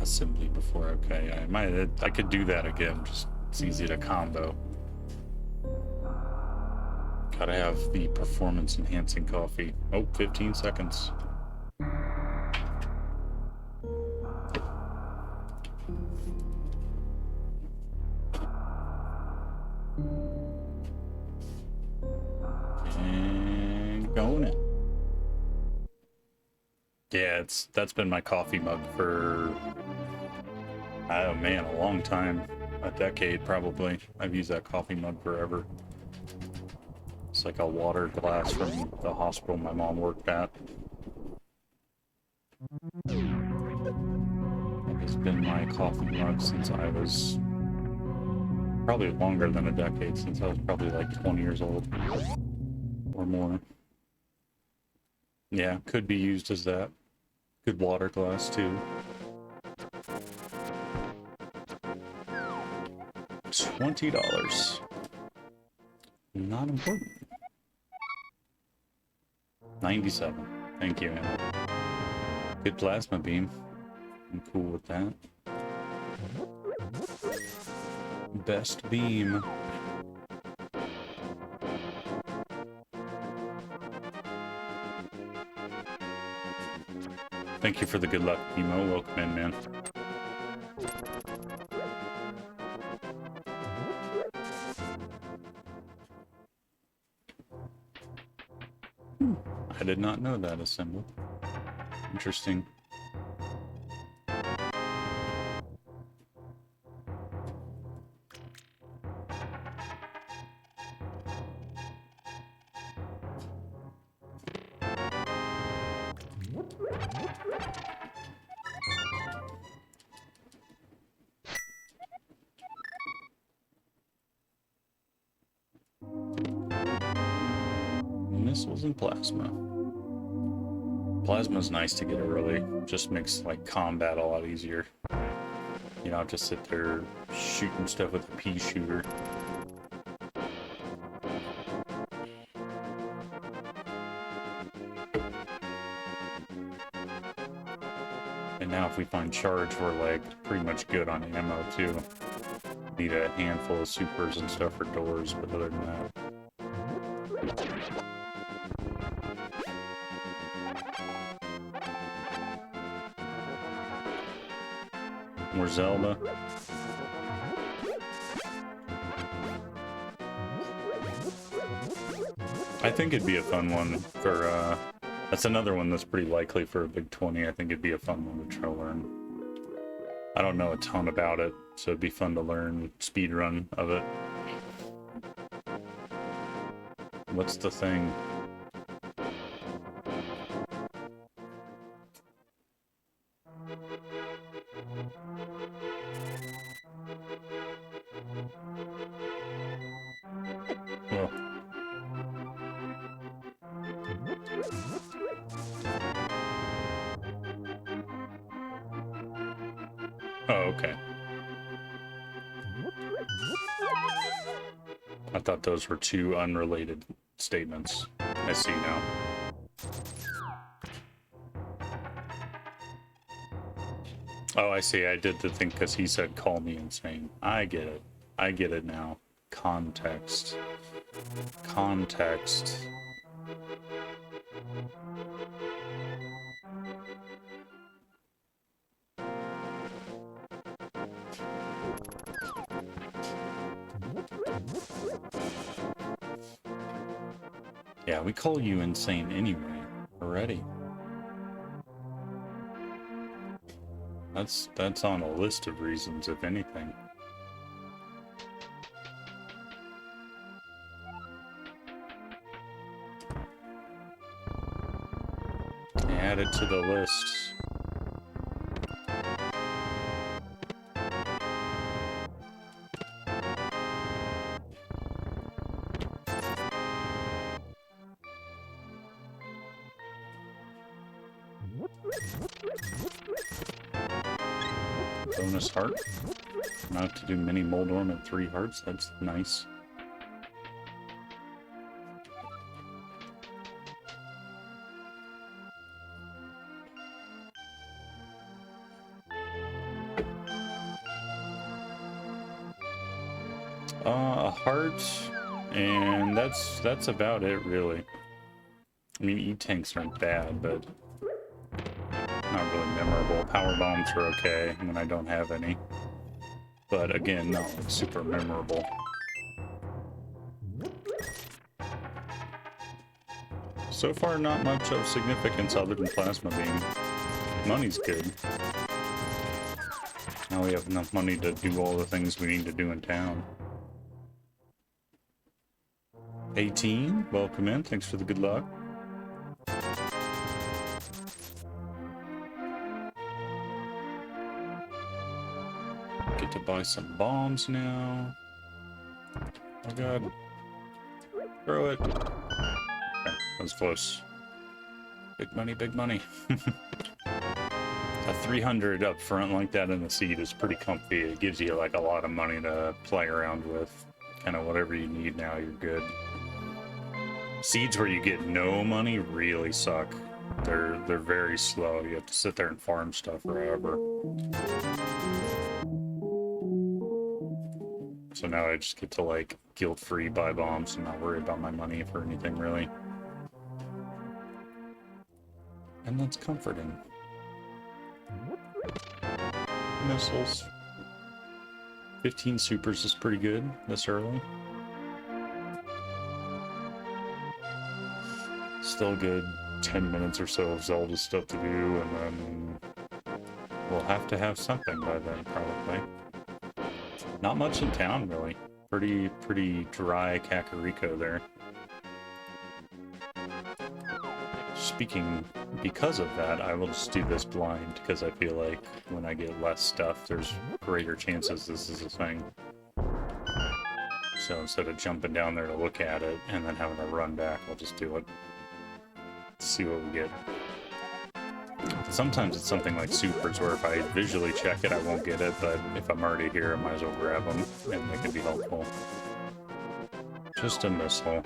Assembly before, okay. I could do that again, just it's easy to combo. Gotta have the performance enhancing coffee. Oh, 15 seconds. And going in. Yeah, that's been my coffee mug for, oh man, a long time. A decade probably. I've used that coffee mug forever. It's like a water glass from the hospital my mom worked at. It's been my coffee mug since I was probably longer than a decade, since I was probably like 20 years old or more. Yeah, could be used as that. Good water glass too. $20. Not important. 97. Thank you, man. Good plasma beam. I'm cool with that. Best beam. Thank you for the good luck, Emo. Welcome in, man. I did not know that assembled. Interesting. Missiles and plasma. Plasma's nice to get early. Just makes like combat a lot easier. You don't have to sit there shooting stuff with a pea shooter. And now if we find charge, we're like pretty much good on ammo too. Need a handful of supers and stuff for doors, but other than that. More Zelda. I think it'd be a fun one for, that's another one that's pretty likely for a big 20. I think it'd be a fun one to try to learn. I don't know a ton about it, so it'd be fun to learn speed run of it. What's the thing? Well. Oh, okay. I thought those were two unrelated statements. I see now. Oh, I see. I did the thing because he said call me insane. I get it. I get it now. Context. Context. Yeah, we call you insane anyway, already. That's on a list of reasons, if anything. Add it to the list. Bonus heart. Now have to do mini Moldorm at 3 hearts. That's nice. A heart, and that's about it, really. I mean, E-tanks aren't bad, but not really memorable. Power bombs are okay when I don't have any. But again, not like super memorable. So far, not much of significance other than plasma beam. Money's good. Now we have enough money to do all the things we need to do in town. 18, welcome in. Thanks for the good luck. Get to buy some bombs now. Oh god. Throw it. Okay, that was close. Big money, big money. A 300 up front like that in the seed is pretty comfy. It gives you like a lot of money to play around with. Kind of whatever you need now, you're good. Seeds where you get no money really suck. They're very slow. You have to sit there and farm stuff forever. So now I just get to like guilt-free buy bombs and not worry about my money for anything really. And that's comforting. Missiles. 15 supers is pretty good this early. Still good 10 minutes or so of Zelda stuff to do, and then we'll have to have something by then, probably. Not much in town, really. Pretty dry Kakariko there. Because of that, I will just do this blind, because I feel like when I get less stuff, there's greater chances this is a thing. So instead of jumping down there to look at it and then having to run back, I'll just do it. See what we get. Sometimes it's something like supers where if I visually check it, I won't get it, but if I'm already here, I might as well grab them, and they can be helpful. Just a missile.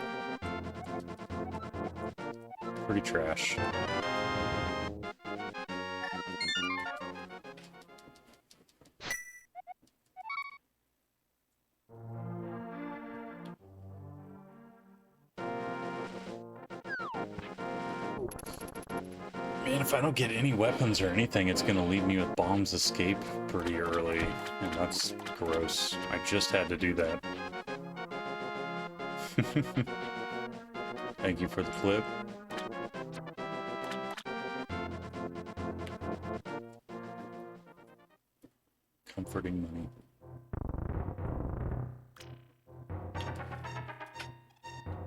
Pretty trash. Man, if I don't get any weapons or anything, it's gonna leave me with bombs escape pretty early, and that's gross. I just had to do that. Thank you for the flip. Comforting money.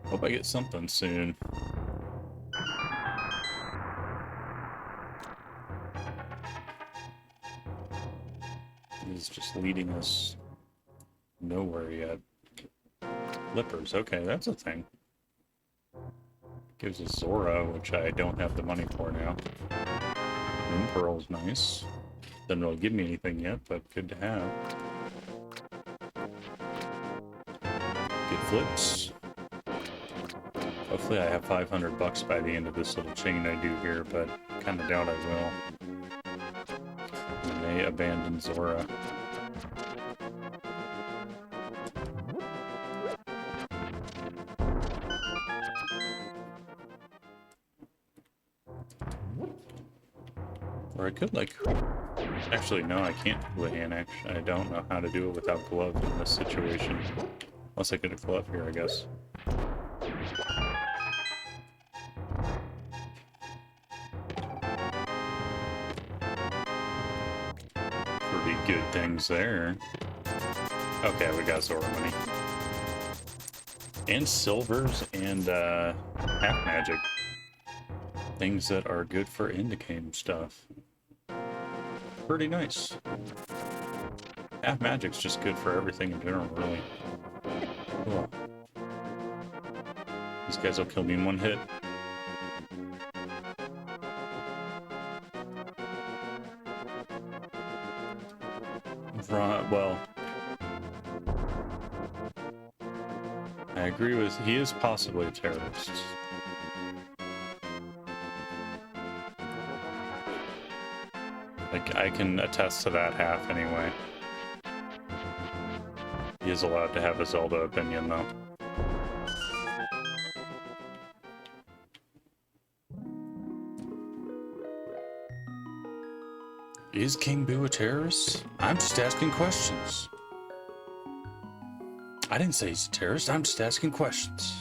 Hope I get something soon. He's just leading us nowhere yet. Flippers, okay, that's a thing. Gives us Zora, which I don't have the money for now. Moon Pearl's nice. Doesn't really give me anything yet, but good to have. Good flips. Hopefully I have 500 bucks by the end of this little chain I do here, but kind of doubt I will. I may abandon Zora. Or I could, like... Actually, no, I can't do a hand action. I don't know how to do it without gloves in this situation. Unless I get a glove here, I guess. Pretty good things there. Okay, we got Zora money. And silvers and half magic. Things that are good for endgame stuff. Pretty nice. Half magic's just good for everything in general, really. Cool. These guys will kill me in one hit. Well, I agree with, he is possibly a terrorist. Like, I can attest to that half anyway. He is allowed to have a Zelda opinion, though. Is King Boo a terrorist? I'm just asking questions. I didn't say he's a terrorist, I'm just asking questions.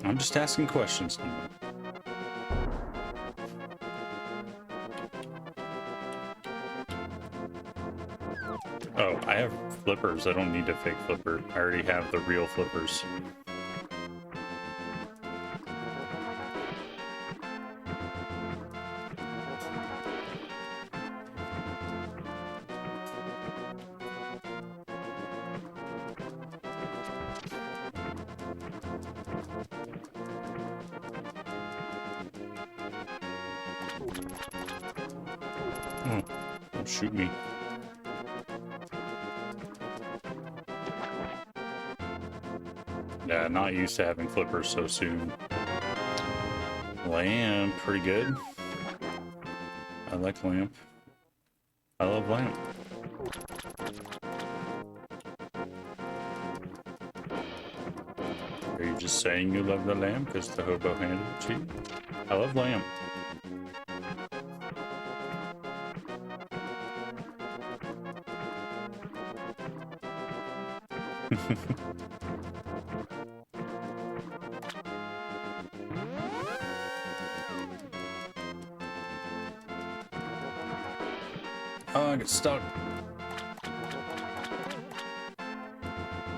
I'm just asking questions. Oh, I have flippers. I don't need a fake flipper. I already have the real flippers. Oh, don't shoot me. Yeah, not used to having flippers so soon. Lamp, pretty good. I like Lamp. I love Lamp. Are you just saying you love the Lamp because the hobo handed it to you? I love Lamp. Oh, I get stuck.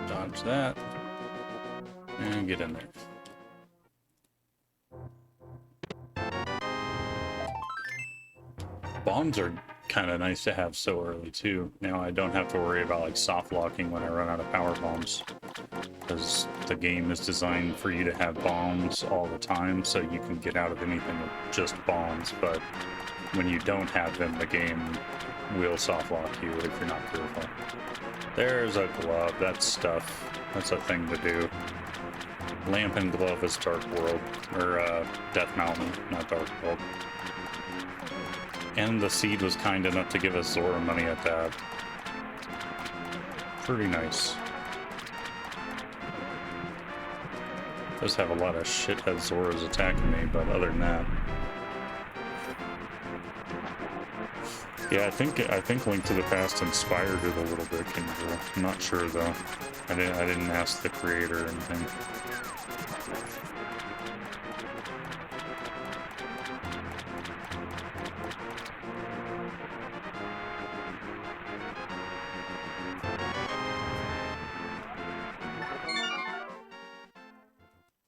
Dodge that. And get in there. Bombs are kind of nice to have so early too. Now I don't have to worry about like soft locking when I run out of power bombs, because the game is designed for you to have bombs all the time, so you can get out of anything with just bombs. But when you don't have them, the game will soft lock you if you're not careful. There's a glove. That's stuff. That's a thing to do. Lamp and glove is Dark World, or Death Mountain, not Dark World. And the seed was kind enough to give us Zora money at that. Pretty nice. Does have a lot of shithead Zoras attacking me, but other than that. Yeah, I think Link to the Past inspired it a little bit, Kendra. I'm not sure though. I didn't ask the creator or anything.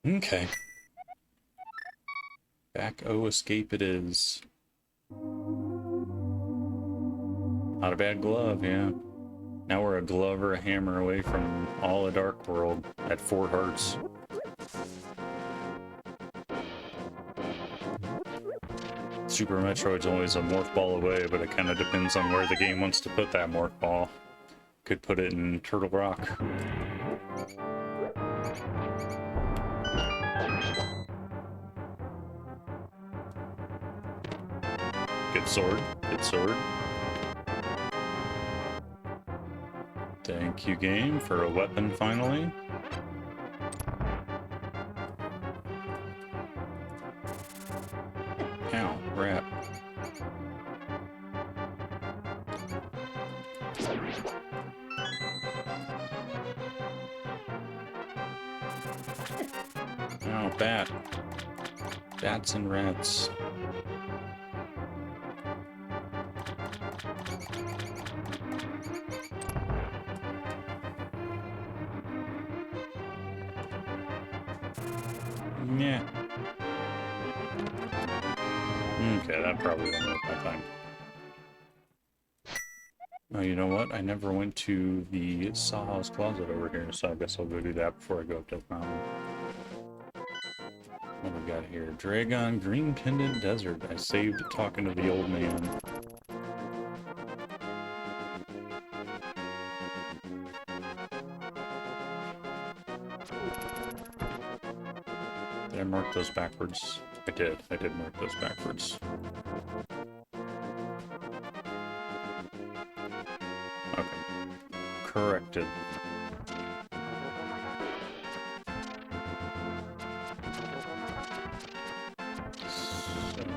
Okay. Back O escape it is. Not a bad glove, yeah. Now we're a glove or a hammer away from all the Dark World at 4 hearts. Super Metroid's always a morph ball away, but it kind of depends on where the game wants to put that morph ball. Could put it in Turtle Rock. Good sword, good sword. Thank you, game, for a weapon finally. Ow, rat. Oh, bat. Bats and rats. Yeah. Okay, that probably won't work my time. Oh, you know what? I never went to the Sawhouse Closet over here, so I guess I'll go do that before I go up Death Mountain. What do we got here? Dragon, Green Pendant Desert. I saved talking to the old man. Did I mark those backwards? I did. I did mark those backwards. Okay. Corrected.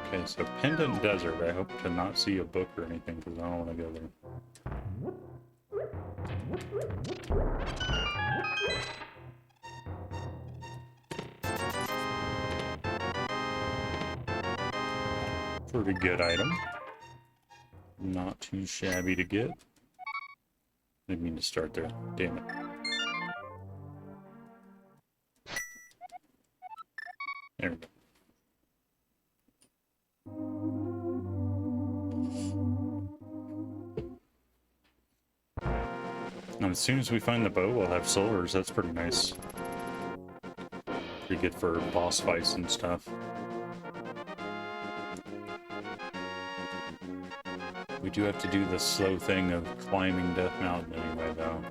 Okay, so Pendant Desert. I hope to not see a book or anything because I don't want to go there. Pretty good item. Not too shabby to get. Didn't mean to start there. Damn it. There we go. And as soon as we find the bow, we'll have solars. That's pretty nice. Pretty good for boss fights and stuff. We do have to do the slow thing of climbing Death Mountain anyway, though.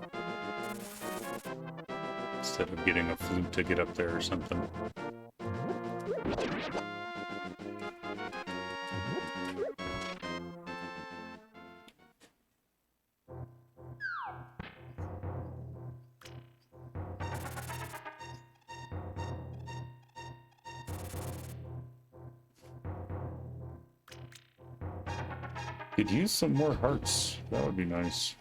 Instead of getting a flute to get up there or something. Could use some more hearts. That would be nice.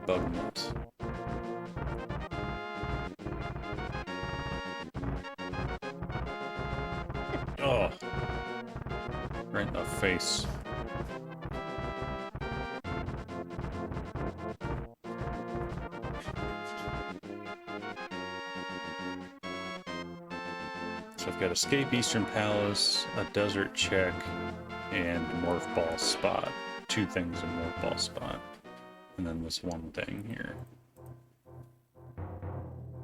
Bug nuts. Oh, right in the face. So I've got Escape Eastern Palace, a Desert Check, and Morph Ball Spot. 2 things in Morph Ball Spot. And then this one thing here.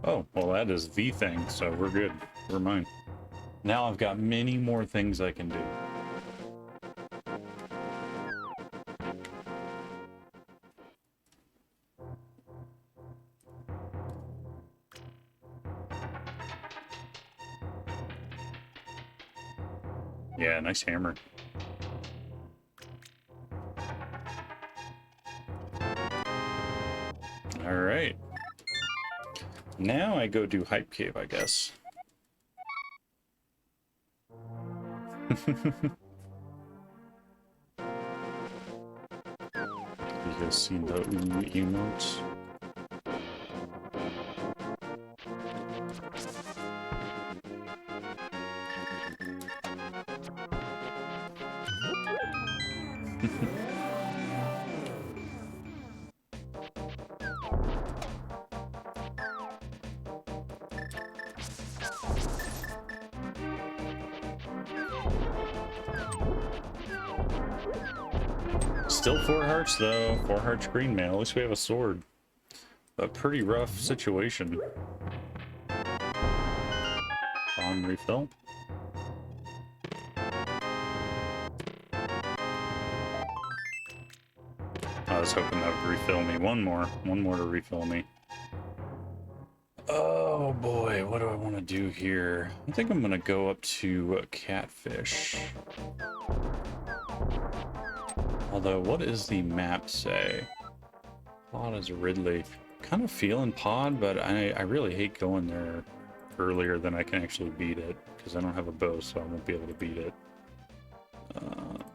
Oh, well that is the thing, so we're good. We're mine. Now I've got many more things I can do. Yeah, nice hammer. Alright. Now I go do Hype Cave, I guess. You guys seen the emotes? Still 4 hearts though. 4 hearts green man. At least we have a sword. A pretty rough situation. Bomb refill. I was hoping that would refill me. One more to refill me. Oh boy, what do I want to do here? I think I'm gonna go up to Catfish. Although, what does the map say? Pod is Ridley. Kind of feeling Pod, but I really hate going there earlier than I can actually beat it, because I don't have a bow, so I won't be able to beat it.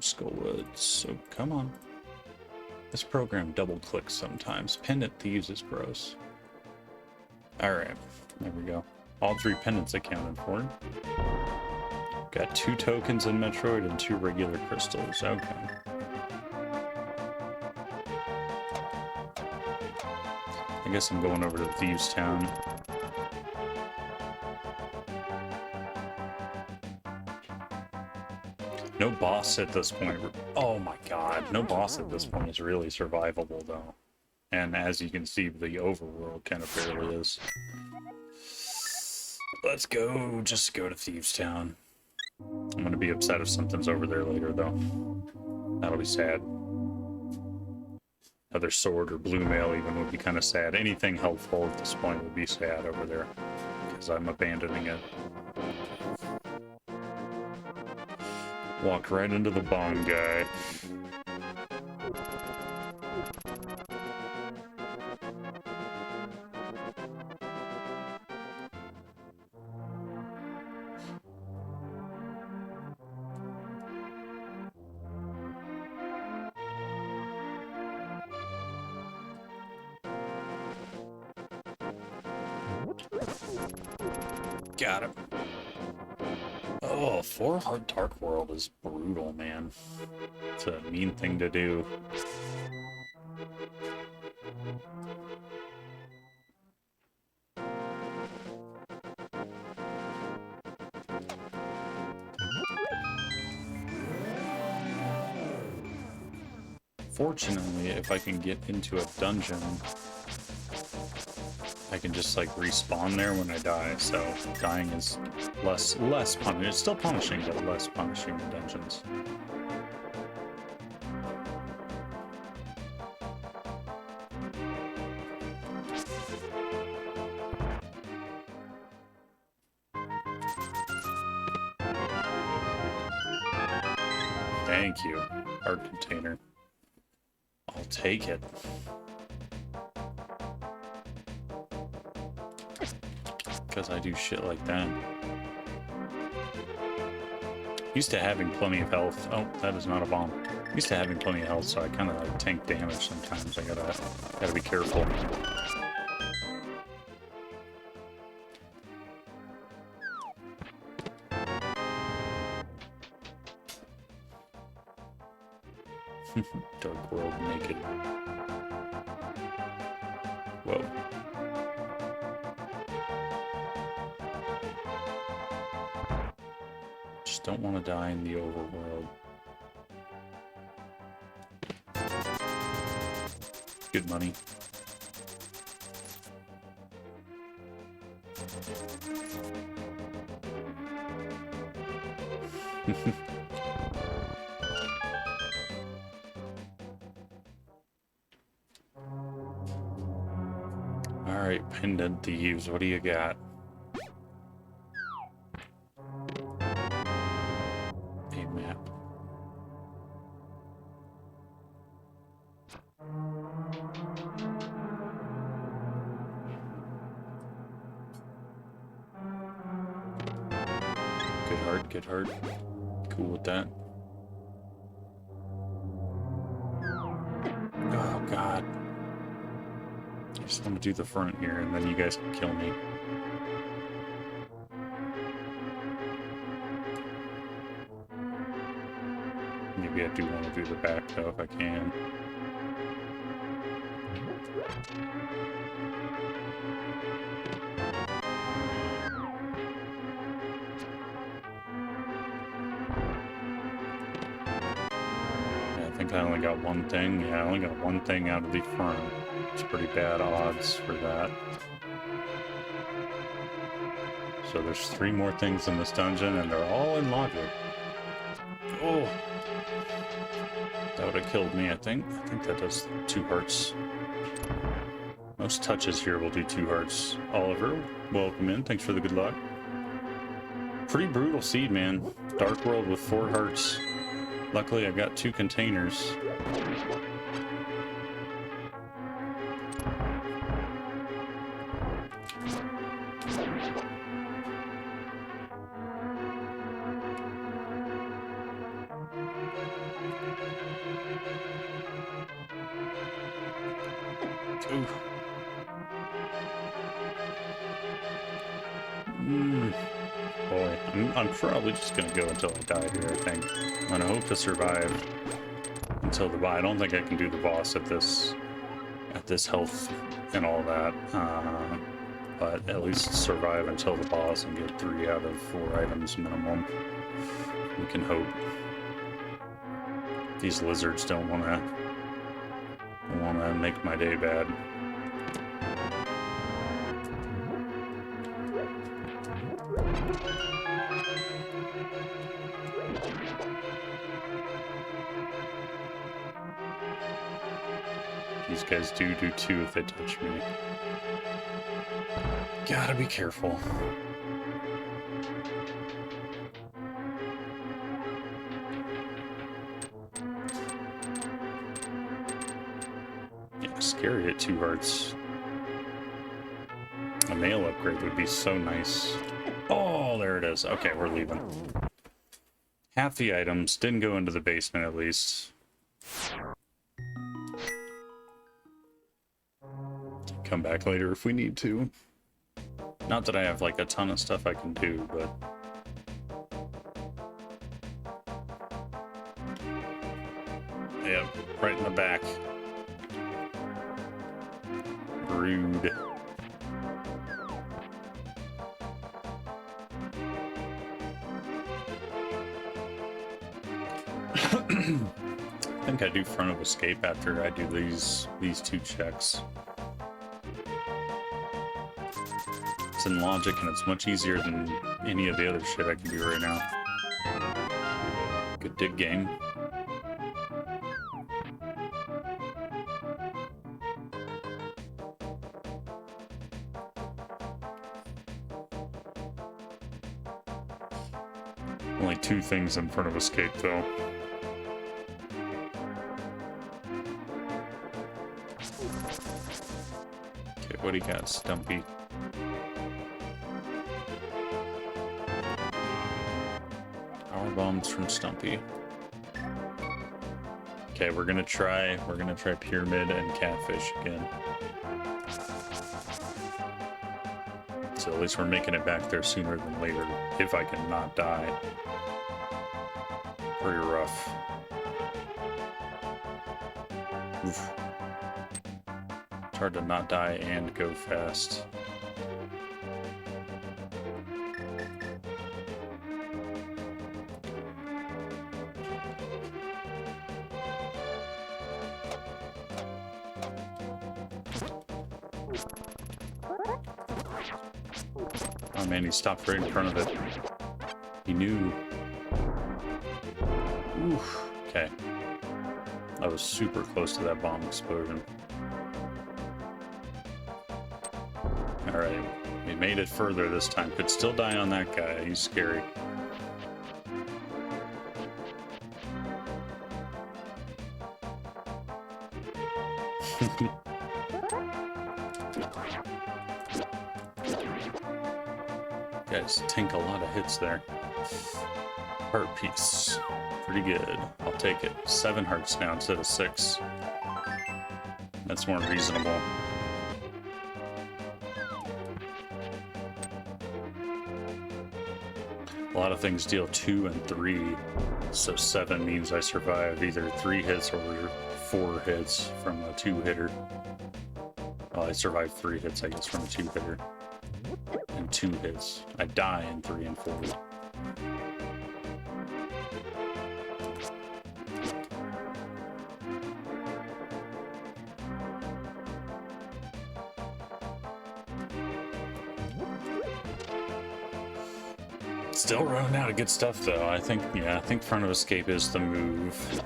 Skullwoods, so come on. This program double clicks sometimes. Pendant Thieves is gross. Alright, there we go. All 3 pendants accounted for. Got 2 tokens in Metroid and 2 regular crystals. Okay. I guess I'm going over to Thieves Town. No boss at this point. Oh my god, no boss at this point is really survivable though. And as you can see, the overworld kind of barely is. Let's go. Just go to Thieves Town. I'm gonna be upset if something's over there later, though. That'll be sad. Another sword or blue mail even would be kind of sad. Anything helpful at this point would be sad over there, because I'm abandoning it. Walked right into the bomb guy. Got it. Oh, 4-heart Dark World is brutal, man. It's a mean thing to do. Fortunately, if I can get into a dungeon, I can just like respawn there when I die, so dying is less punishing. It's still punishing, but less punishing in dungeons. Thank you. Art container. I'll take it. Because I do shit like that. Used to having plenty of health. Oh, that is not a bomb. Used to having plenty of health, so I kind of like tank damage sometimes. I gotta be careful. Dark World naked. Whoa. Just don't want to die in the overworld. Good money. Alright, Pendant Thieves, what do you got? A map. Good heart. Cool with that. Oh, God. I just want to do the front here, and then you guys can kill me. Maybe I do want to do the back, though, if I can. I think I only got one thing. Yeah, I only got one thing out of the front. It's pretty bad odds for that. So there's 3 more things in this dungeon, and they're all in logic. Oh! That would have killed me, I think. I think that does 2 hearts. Most touches here will do 2 hearts. Oliver, welcome in. Thanks for the good luck. Pretty brutal seed, man. Dark World with 4 hearts. Luckily, I got 2 containers. Ooh. Boy, I'm probably just gonna go until I die here, I think. I'm gonna hope to survive until the boss. I don't think I can do the boss at this health and all that, but at least survive until the boss and get 3 out of 4 items minimum. We can hope. These lizards don't wanna make my day bad. These guys do too if they touch me. Gotta be careful. Yeah, scary at 2 hearts. A mail upgrade would be so nice. Oh, there it is. Okay, we're leaving. Half the items didn't go into the basement, at least. Come back later if we need to. Not that I have like a ton of stuff I can do, but yep, right in the back. Rude. I think I do front of escape after I do these 2 checks. It's in logic and it's much easier than any of the other shit I can do right now. Good dig game. Only 2 things in front of escape though. Okay, what do you got, Stumpy? Power bombs from Stumpy. Okay, we're gonna try pyramid and catfish again. So at least we're making it back there sooner than later, if I can not die. Pretty rough. Oof. It's hard to not die and go fast. Oh man, he stopped right in front of it. He knew. Oof. Okay. I was super close to that bomb explosion. Alright, we made it further this time. Could still die on that guy, he's scary. Guys, tank a lot of hits there. Heart piece. Pretty good. I'll take it. 7 hearts now instead of 6. That's more reasonable. A lot of things deal 2 and 3, so 7 means I survive either 3 hits or 4 hits from a 2-hitter. Well, I survived 3 hits, I guess, from a 2-hitter. And 2 hits. I die in 3 and 4. Still running out of good stuff though. I think front of escape is the move.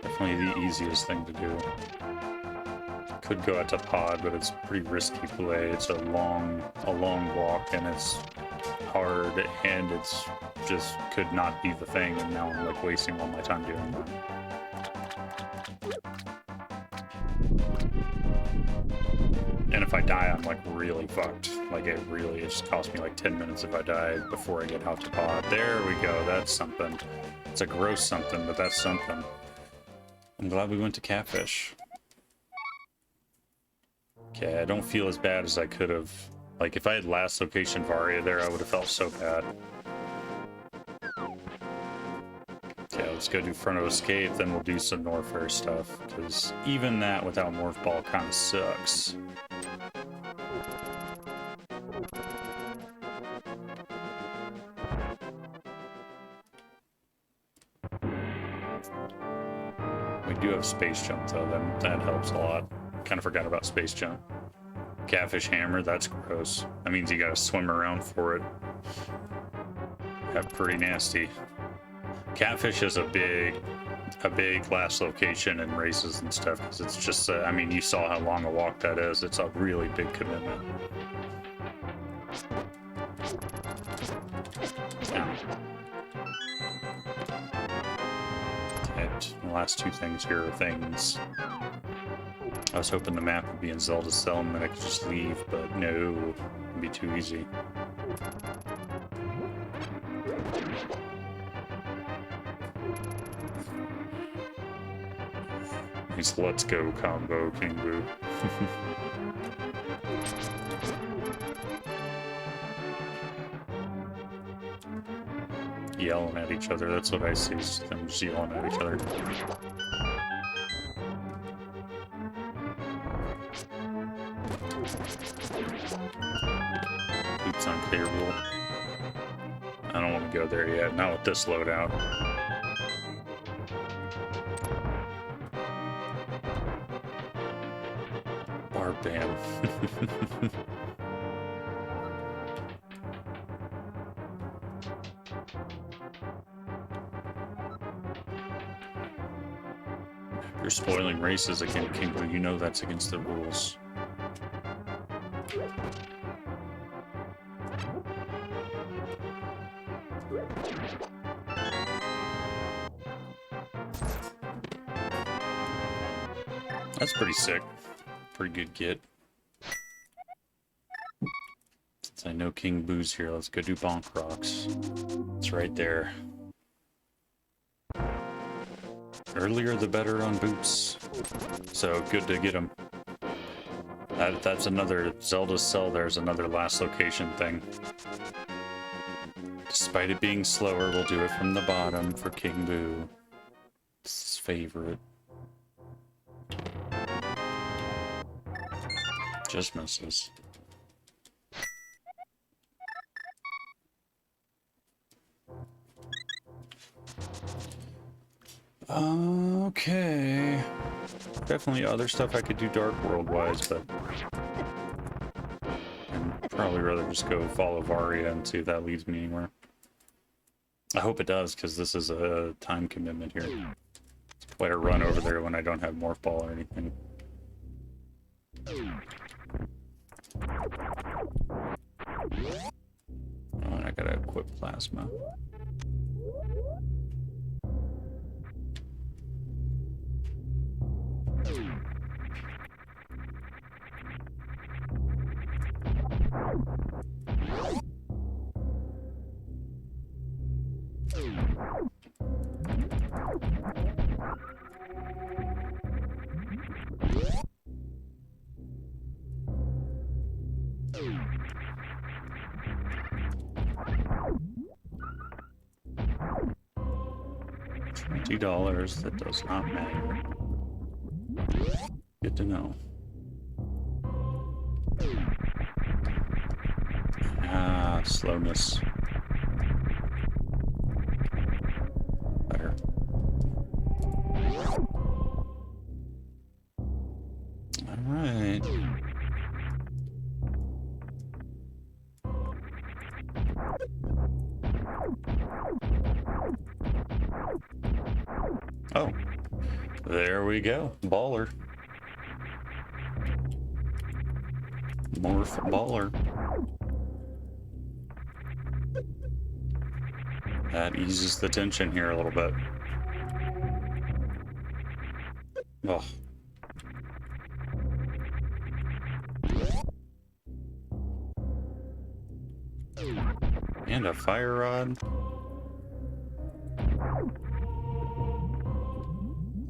Definitely the easiest thing to do. Could go out to pod, but it's pretty risky play. It's a long walk and it's hard and it's just could not be the thing, and now I'm like wasting all my time doing that. And if I die, I'm like really fucked. Like it just cost me like 10 minutes if I die before I get out to pod. There we go, that's something. It's a gross something, but that's something. I'm glad we went to catfish. Okay, I don't feel as bad as I could have. Like if I had last location Varia there, I would have felt so bad. Okay, let's go do front of escape, then we'll do some Norfair stuff, because even that without Morph Ball kind of sucks. We do have Space Jump though, that helps a lot. Kind of forgot about Space Jump. Catfish Hammer, that's gross. That means you gotta swim around for it. That's pretty nasty. Catfish is a big a big last location in races and stuff, because it's just, I mean, you saw how long a walk that is. It's a really big commitment. Yeah. The last two things here are things. I was hoping the map would be in Zelda Cell and then I could just leave, but no, it'd be too easy. Nice let's go combo, King Boo. Yelling at each other, that's what I see, is them just yelling at each other. Oops on K rule. I don't want to go there yet, not with this loadout. Bam. You're spoiling races again, King Boo. You know that's against the rules. That's pretty sick. Pretty good get. Since I know King Boo's here, let's go do Bonk Rocks. It's right there. Earlier the better on boots. So good to get them. That's another Zelda Cell. There's another last location thing. Despite it being slower, we'll do it from the bottom for King Boo. It's his favorite. Just misses. Okay. Definitely other stuff I could do Dark World-wise, but I'd probably rather just go follow Varia and see if that leads me anywhere. I hope it does, because this is a time commitment here. It's quite a run over there when I don't have Morph Ball or anything. Oh, and I gotta equip Plasma. $20, that does not matter. Good to know. Ah, slowness. Better. Alright. Oh, there we go. Baller. Morph Baller. That eases the tension here a little bit. Oh. And a fire rod.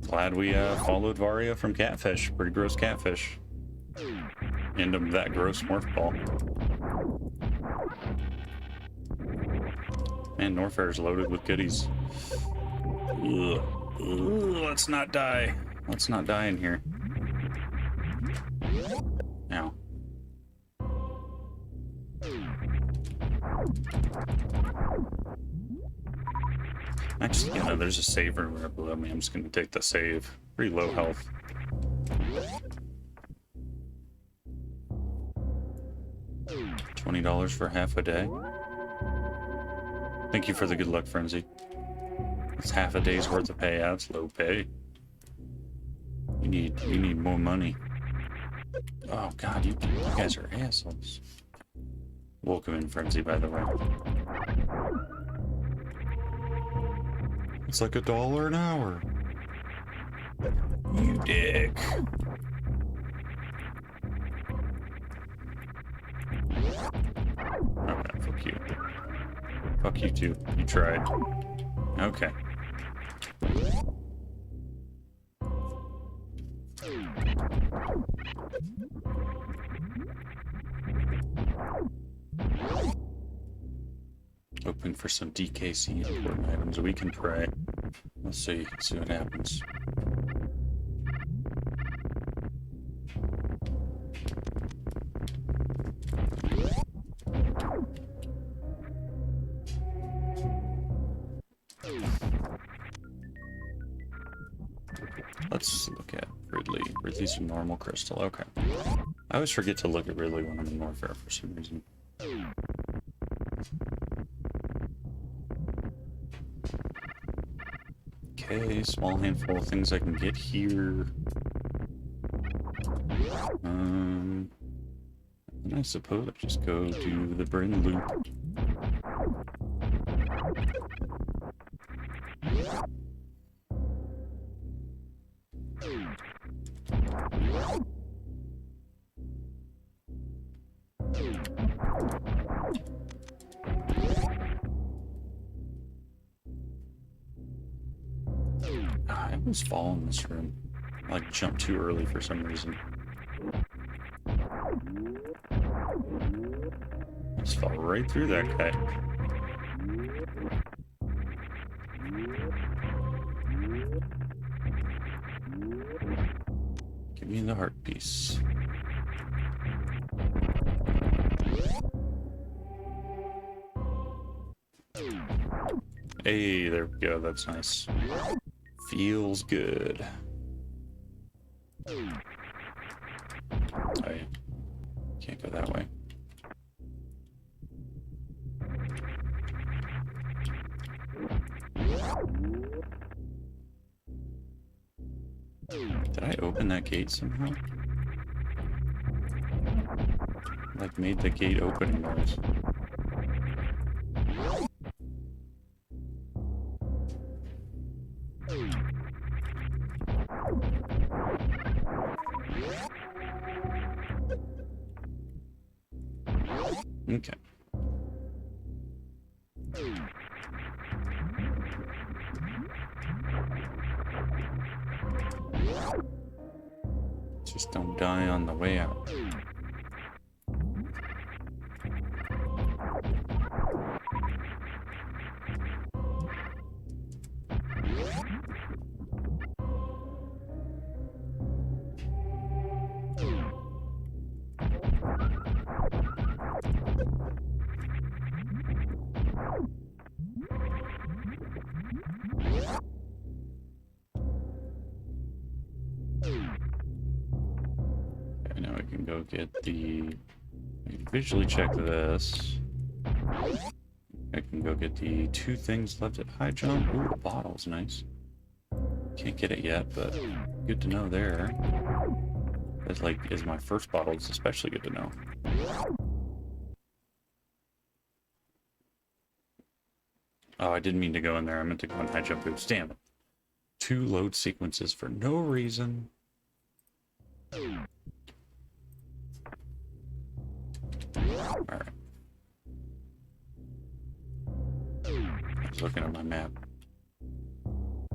Glad we followed Varia from Catfish. Pretty gross Catfish. Into that gross Morph Ball. Man, Norfair's loaded with goodies. Ugh. Ugh, let's not die. Let's not die in here. Now. Actually, you know, there's a save room right below me. I'm just going to take the save. Pretty low health. $20 for half a day. Thank you for the good luck, Frenzy. It's half a day's worth of pay. That's low pay. You need more money. Oh god, you guys are assholes. Welcome in frenzy, by the way. It's like $1 an hour. You dick. Okay, fuck you. Fuck you too. You tried. Okay. Hoping for some DKC important items. We can pray. Let's see what happens. Let's look at Ridley. Ridley's a normal crystal. Okay. I always forget to look at Ridley when I'm in warfare for some reason. Okay, small handful of things I can get here. And I suppose I just go do the Bryn loop. I always fall in this room. I like jump too early for some reason. I just fell right through that guy. Give me the heart piece. Hey, there we go. That's nice. Feels good. Oh yeah. Can't go that way. Did I open that gate somehow? Like made the gate opening noise. Okay. Just don't die on the way out. Okay, now we can go get the... I can visually check this. I can go get the 2 things left at high jump. Ooh, the bottle's nice. Can't get it yet, but good to know there. That's like, is my first bottle. It's especially good to know. Oh, I didn't mean to go in there. I meant to go in high jump boots. Damn it. 2 load sequences for no reason. Alright. I was looking at my map.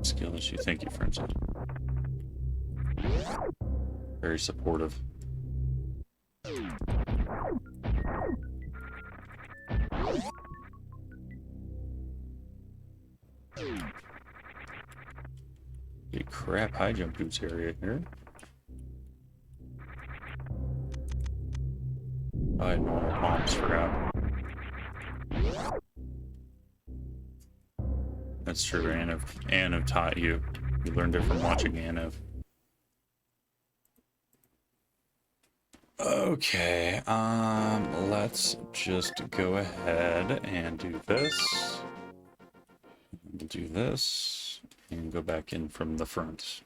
Skill issue. Thank you, Francis. Very supportive. Big crap high jump boots area here. I had normal bombs, forgot. That's true, Annev taught you. You learned it from watching Annev. Okay, let's just go ahead and do this. We'll do this and go back in from the front.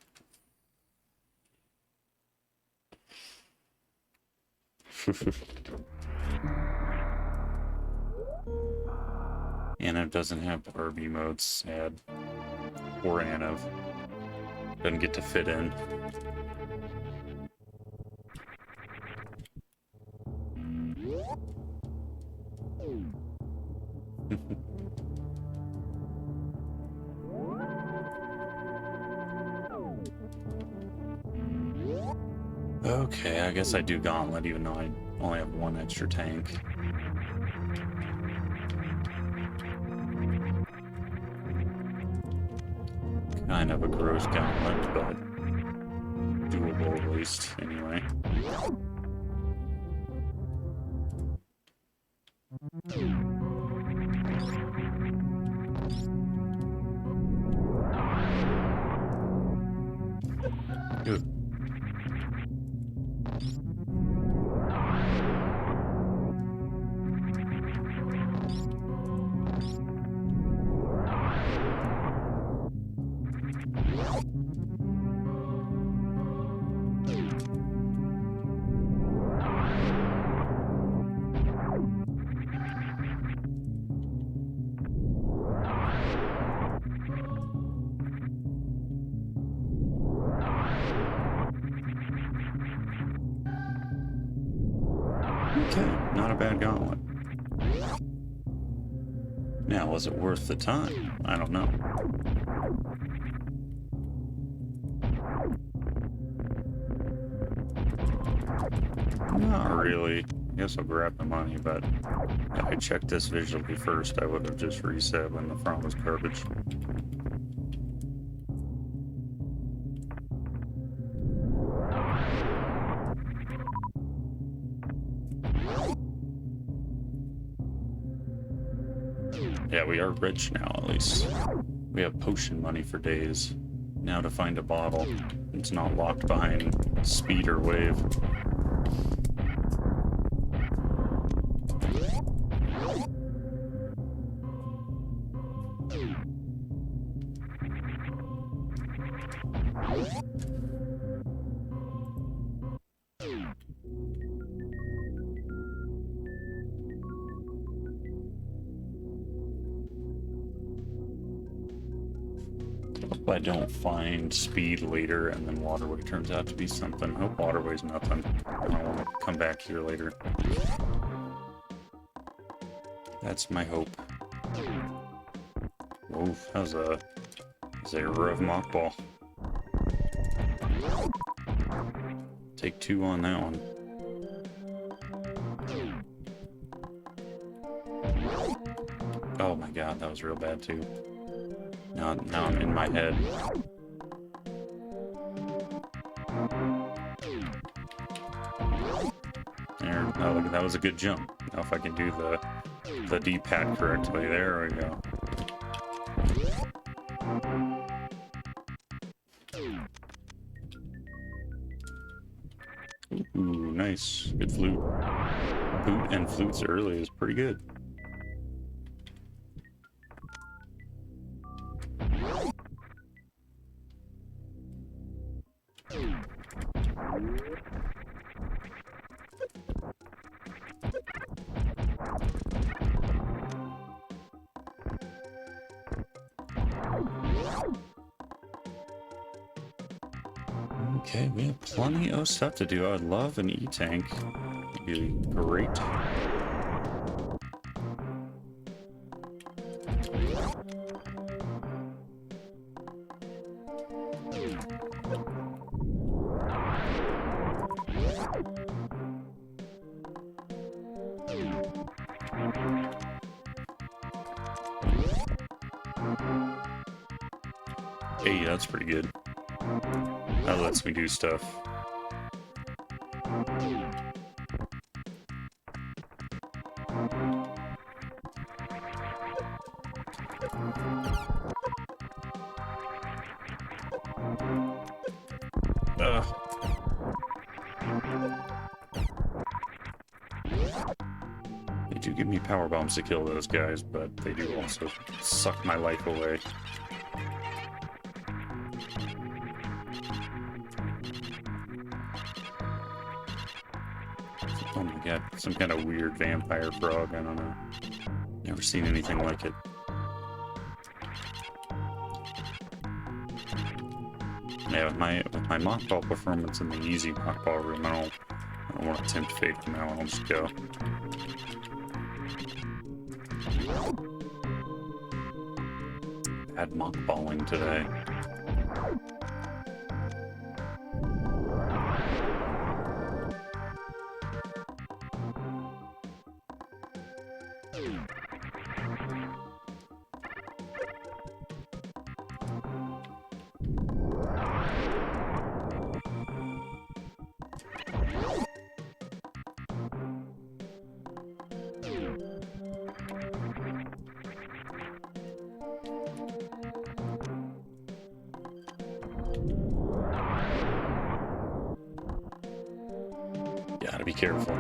Anav doesn't have RB mode, sad. Or Anav. Doesn't get to fit in. Okay, I guess I do Gauntlet even though I only have one extra tank. Kind of a gross Gauntlet, but doable at least, anyway. Good. Okay, not a bad Gauntlet. Now, was it worth the time? I don't know. Not really. I guess I'll grab the money, but if I checked this visually first, I would have just reset when the front was garbage. Yeah, we are rich now, at least. We have potion money for days. Now to find a bottle. It's not locked behind speed or wave. Hope I don't find speed later and then waterway turns out to be something. I hope waterway's nothing. I don't want to come back here later. That's my hope. Whoa, that was a rough mock ball. Take 2 on that one. Oh my god, that was real bad too. Now I'm in my head. There, oh look, that was a good jump. Now if I can do the D-pad correctly, there we go. Ooh, nice. Good flute. Boot and flutes early is pretty good. Okay, we have plenty of stuff to do. I'd love an E-tank. It'd be great. Hey, that's pretty good. That lets me do stuff. Did do give me power bombs to kill those guys, but they do also suck my life away. Oh my god, some kind of weird vampire frog, I don't know. Never seen anything like it. Yeah, with my mockball performance in the easy mockball room, I don't want to tempt fate from now on, I'll just go. Bad mockballing today. Gotta be careful.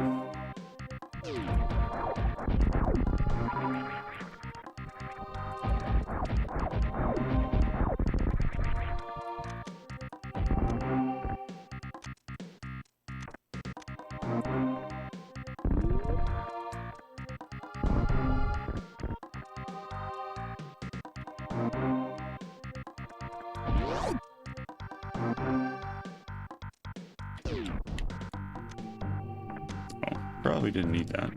Probably didn't need that.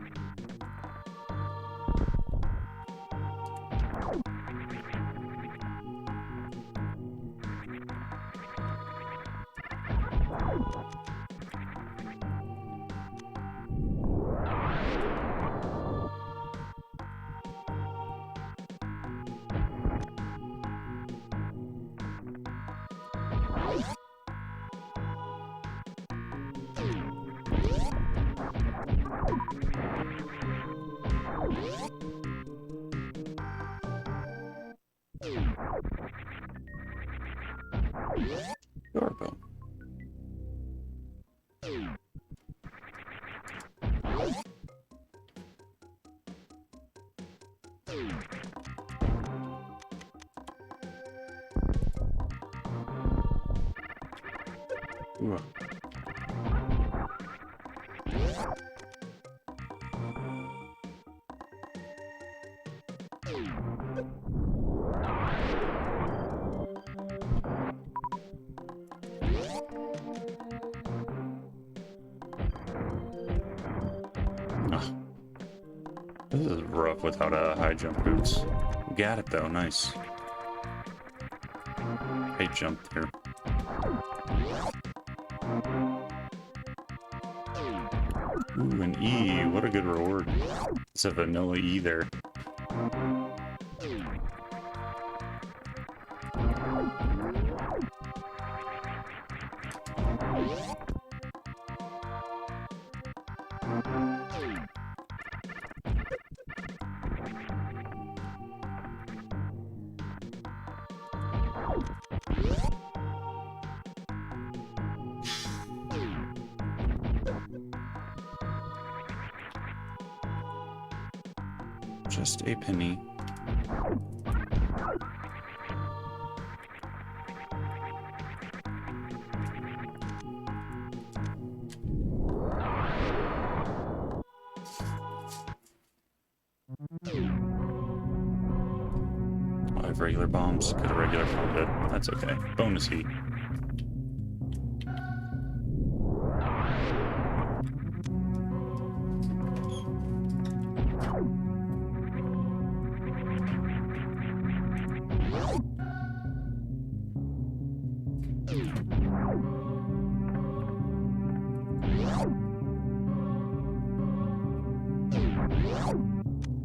Doorbell. Ooh. This is rough without high jump boots. We got it though, nice. High jump there. Ooh, an E, what a good reward. It's a vanilla E there. Just a penny. I have regular bombs. Got a regular bomb, but that's okay. Bonus heat.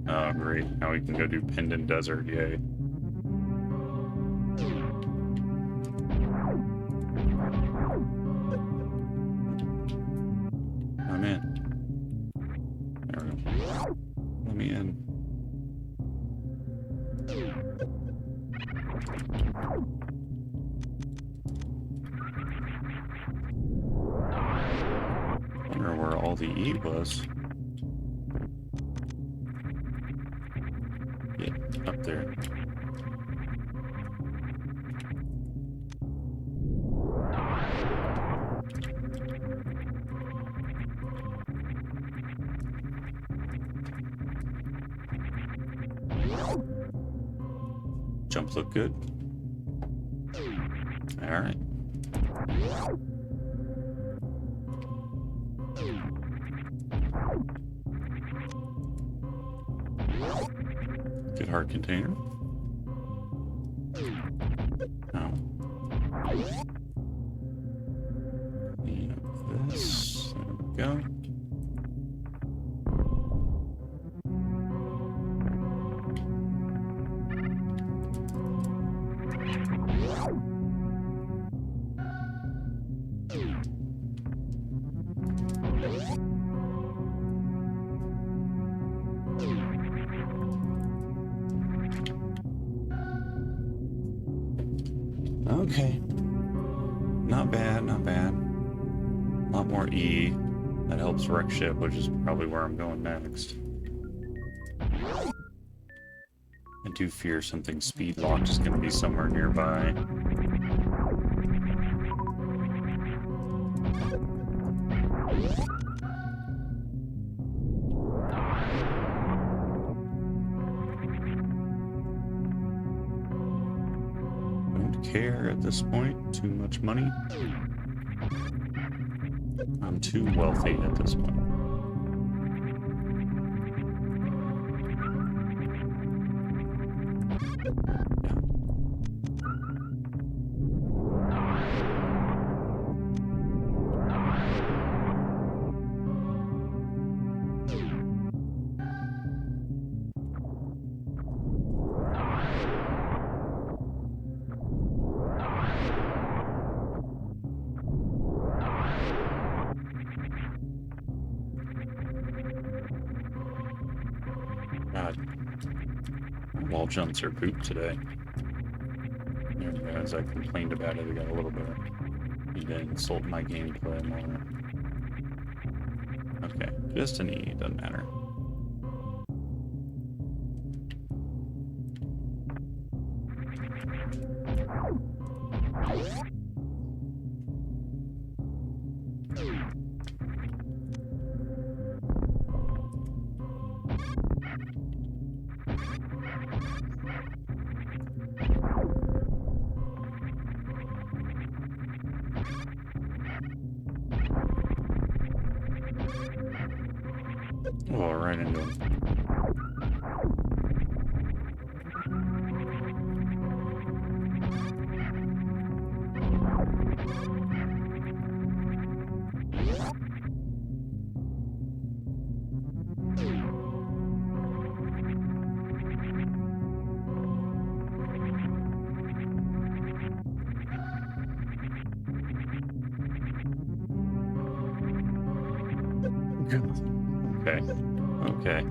Oh, great. Now we can go do Pendant Desert, yay. I'm in. There we go. Let me in. Wonder where all the E was. there. Jump look good. All right. Good hard container. Now, clean up this. There we go. Okay. Not bad, not bad. A lot more E. That helps wreck ship, which is probably where I'm going next. I do fear something speed locked is going to be somewhere nearby. Care at this point. Too much money. I'm too wealthy at this point. Wall jumps are poop today. As I complained about it, I got a little bit of insult my gameplay more. Okay, just an E, doesn't matter. Oh, right into him. Okay. Okay.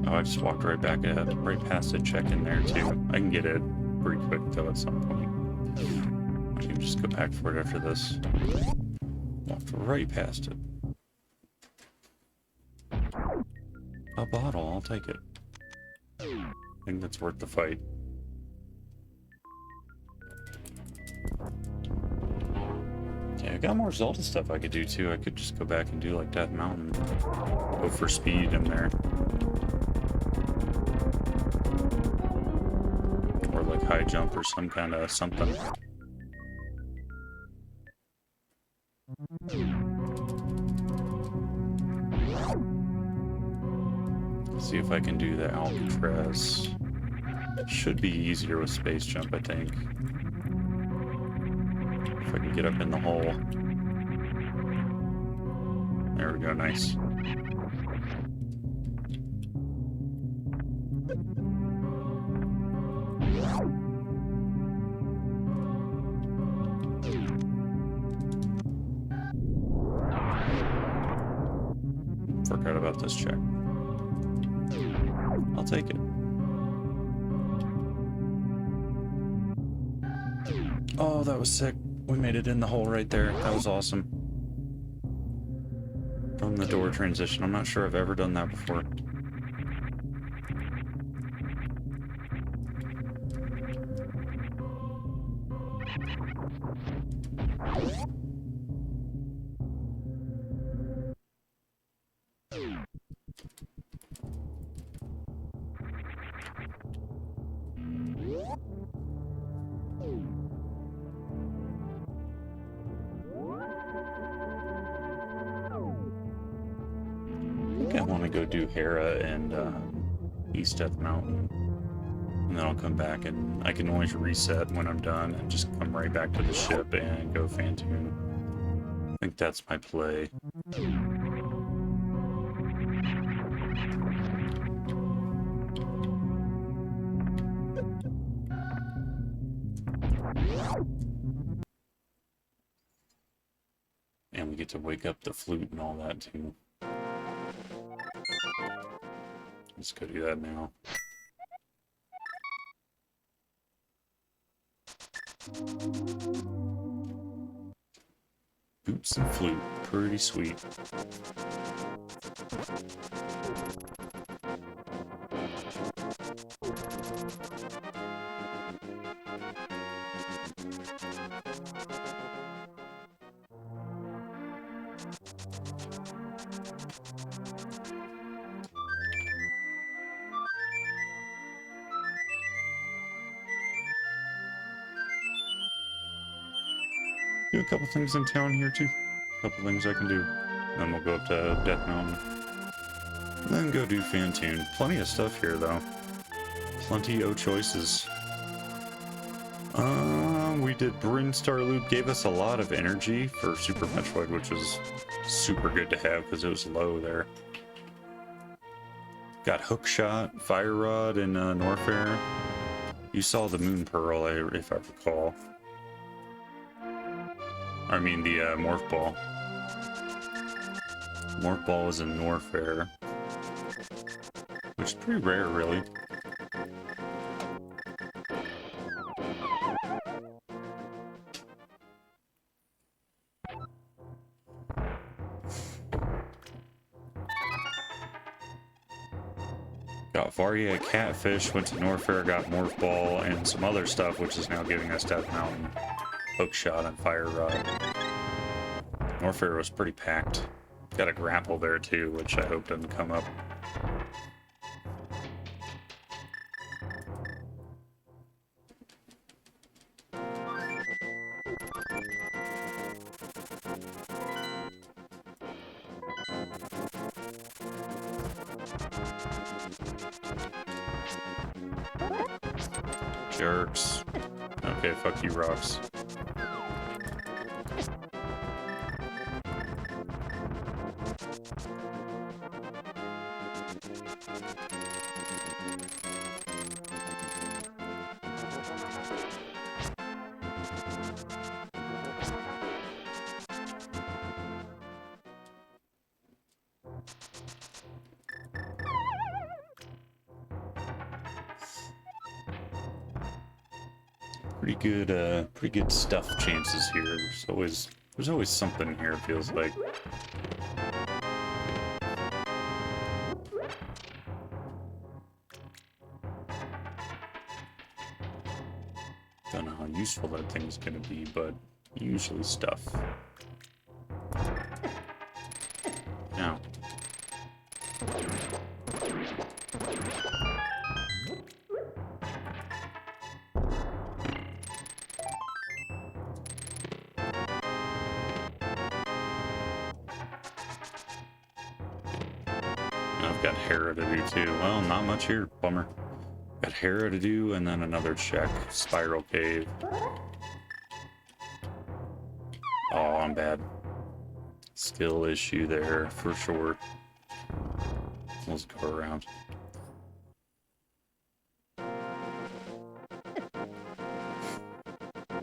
Oh, I just walked right back ahead, right past it, check in there too. I can get it pretty quick though at some point. I can just go back for it after this. Walked right past it. A bottle, I'll take it. I think that's worth the fight. Yeah, I got more Zelda stuff I could do too. I could just go back and do like that mountain. Go for speed in there. Or like high jump or some kind of something. See if I can do the Alcatraz. Should be easier with space jump, I think. If I can get up in the hole. There we go, nice. Forgot about this check. I'll take it. Oh, that was sick. We made it in the hole right there. That was awesome. From the door transition. I'm not sure I've ever done that before. I want to go do Hera and East Death Mountain, and then I'll come back and I can always reset when I'm done and just come right back to the ship and go Phantoon. I think that's my play. And we get to wake up the flute and all that too. Let's go do that now. Boots and flute, pretty sweet. Do a couple things in town here too. A couple things I can do. Then we'll go up to Death Mountain. Then go do Phantoon. Plenty of stuff here though. Plenty of choices. We did Brinstar Loop. Gave us a lot of energy for Super Metroid, which was super good to have because it was low there. Got Hookshot, Fire Rod, and Norfair. You saw the Moon Pearl, if I recall. I mean the Morph Ball. Morph Ball was in Norfair, which is pretty rare, really. Got Varia Catfish, went to Norfair, got Morph Ball, and some other stuff, which is now giving us Death Mountain, Hookshot, and Fire Rod. Norfair was pretty packed. Got a grapple there too, which I hope doesn't come up. Jerks. Okay, fuck you, rocks. Pretty good stuff chances here. There's always something here, it feels like. Don't know how useful that thing's gonna be, but usually stuff. Now. I've got Hera to do too. Well, not much here. Bummer. Got Hera to do and then another check. Spiral Cave. Oh, I'm bad. Skill issue there for sure. Let's go around.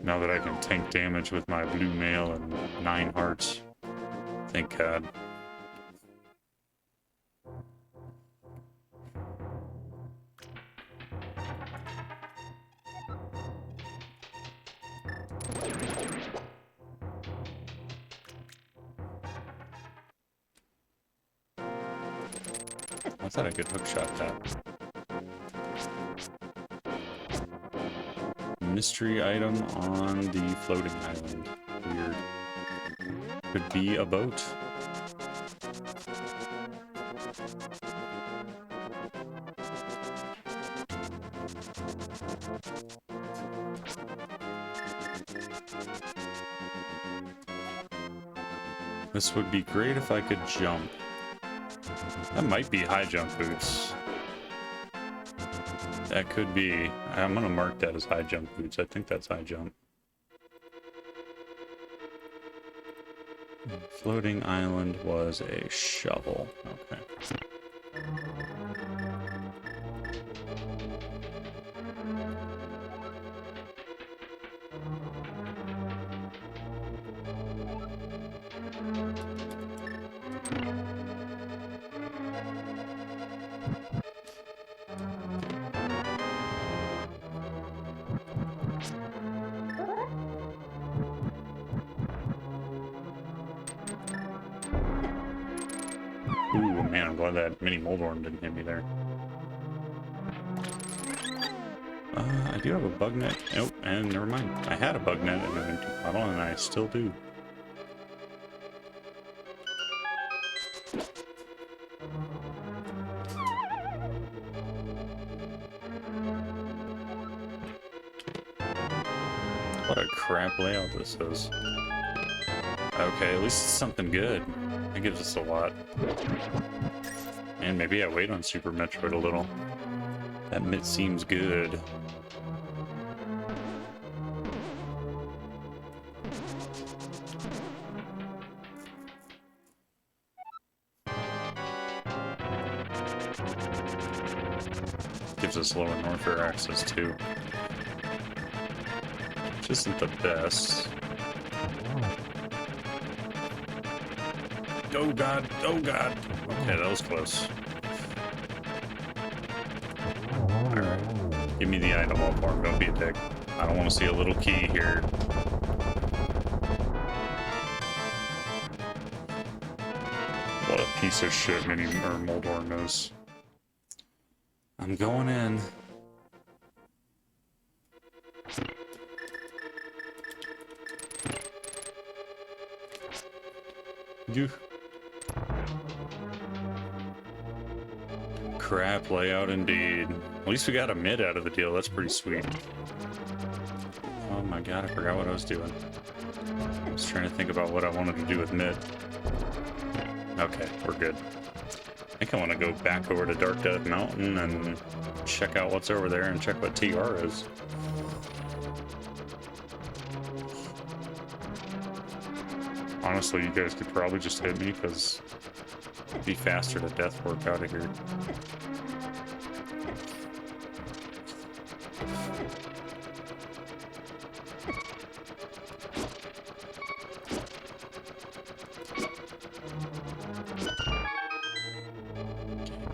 Now that I can tank damage with my blue mail and 9 hearts. Thank God. I thought I could hookshot that. Mystery item on the floating island. Weird. Could be a boat. This would be great if I could jump. That might be high jump boots. That could be. I'm gonna mark that as high jump boots. I think that's high jump. Floating island was a shovel. Okay. Ooh, man, I'm glad that mini mold worm didn't hit me there. I do have a bug net. Nope, and never mind. I had a bug net in an empty bottle, and I still do. What a crap layout this is. Okay, at least it's something good. That gives us a lot. And maybe I wait on Super Metroid a little. That mitt seems good. Gives us lower Norfair access too. Which isn't the best. Oh god, oh god. Okay, that was close. Alright. Give me the item all form, don't be a dick. I don't want to see a little key here. What a piece of shit mini or Moldorm is. I'm going in. You. Crap layout indeed. At least we got a mid out of the deal. That's pretty sweet. Oh my god, I forgot what I was doing. I was trying to think about what I wanted to do with mid. Okay, we're good. I think I want to go back over to Dark Death Mountain and check out what's over there and check what TR is. Honestly, you guys could probably just hit me because it'd be faster to death work out of here.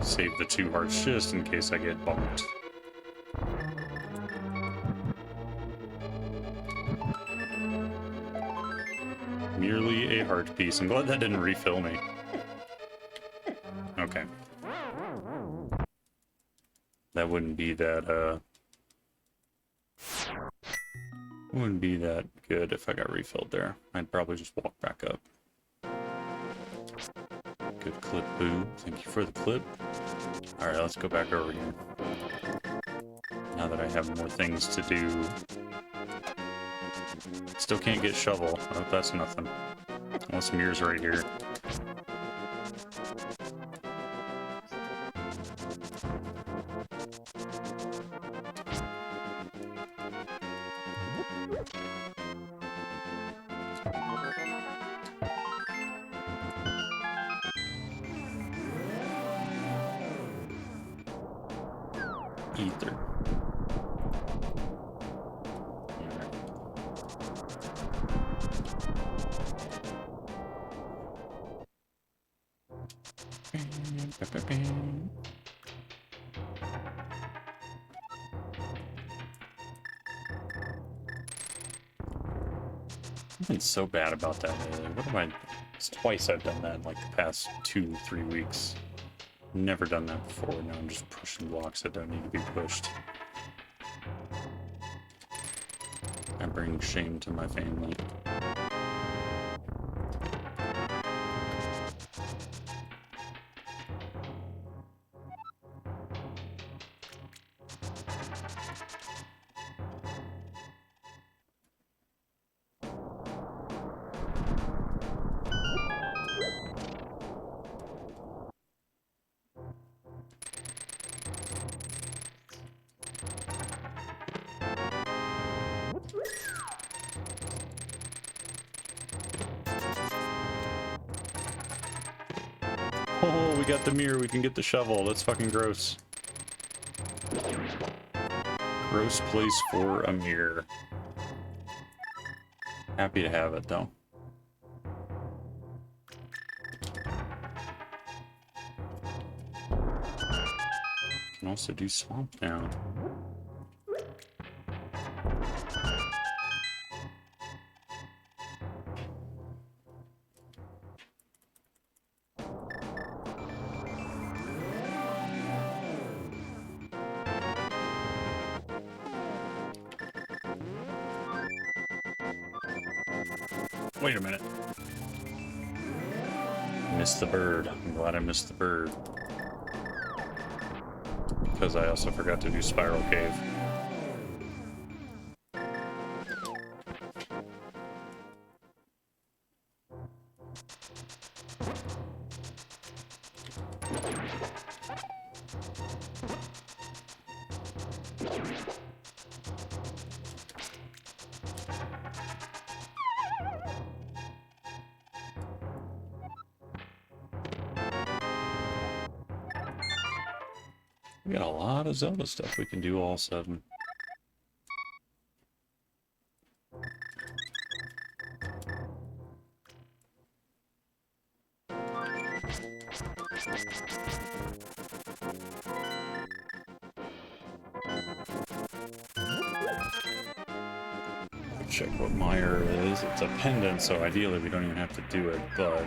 Save the 2 hearts just in case I get bumped. Merely a heart piece. I'm glad that didn't refill me. Okay. That wouldn't be that, wouldn't be that good if I got refilled there. I'd probably just walk back up. Good clip, boo. Thank you for the clip. Alright, let's go back over here. Now that I have more things to do. Still can't get shovel. I hope that's nothing. Unless Mirror's right here. Ether. I've been so bad about that lately. What am I... It's twice I've done that in like the past 2-3 weeks. Never done that before. Now I'm just pushing blocks that don't need to be pushed. I bring shame to my family. Oh, we got the mirror. We can get the shovel. That's fucking gross. Gross place for a mirror. Happy to have it, though. Can also do swamp now. Wait a minute. Missed the bird. I'm glad I missed the bird. Because I also forgot to do Spiral Cave. We got a lot of Zelda stuff we can do all of a sudden. Check what Mire is. It's a pendant, so ideally we don't even have to do it, but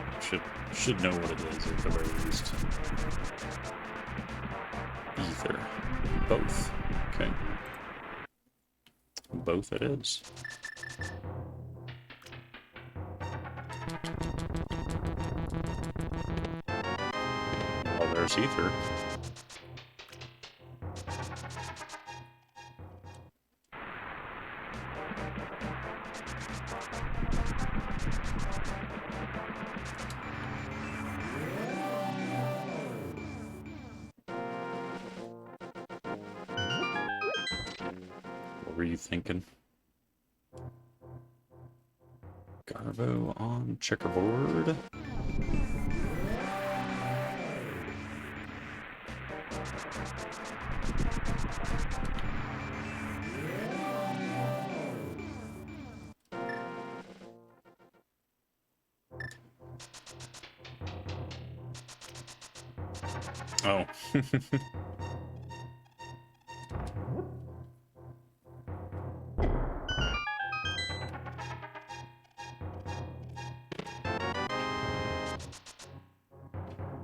should know what it is at the very least. Either. Both. Okay. Both it is. Well, there's ether. What were you thinking? Garbo on checkerboard. Oh.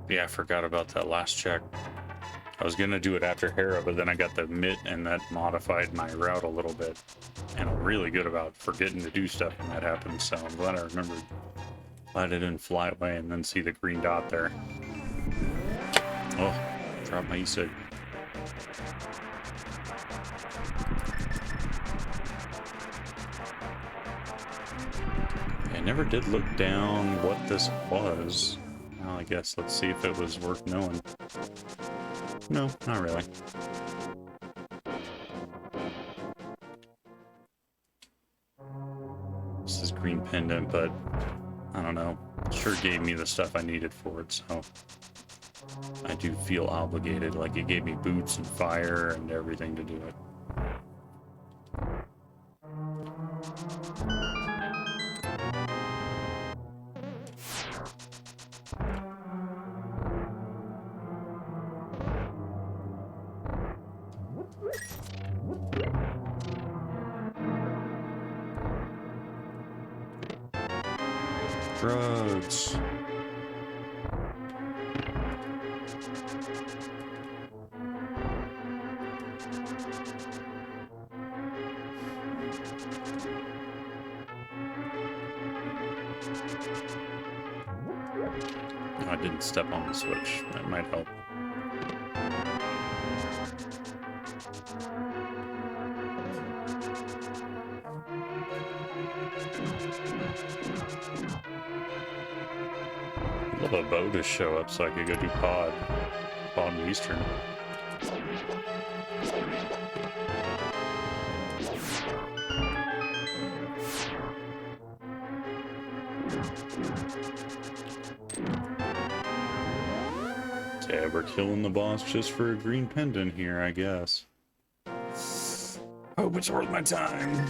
Yeah, I forgot about that last check. I was gonna do it after Hera, but then I got the mitt and that modified my route a little bit. And I'm really good about forgetting to do stuff when that happens, so I'm glad I remembered. Glad I didn't fly away and then see the green dot there. Oh, dropped my e-cig. I never did look down what this was. Well, I guess let's see if it was worth knowing. No, not really. This is green pendant, but I don't know. It sure gave me the stuff I needed for it, so I do feel obligated. Like it gave me boots and fire and everything to do it. Drugs. Oh, I didn't step on the switch. That might help. I'd love a bow to show up so I could go do pod Eastern. Yeah, we're killing the boss just for a green pendant here, I guess. Hope it's worth my time.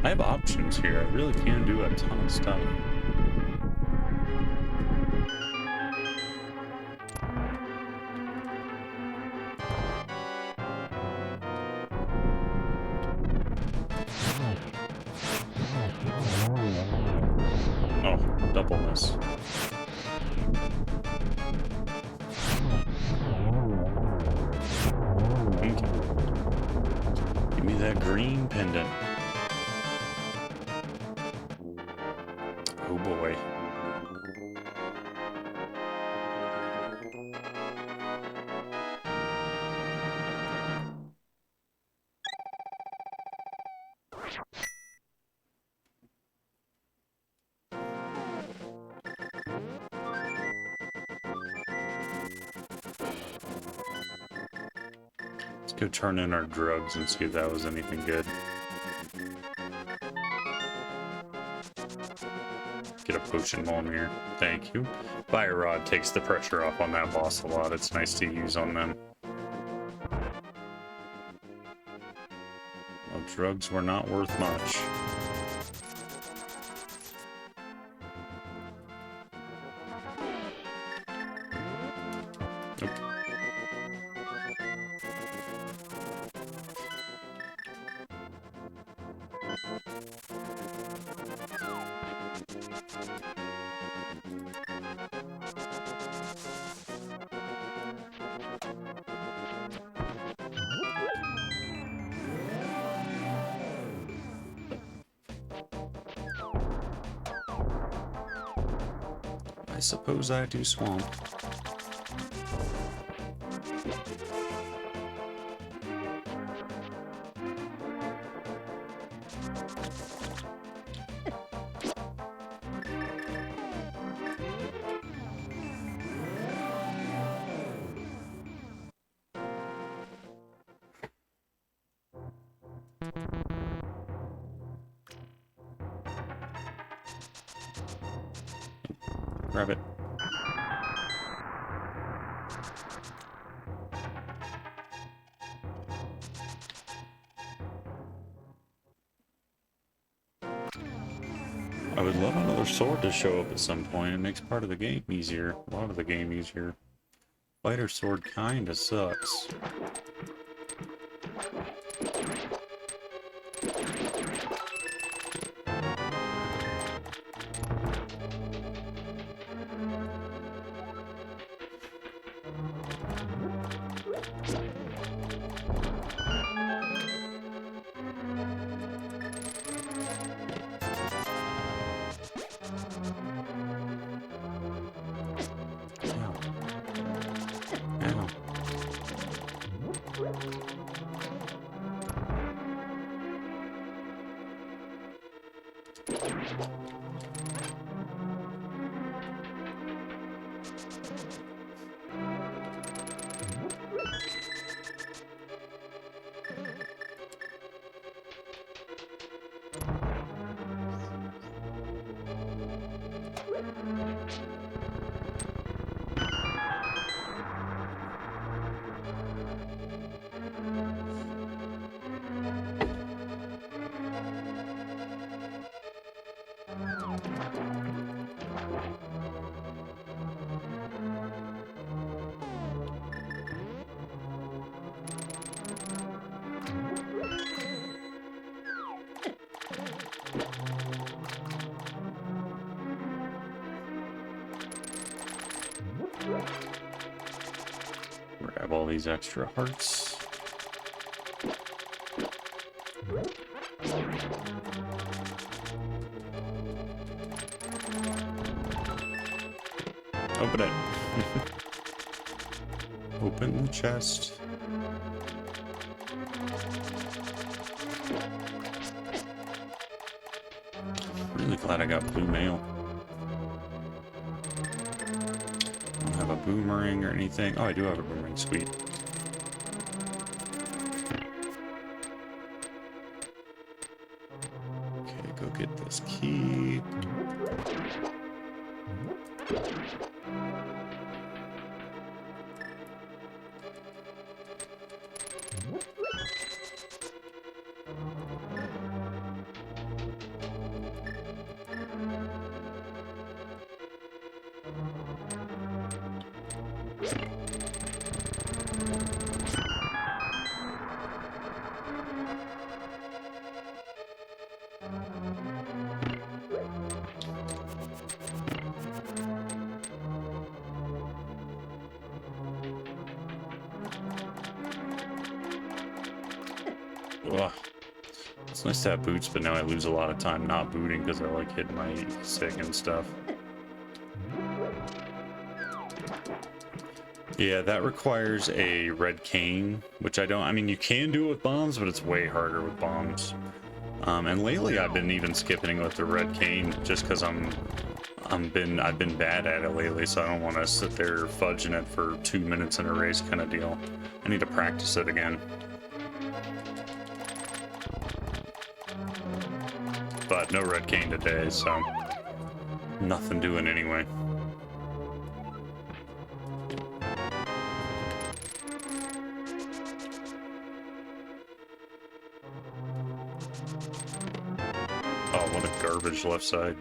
I have options here. I really can do a ton of stuff. Oh, double miss. Okay. Give me that green pendant. Oh boy. Let's go turn in our drugs and see if that was anything good. Get a potion while I'm here. Thank you. Fire Rod takes the pressure off on that boss a lot. It's nice to use on them. Well, drugs were not worth much. Nope. I suppose I do swamp. Grab it. I would love another sword to show up at some point. It makes part of the game easier. A lot of the game easier. Fighter sword kinda sucks. these extra hearts. Open it. Open the chest. Really glad I got blue mail. Don't have a boomerang or anything. Oh, I do have a boomerang. Sweet. Okay, go get this key. Ugh. It's nice to have boots, but now I lose a lot of time not booting because I like hitting my stick and stuff. Yeah, that requires a red cane, which I don't. I mean, you can do it with bombs, but it's way harder with bombs. And lately, I've been even skipping with the red cane just because I've been bad at it lately, so I don't want to sit there fudging it for 2 minutes in a race kind of deal. I need to practice it again. But no red cane today, so nothing doing anyway. Oh, what a garbage left side.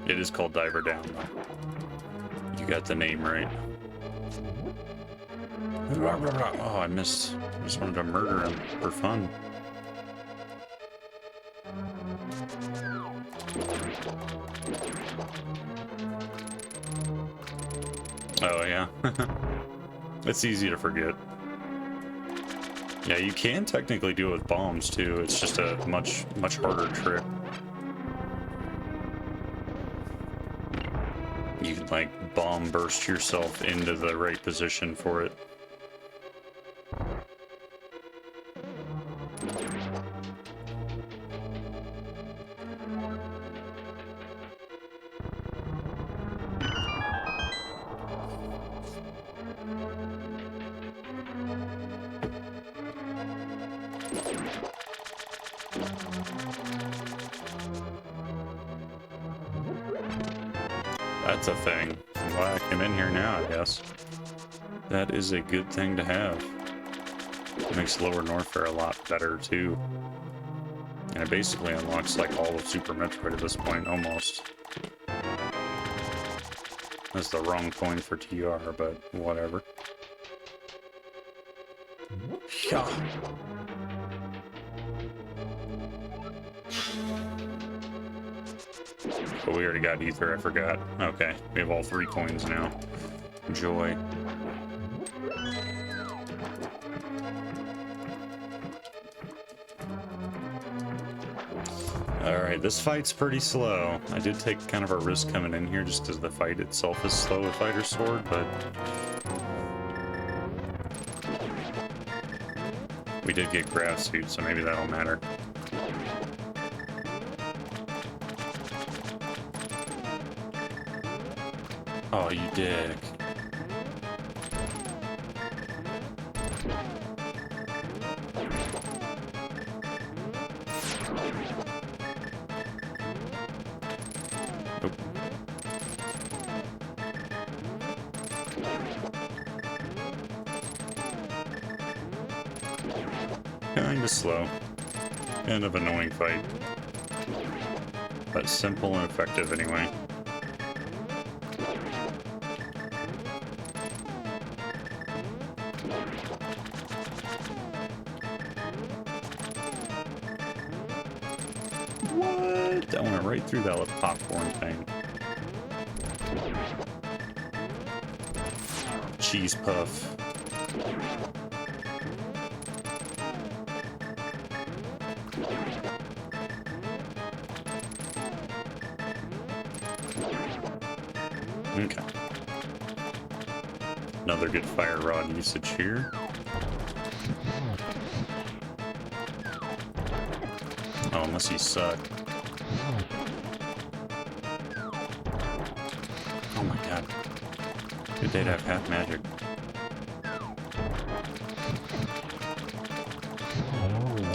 It is called Diver Down, though. You got the name right. Oh, I missed. I just wanted to murder him for fun. Oh, yeah. It's easy to forget. Yeah, you can technically do it with bombs, too. It's just a much harder trick. You can, like, bomb burst yourself into the right position for it. That's a thing. I'm glad I came in here now, I guess. That is a good thing to have. It makes Lower Norfair a lot better, too. And it basically unlocks, like, all of Super Metroid at this point, almost. That's the wrong coin for TR, but whatever. Yeah. But we already got ether, I forgot. Okay, we have all 3 coins now. Joy. Alright, this fight's pretty slow. I did take kind of a risk coming in here just because the fight itself is slow with Fighter Sword, but we did get grav suit, so maybe that'll matter. Oh, you dick. Nope. Kinda slow. Kind of annoying fight. But simple and effective anyway. What? That went right through that little popcorn thing. Cheese puff. Okay. Another good fire rod usage here. Oh, unless you suck. Oh my god. Good day to have half magic.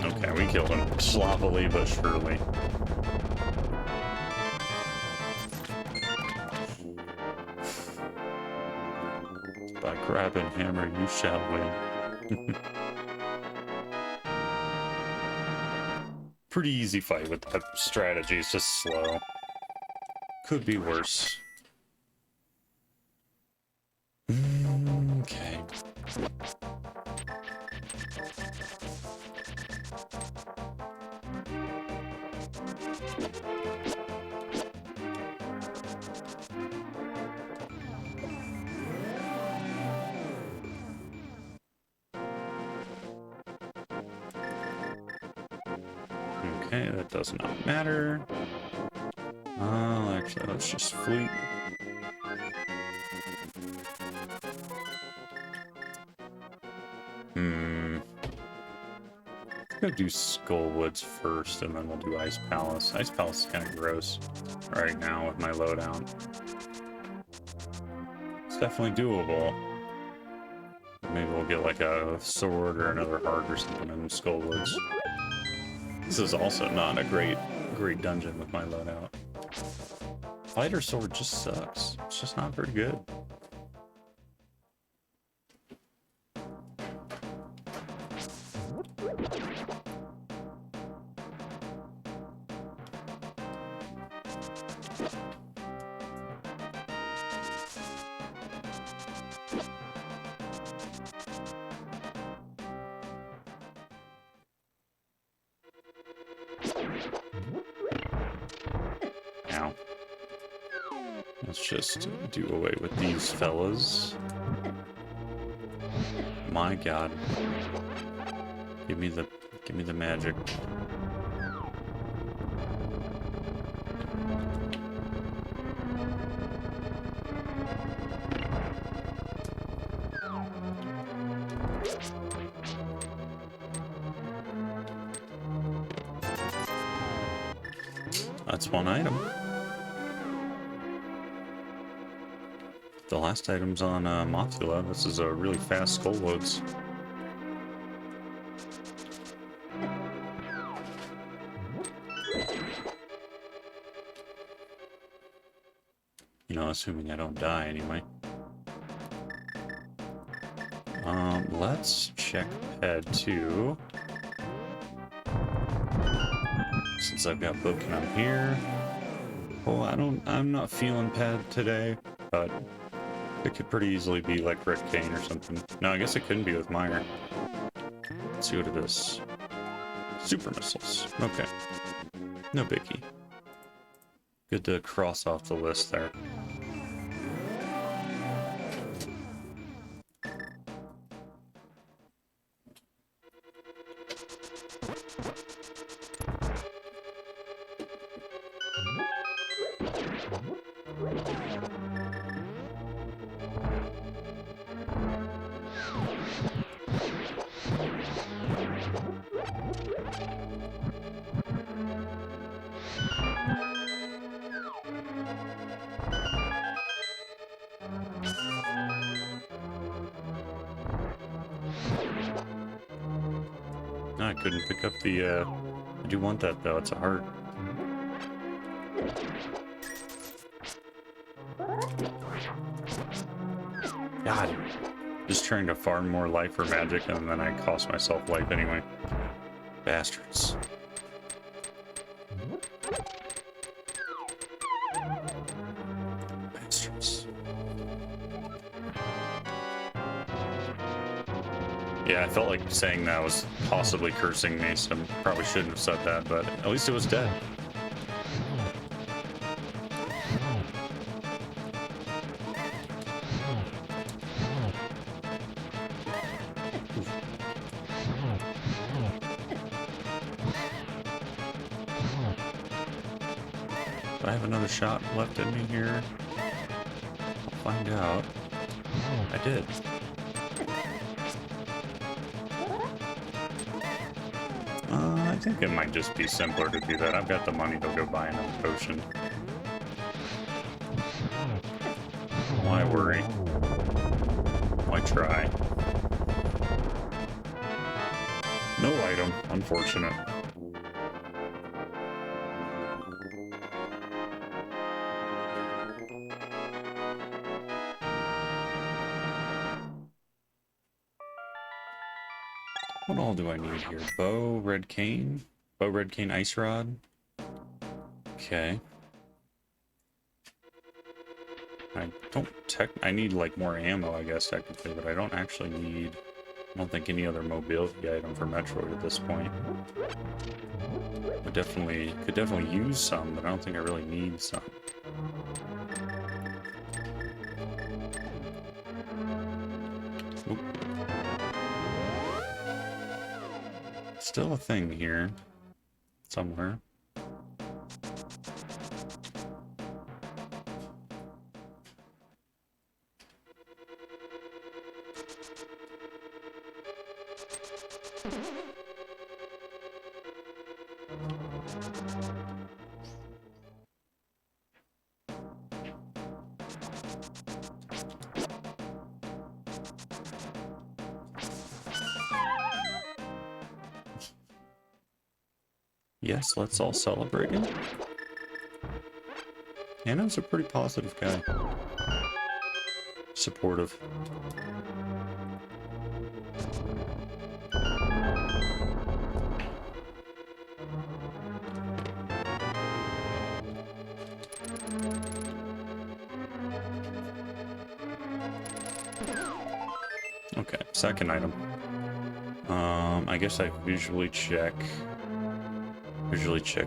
Okay, we killed him sloppily but surely. By crab and hammer, you shall win. Pretty easy fight with that strategy. It's just slow. Could be worse. Okay. Okay, that does not matter. Actually, let's just fleet. Let's go do Skullwoods first, and then we'll do Ice Palace. Ice Palace is kind of gross right now with my loadout. It's definitely doable. Maybe we'll get like a sword or another heart or something in Skullwoods. This is also not a great dungeon with my loadout. Fighter sword just sucks. It's just not very good. Now, let's just do away with these fellas. My god. Give me the magic. That's one item. The last item's on Mothula. This is a really fast Skullwoods. You know, assuming I don't die anyway. Let's check ped 2. Since I've got Book and I'm here. Oh, I'm not feeling ped today, but it could pretty easily be like Rick Kane or something. No, I guess it couldn't be with Meyer. Let's see what it is. Super missiles. Okay. No biggie. Good to cross off the list there. No, I couldn't pick up the, I do want that though, it's a heart. God, just trying to farm more life for magic and then I cost myself life anyway. Bastards. Bastards. Yeah, I felt like saying that was possibly cursing me, so I probably shouldn't have said that, but at least it was dead. Do I have another shot left in me here? I'll find out. I did. I think it might just be simpler to do that. I've got the money to go buy another potion. Why worry? Why try? No item, unfortunate. What all do I need here? Bow, red cane? Bow, red cane, ice rod? Okay. I need like more ammo, I guess, technically, but I don't actually need, I don't think any other mobility item for Metroid at this point. I could definitely use some, but I don't think I really need some. Oop. Still a thing here, somewhere. Yes, let's all celebrate him. Hannah's a pretty positive guy. Supportive. Okay, second item. I guess I visually check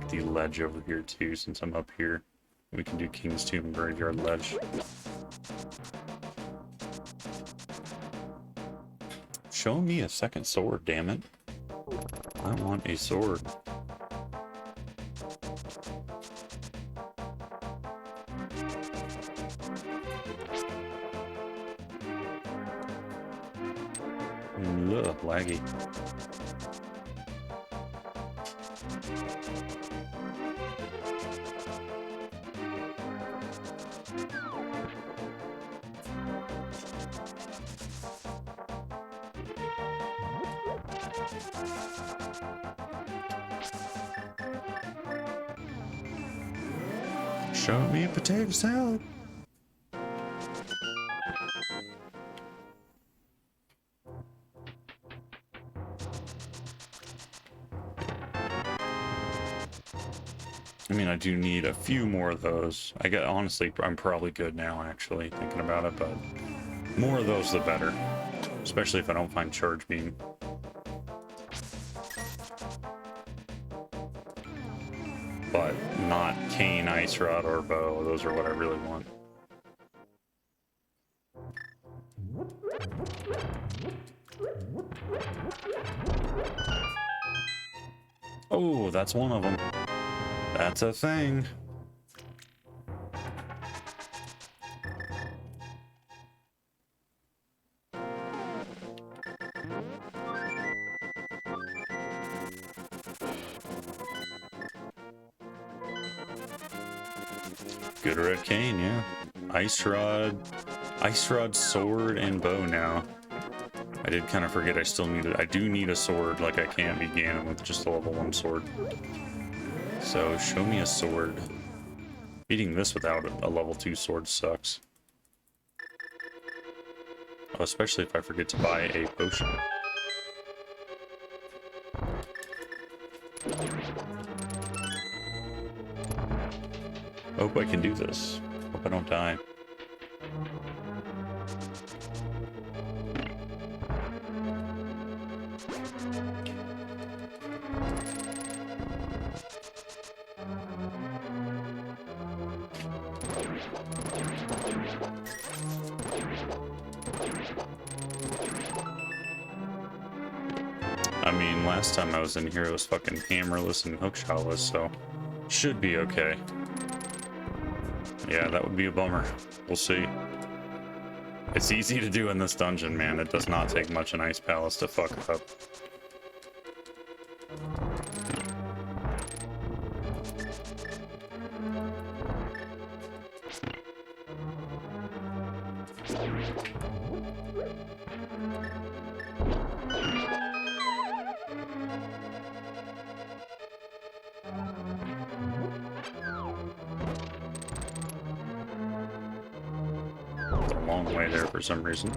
the ledge over here too, since I'm up here. We can do King's Tomb Graveyard Ledge. Show me a second sword, damn it. I want a sword. Ugh, laggy. Show me a potato salad. I mean, I do need a few more of those. Honestly, I'm probably good now, actually, thinking about it, but more of those the better. Especially if I don't find Charge Beam. But not Cane, Ice Rod, or Bow. Those are what I really want. Oh, that's one of them. That's a thing. Good red cane, yeah. Ice Rod, sword, and bow now. I did kind of forget I do need a sword, like I can't be Ganon with just a level 1 sword. So, show me a sword. Beating this without a level 2 sword sucks. Oh, especially if I forget to buy a potion. Hope I can do this. Hope I don't die. I mean, last time I was in here, it was fucking hammerless and hookshot-less, so should be okay. Yeah, that would be a bummer. We'll see. It's easy to do in this dungeon, man. It does not take much an Ice Palace to fuck up. Long way there for some reason.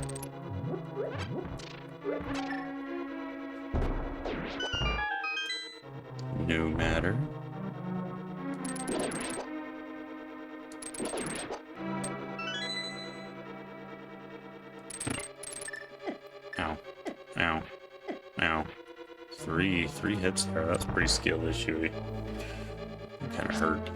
No matter. Ow. Ow. Ow. Three hits there. That's pretty skill issue-y. It kind of hurt.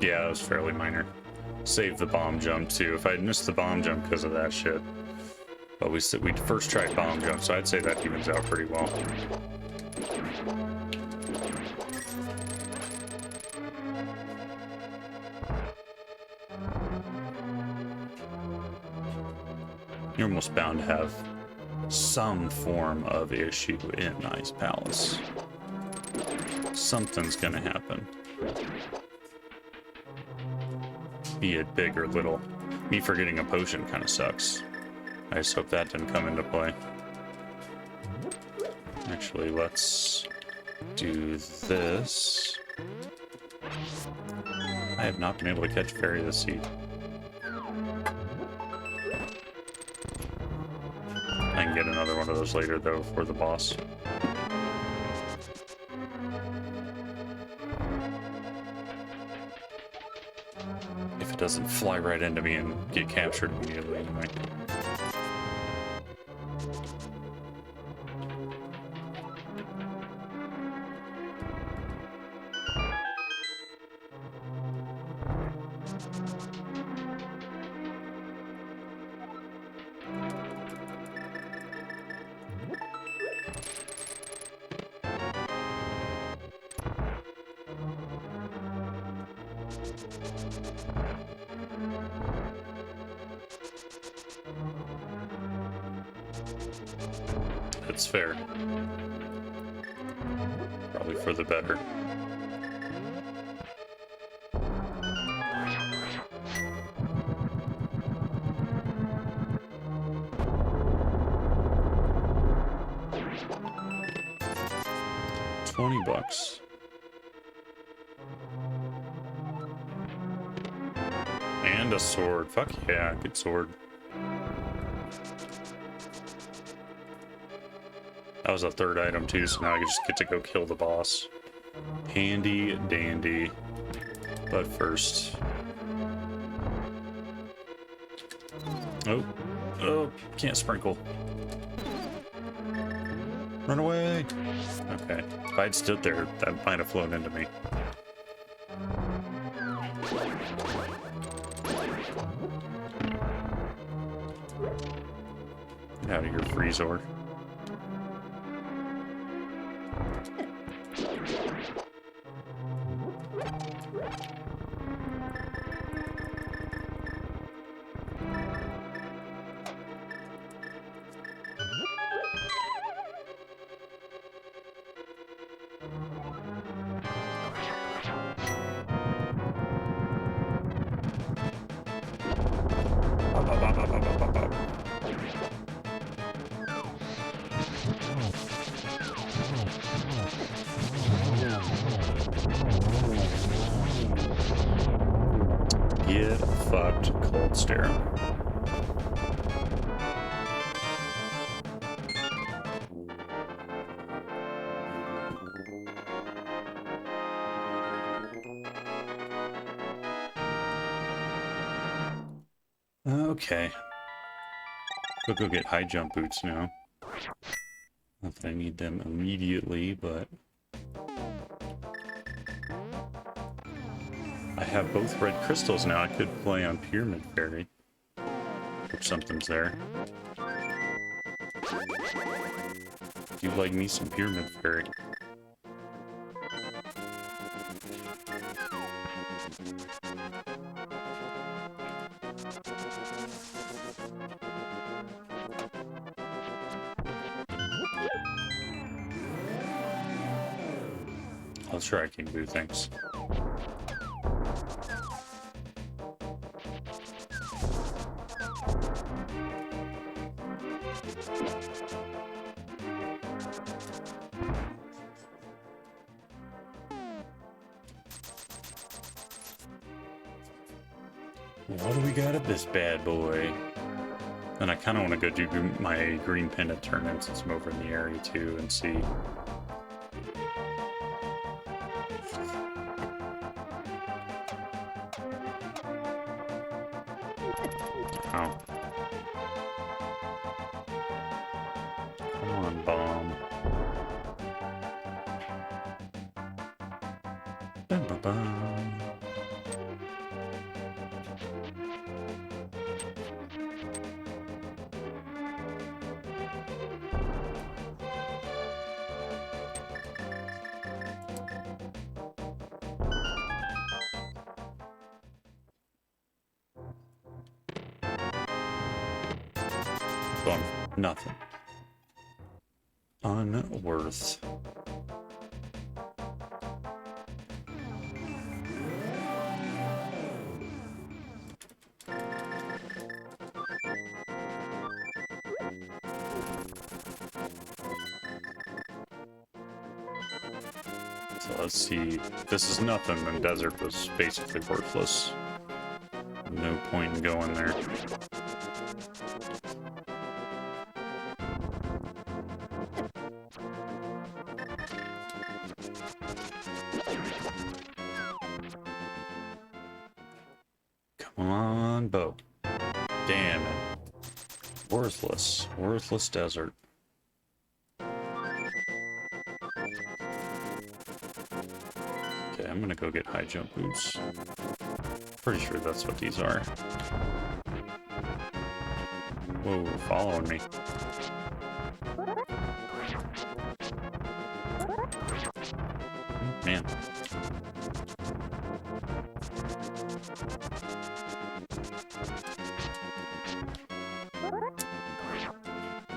Yeah, it was fairly minor. Saved the bomb jump too. If I'd missed the bomb jump because of that shit. But we first tried bomb jump, so I'd say that evens out pretty well. You're almost bound to have some form of issue in Ice Palace. Something's gonna happen. Be it big or little. Me forgetting a potion kind of sucks. I just hope that didn't come into play. Actually, let's do this. I have not been able to catch Fairy this seed. I can get another one of those later, though, for the boss. If it doesn't fly right into me and get captured immediately, anyway. It's fair. Probably for the better. $20. And a sword. Fuck yeah, good sword. That was a third item too, so now I just get to go kill the boss. Handy dandy. But first... Oh, can't sprinkle. Run away! Okay, if I'd stood there, that might have flown into me. Get out of here, Freezor. Get fucked, Cold Stare. Okay. We'll go get high jump boots now. Not that I need them immediately, but... I have both red crystals now. I could play on Pyramid Fairy. Hope something's there. Do like me some Pyramid Fairy. I'll try King Boo, thanks. What do we got of this bad boy? And I kind of want to go do my green pendant tournament since I'm over in the area too and see. Oh. Come on, bomb. Bum, bum, bum. Bum. Nothing. Unworth. So let's see. This is nothing, then desert was basically worthless. No point in going there. Come on, bow. Damn it. Worthless. Worthless desert. Okay, I'm gonna go get high jump boots. Pretty sure that's what these are. Whoa, following me. Man.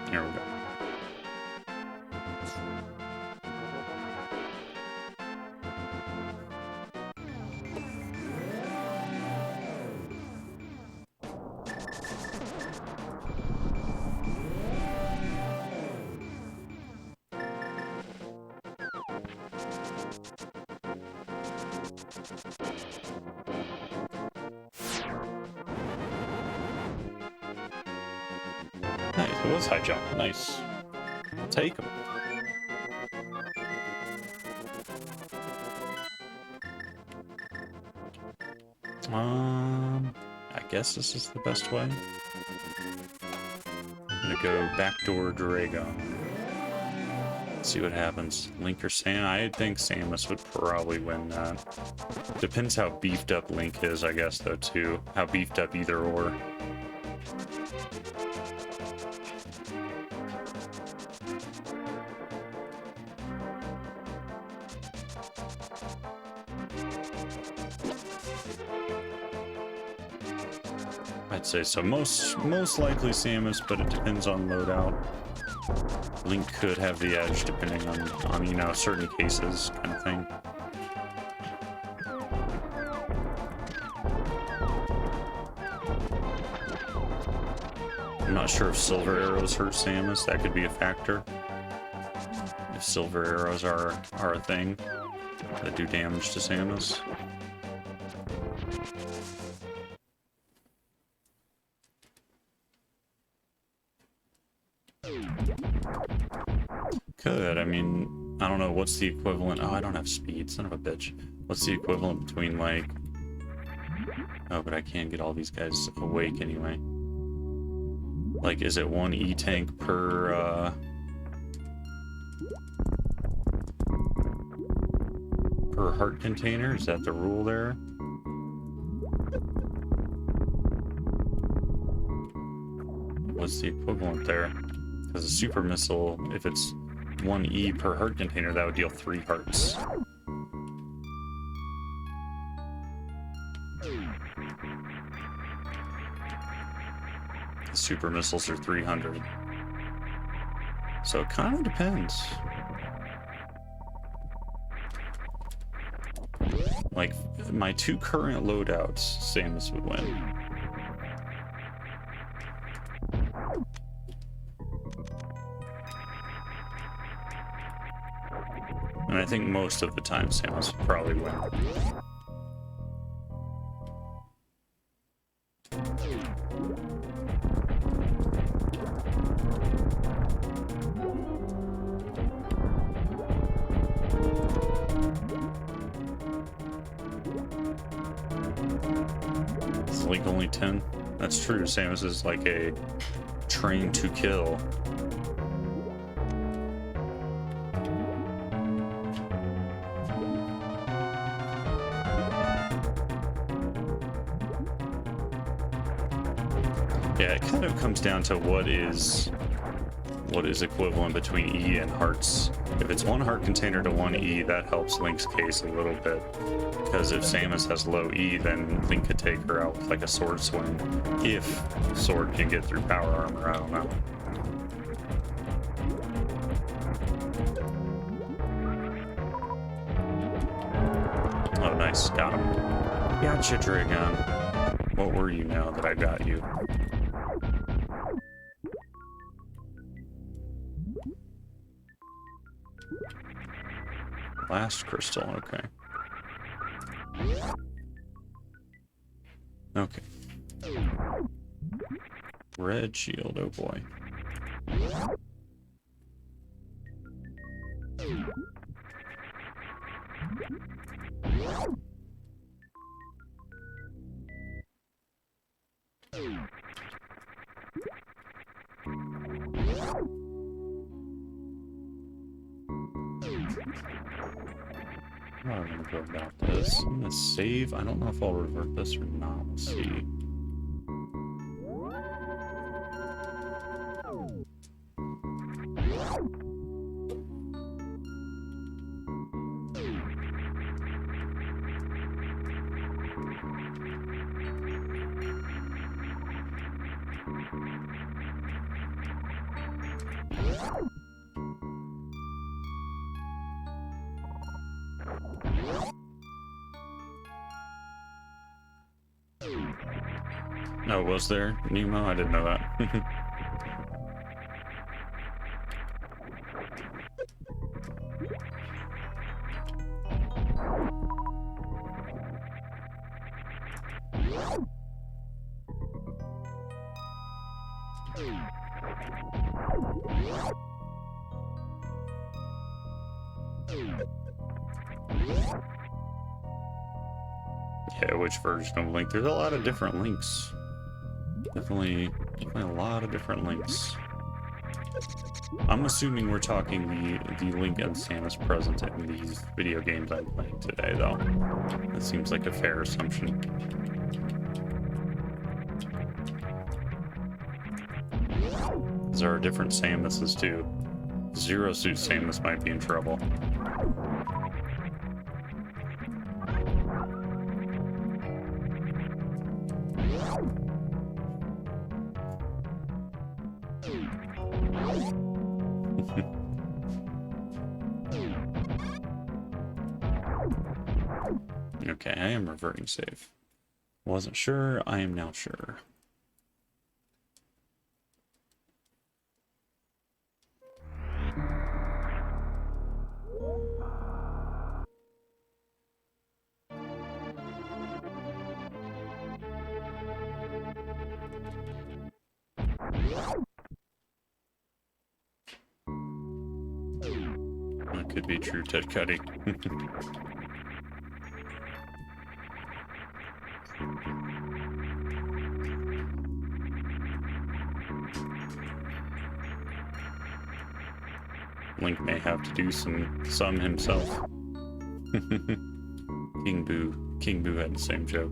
Here we go. Nice, it was high jump. Nice. I'll take them. I guess this is the best way. I'm gonna go backdoor Dragon. See what happens. Link or Sam? I think Samus would probably win that. Depends how beefed up Link is, I guess, though, too. How beefed up either or. I'd say so. Most likely Samus, but it depends on loadout. Link could have the edge depending on you know, certain cases, kind of thing. I'm not sure if silver arrows hurt Samus. That could be a factor. If silver arrows are a thing that do damage to Samus. Could. I mean, I don't know. What's the equivalent? Oh, I don't have speed. Son of a bitch. What's the equivalent between, like, Oh, but I can't get all these guys awake anyway. Like, is it one E-tank per heart container? Is that the rule there? What's the equivalent there? Because a super missile, if it's 1 E per heart container, that would deal 3 hearts. The super missiles are 300. So it kind of depends. Like, my 2 current loadouts, Samus would win. And I think most of the time Samus would probably win. It's like only 10. That's true. Samus is like a train to kill. Yeah, it kind of comes down to what is equivalent between E and hearts. If it's 1 heart container to 1 E, that helps Link's case a little bit. Because if Samus has low E, then Link could take her out with like a sword swing. If sword can get through power armor, I don't know. Oh, nice. Got him. Gotcha, Dragon. What were you now that I got you? Last crystal, okay. Okay. Red shield, oh boy. How am I gonna go about this? I'm gonna save. I don't know if I'll revert this or not. Let's see. Oh, was there Nemo? I didn't know that. Yeah, which version of Link? There's a lot of different Links. Definitely a lot of different Links. I'm assuming we're talking the Link and Samus present in these video games I'm playing today, though. That seems like a fair assumption. There are different Samuses, too. Zero Suit Samus might be in trouble. Okay, I am reverting save. Wasn't sure, I am now sure. That could be true, Ted Cuddy. Link may have to do some himself. King Boo had the same joke.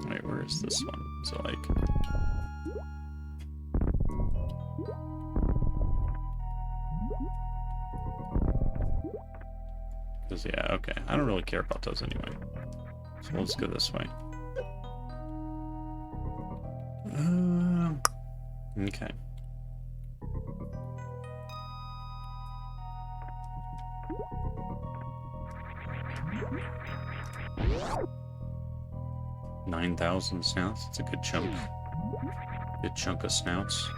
Wait, where is this one? Is it like... Yeah, okay. I don't really care about those anyway. So let's go this way. Okay. $9,000 snouts. It's a good chunk. Good chunk of snouts.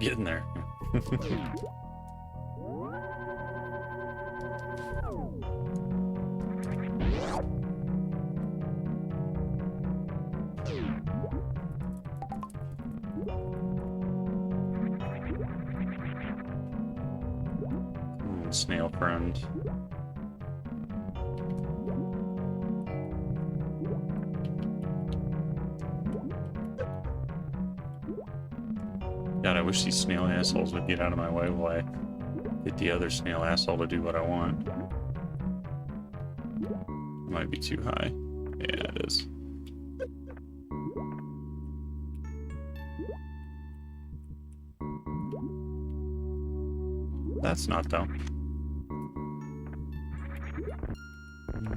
Get in there. Snail friend. God, I wish these snail assholes would get out of my way while I get the other snail asshole to do what I want. Might be too high. Yeah, it is. That's not, though.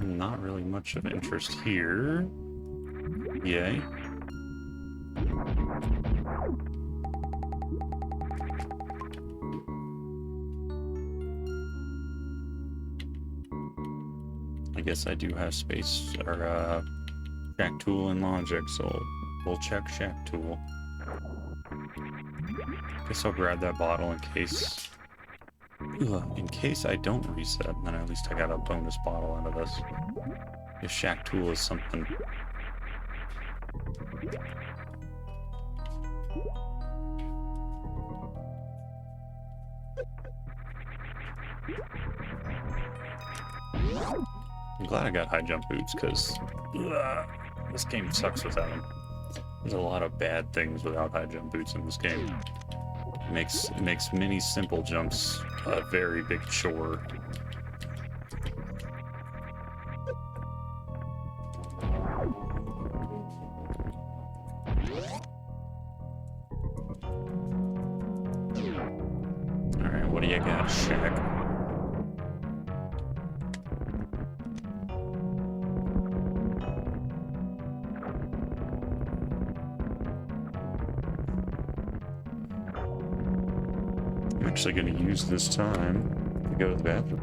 Not really much of interest here. Yay. I guess I do have space, or, Shack Tool and Logic, so we'll check Shack Tool. Guess I'll grab that bottle in case... in case I don't reset, then at least I got a bonus bottle out of this. If Shack Tool is something. I'm glad I got high jump boots, because this game sucks without them. There's a lot of bad things without high jump boots in this game. It makes many simple jumps a very big chore. Alright, what do you got, Shaq? I'm actually going to use this time to go to the bathroom.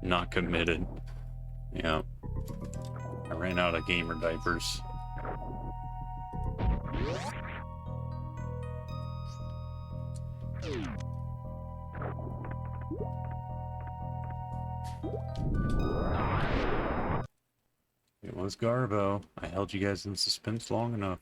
Not committed. Yeah. I ran out of gamer diapers. It was Garbo. I held you guys in suspense long enough.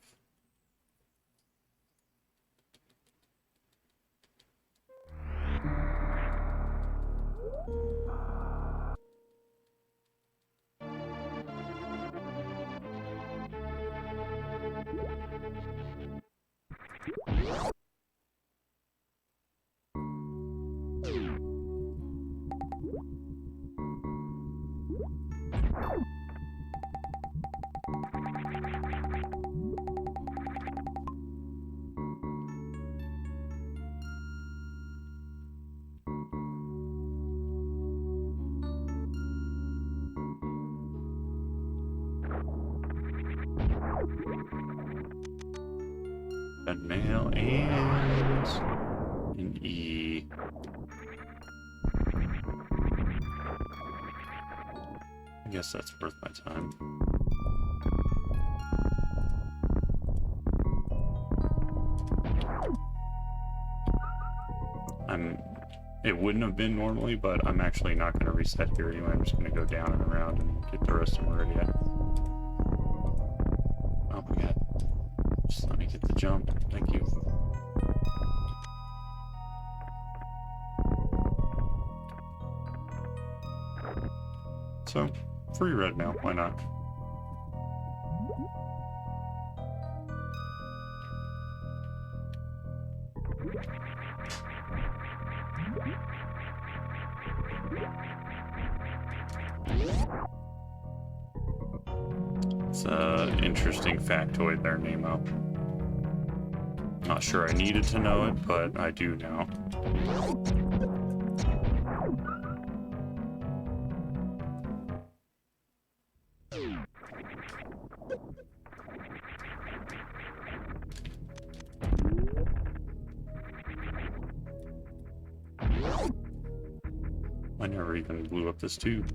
Red mail and an E. I guess that's worth my time. It wouldn't have been normally, but I'm actually not going to reset here anyway. I'm just going to go down and around and get the rest of them ready. Oh my god. Just let me get the jump. Thank you. So, free red mail, why not? It's an interesting factoid there, Nemo. Not sure I needed to know it, but I do now. I never even blew up this tube.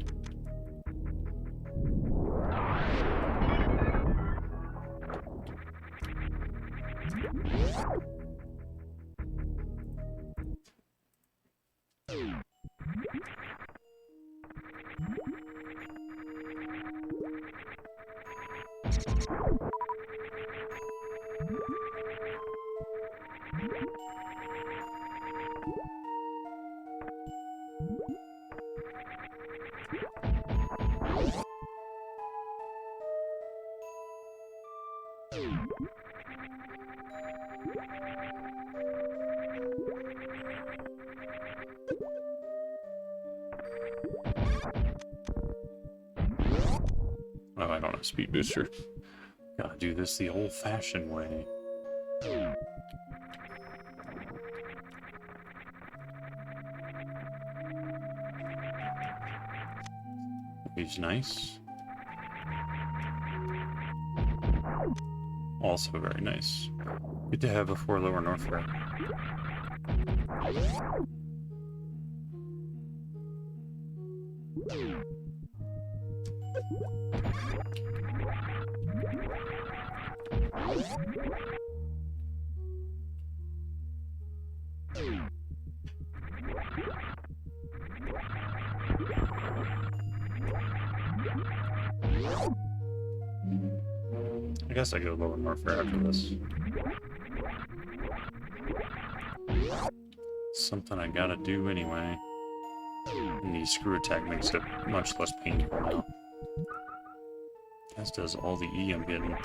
Oh, I don't have speed booster. Gotta do this the old-fashioned way. He's nice. Also very nice. Good to have before Lower North Fair. I guess I go Lower North Fair after this. Something I gotta do anyway. And the screw attack makes it much less painful now. As does all the E I'm getting.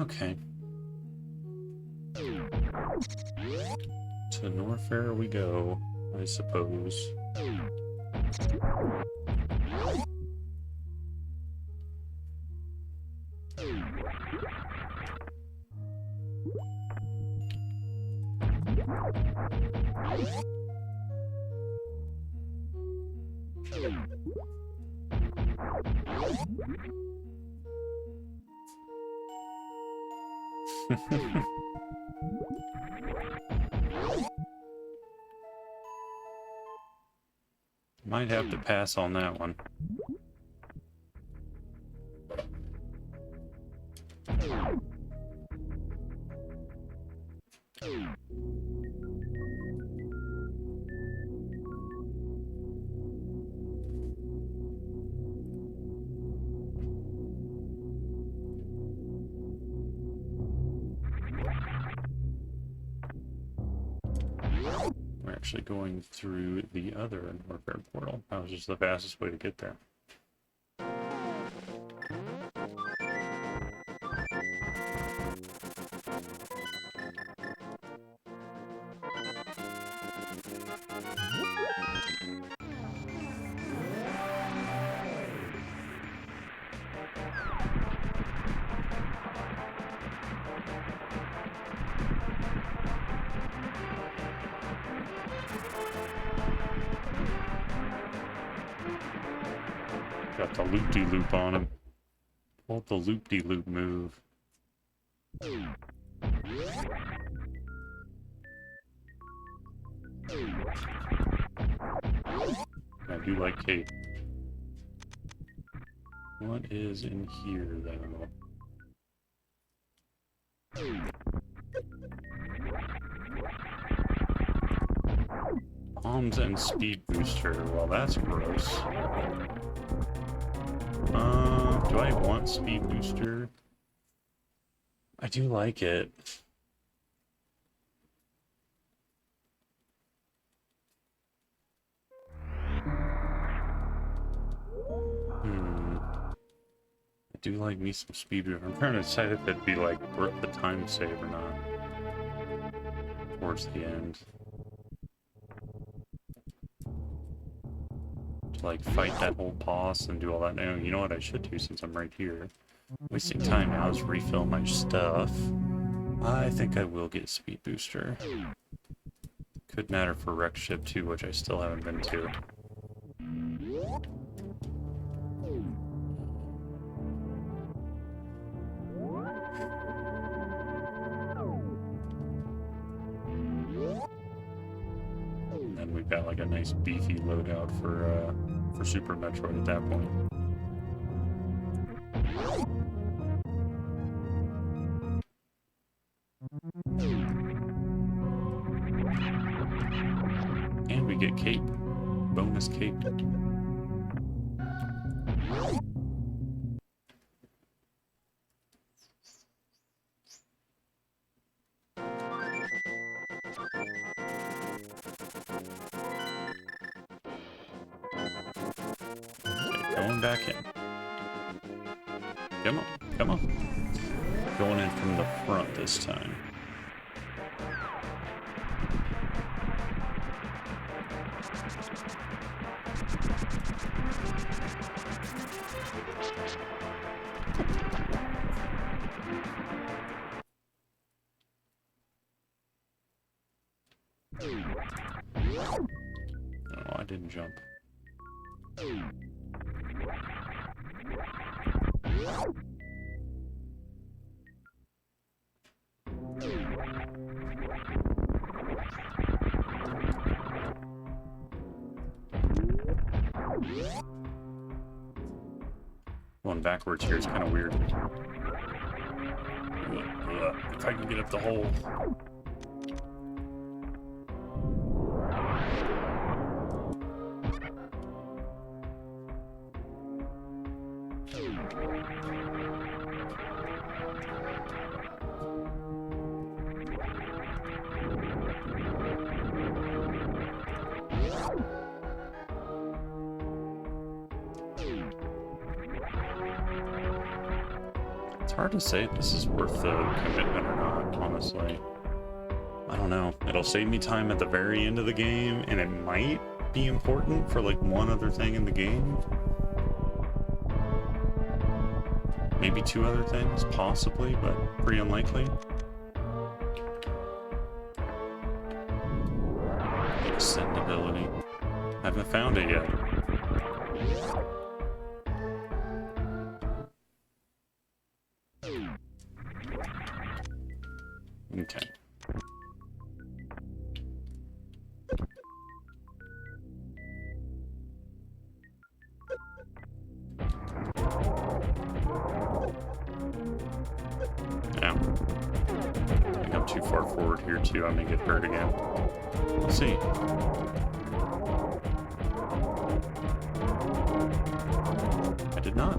Okay. To Norfair we go, I suppose. Might have to pass on that one. actually going through the other warfare portal. That was just the fastest way to get there. Got the loop-de-loop on him. Pulled the loop-de-loop move. I do like Kate. What is in here, though? Bombs and speed booster. Well, that's gross. Do I want speed booster? I do like it. I do like me some speed booster. I'm trying to decide if it'd be like worth the time save or not. Towards the end. To like fight that whole boss and do all that. Now, you know what I should do since I'm right here? Wasting time now is refill my stuff. I think I will get speed booster. Could matter for Wreck Ship 2, which I still haven't been to. And then we've got like a nice beefy loadout for Super Metroid at that point. And we get cape. Bonus cape. Okay, going back in. Come on, come on. Going in from the front this time. Oh, I didn't jump. Going backwards here is kind of weird. If I can get up the hole. It's hard to say if this is worth the commitment or not, honestly. I don't know. It'll save me time at the very end of the game, and it might be important for like one other thing in the game. Maybe two other things, possibly, but pretty unlikely. Extendability. Haven't found it yet. Okay. Yeah. I think I'm too far forward here too. I'm gonna get hurt again. We'll see. I did not.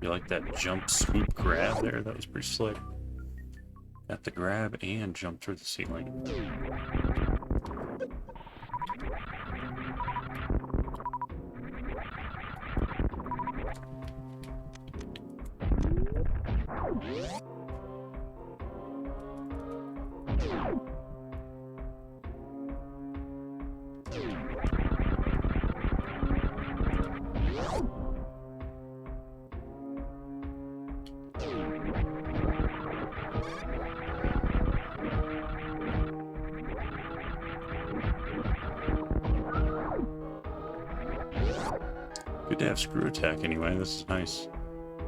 You like that jump, swoop, grab there? That was pretty slick. Got the grab and jump through the ceiling. Good to have screw attack anyway, this is nice.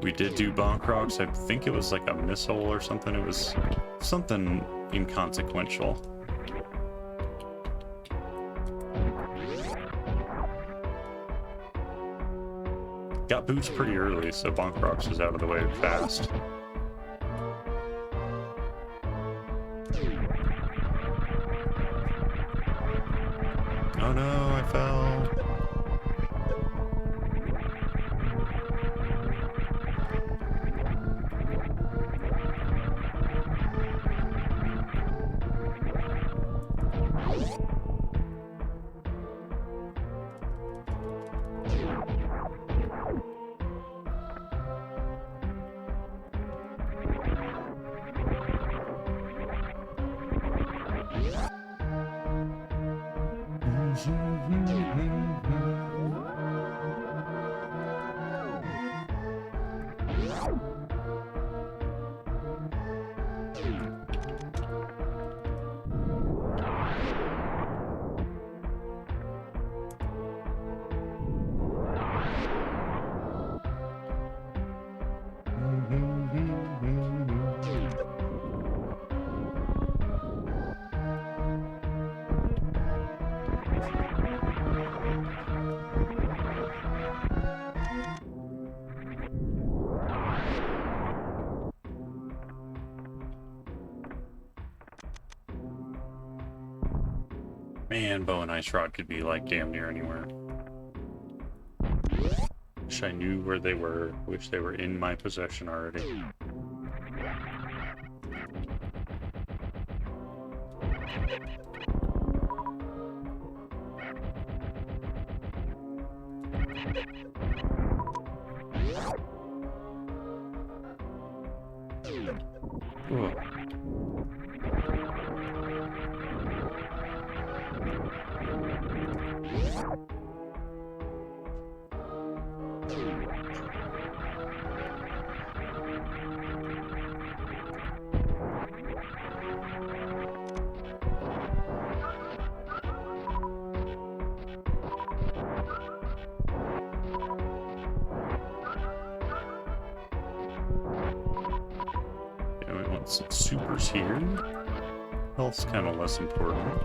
We did do bonk rocks, I think it was like a missile or something, it was something inconsequential. Got boots pretty early, so bonk rocks is out of the way fast. Oh no, I fell. Man, bow and ice rod could be like damn near anywhere. Wish I knew where they were. Wish they were in my possession already. Whoa. Some supers here. Health's kind of less important.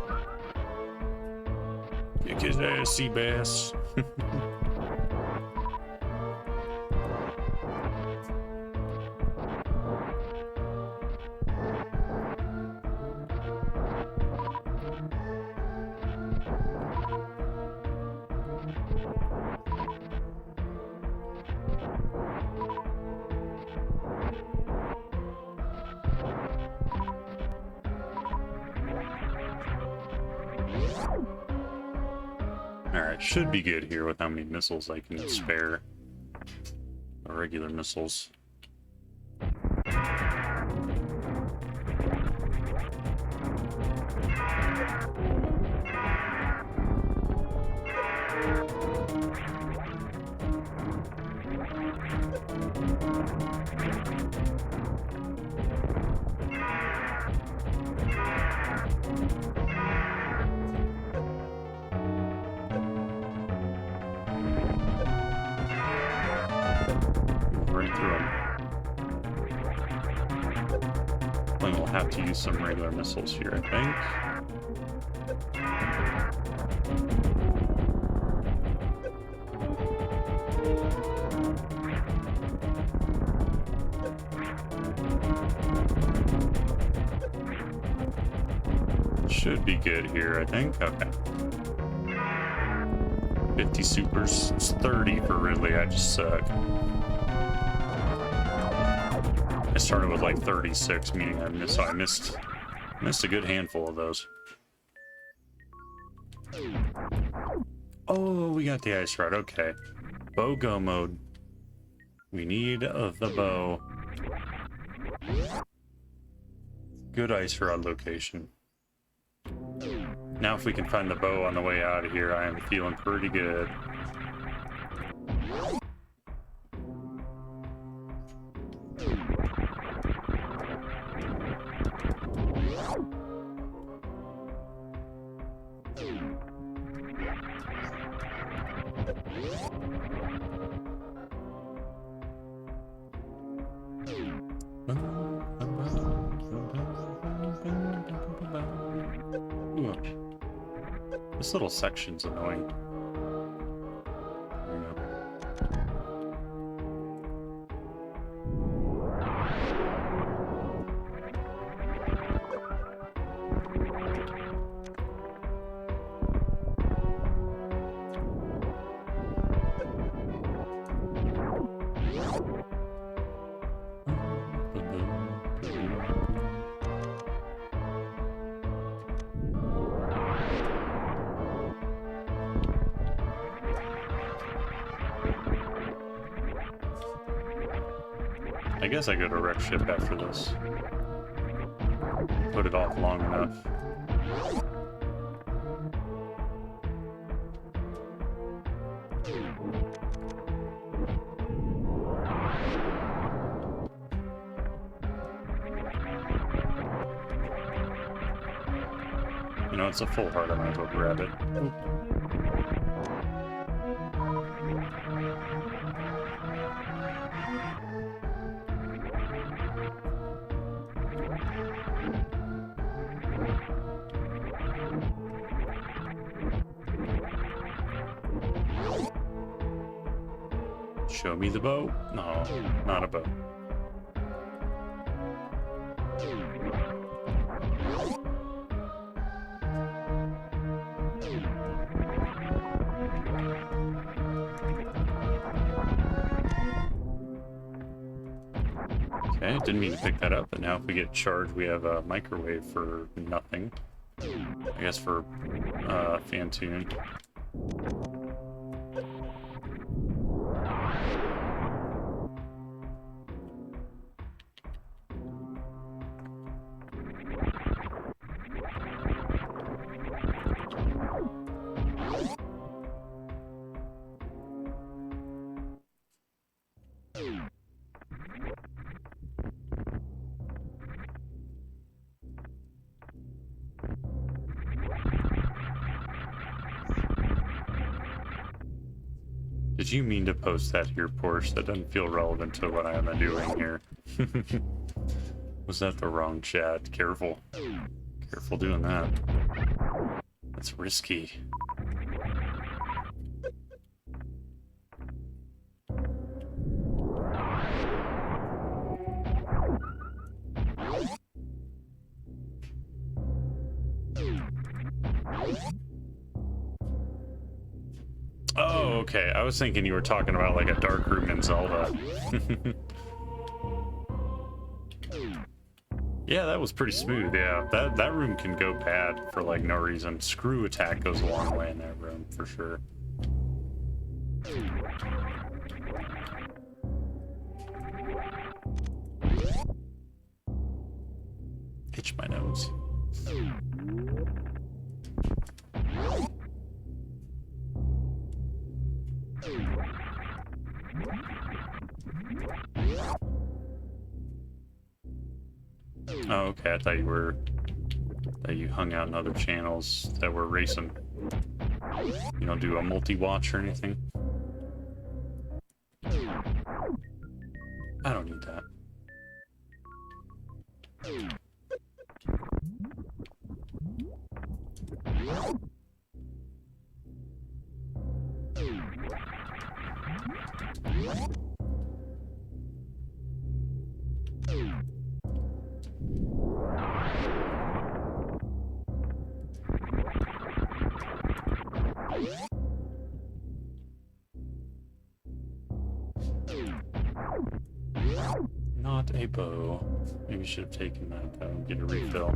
Kick his ass, sea bass. Alright, should be good here with how many missiles I can spare. Or regular missiles. We'll have to use some regular missiles here, I think. Should be good here, I think. Okay. 50 supers. It's 30 for Ridley. I just suck. started with like 36, meaning I missed a good handful of those. Oh, we got the ice rod. Okay, bow go mode. We need the bow. Good ice rod location. Now if we can find the bow on the way out of here, I am feeling pretty good. Ooh. This little section's annoying. There we go. I guess I go to wreck ship after this. Put it off long enough. You know, it's a full heart, I might as well grab it. Show me the bow. No, not a bow. Okay, didn't mean to pick that up, but now if we get charged, we have a microwave for nothing. I guess for Fantoon. Did you mean to post that here, Porsche? That doesn't feel relevant to what I am doing here. Was that the wrong chat? Careful. Careful doing that. That's risky. Oh, okay. I was thinking you were talking about like a dark room in Zelda. Yeah, that was pretty smooth. Yeah, that room can go bad for like no reason. Screw attack goes a long way in that room for sure. Itch my nose. Oh, okay. I thought you hung out in other channels that were racing. You don't do a multi-watch or anything? I don't need that. Not a bow. Maybe should have taken that though and get a refill.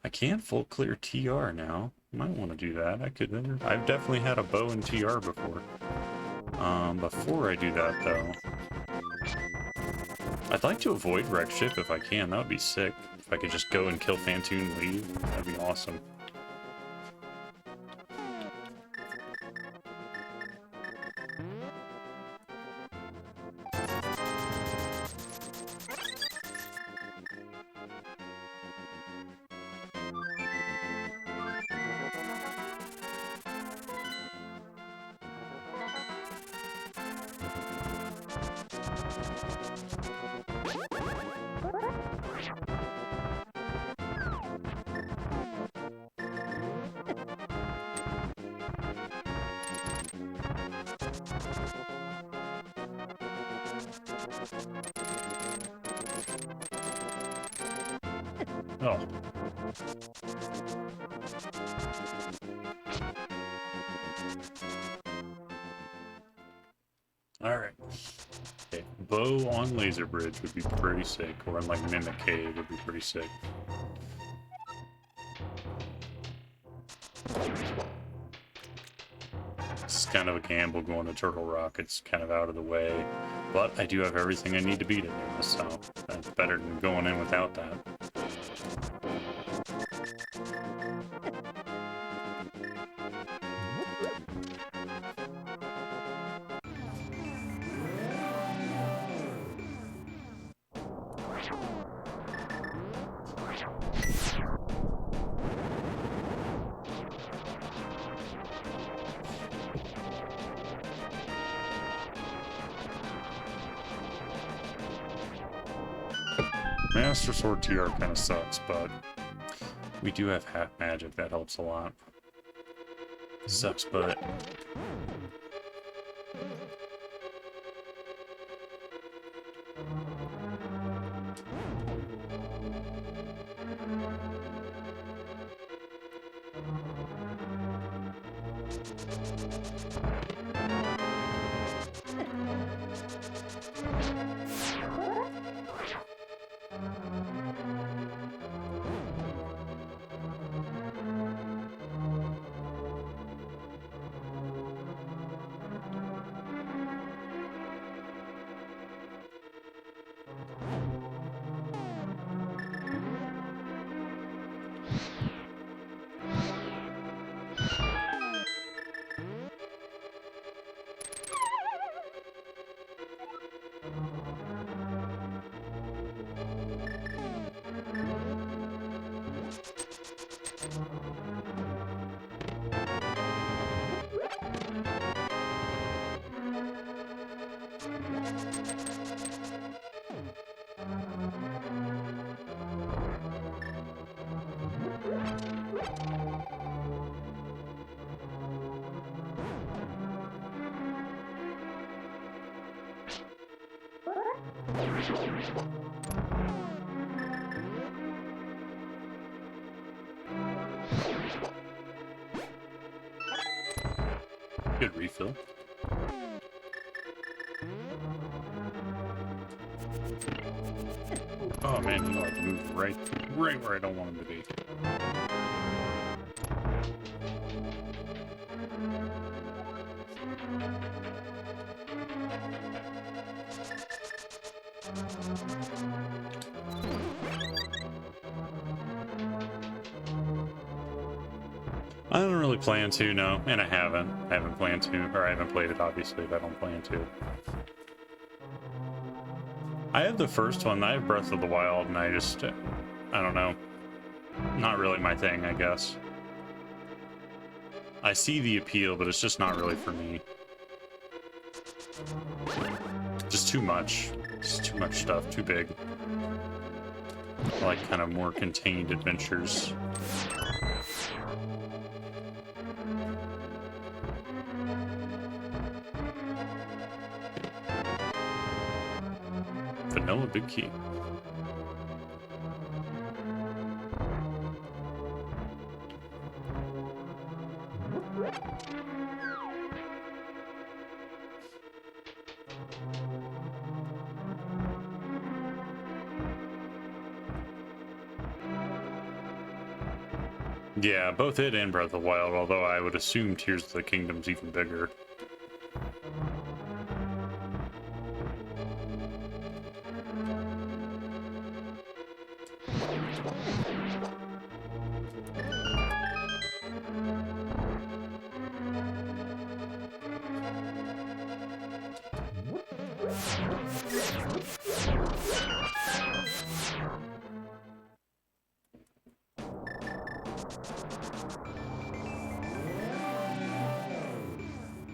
I can't full clear TR now. Might want to do that. I've definitely had a bow in TR before. Before I do that though, I'd like to avoid wreck ship if I can. That would be sick. If I could just go and kill Fantoon and leave, that'd be awesome. Oh. Alright. Okay. Bow on Laser Bridge would be pretty sick, or in like Mimic Cave would be pretty sick. It's kind of a gamble going to Turtle Rock. It's kind of out of the way. But I do have everything I need to beat it now, so that's better than going in without that. Master Sword TR kind of sucks, but we do have half magic. That helps a lot. Sucks, but... Good refill. Oh man, you know I can move right where I don't want him to be. I don't really plan to, no, and I haven't. I haven't planned to, or I haven't played it, obviously, but I don't plan to. I have the first one, I have Breath of the Wild, and I just, I don't know. Not really my thing, I guess. I see the appeal, but it's just not really for me. Just too much. Just too much stuff, too big. I like kind of more contained adventures. Vanilla Big Key. Yeah, both it and Breath of the Wild, although I would assume Tears of the Kingdom's even bigger.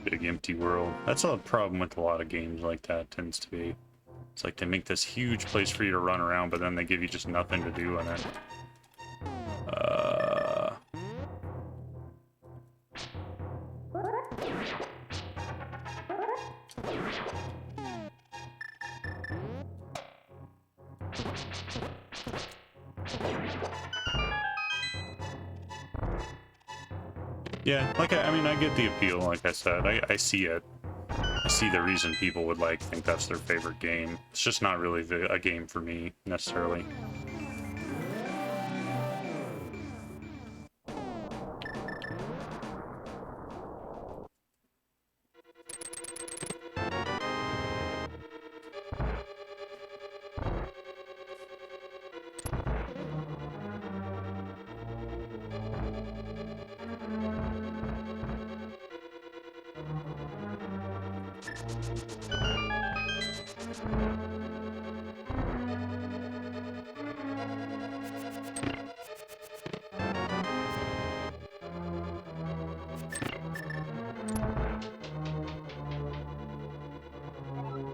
Big empty world. That's a problem with a lot of games like that, tends to be. It's like they make this huge place for you to run around, but then they give you just nothing to do in it. Yeah, like, I mean, I get the appeal, like I said. I see it. I see the reason people would, like, think that's their favorite game. It's just not really a game for me, necessarily.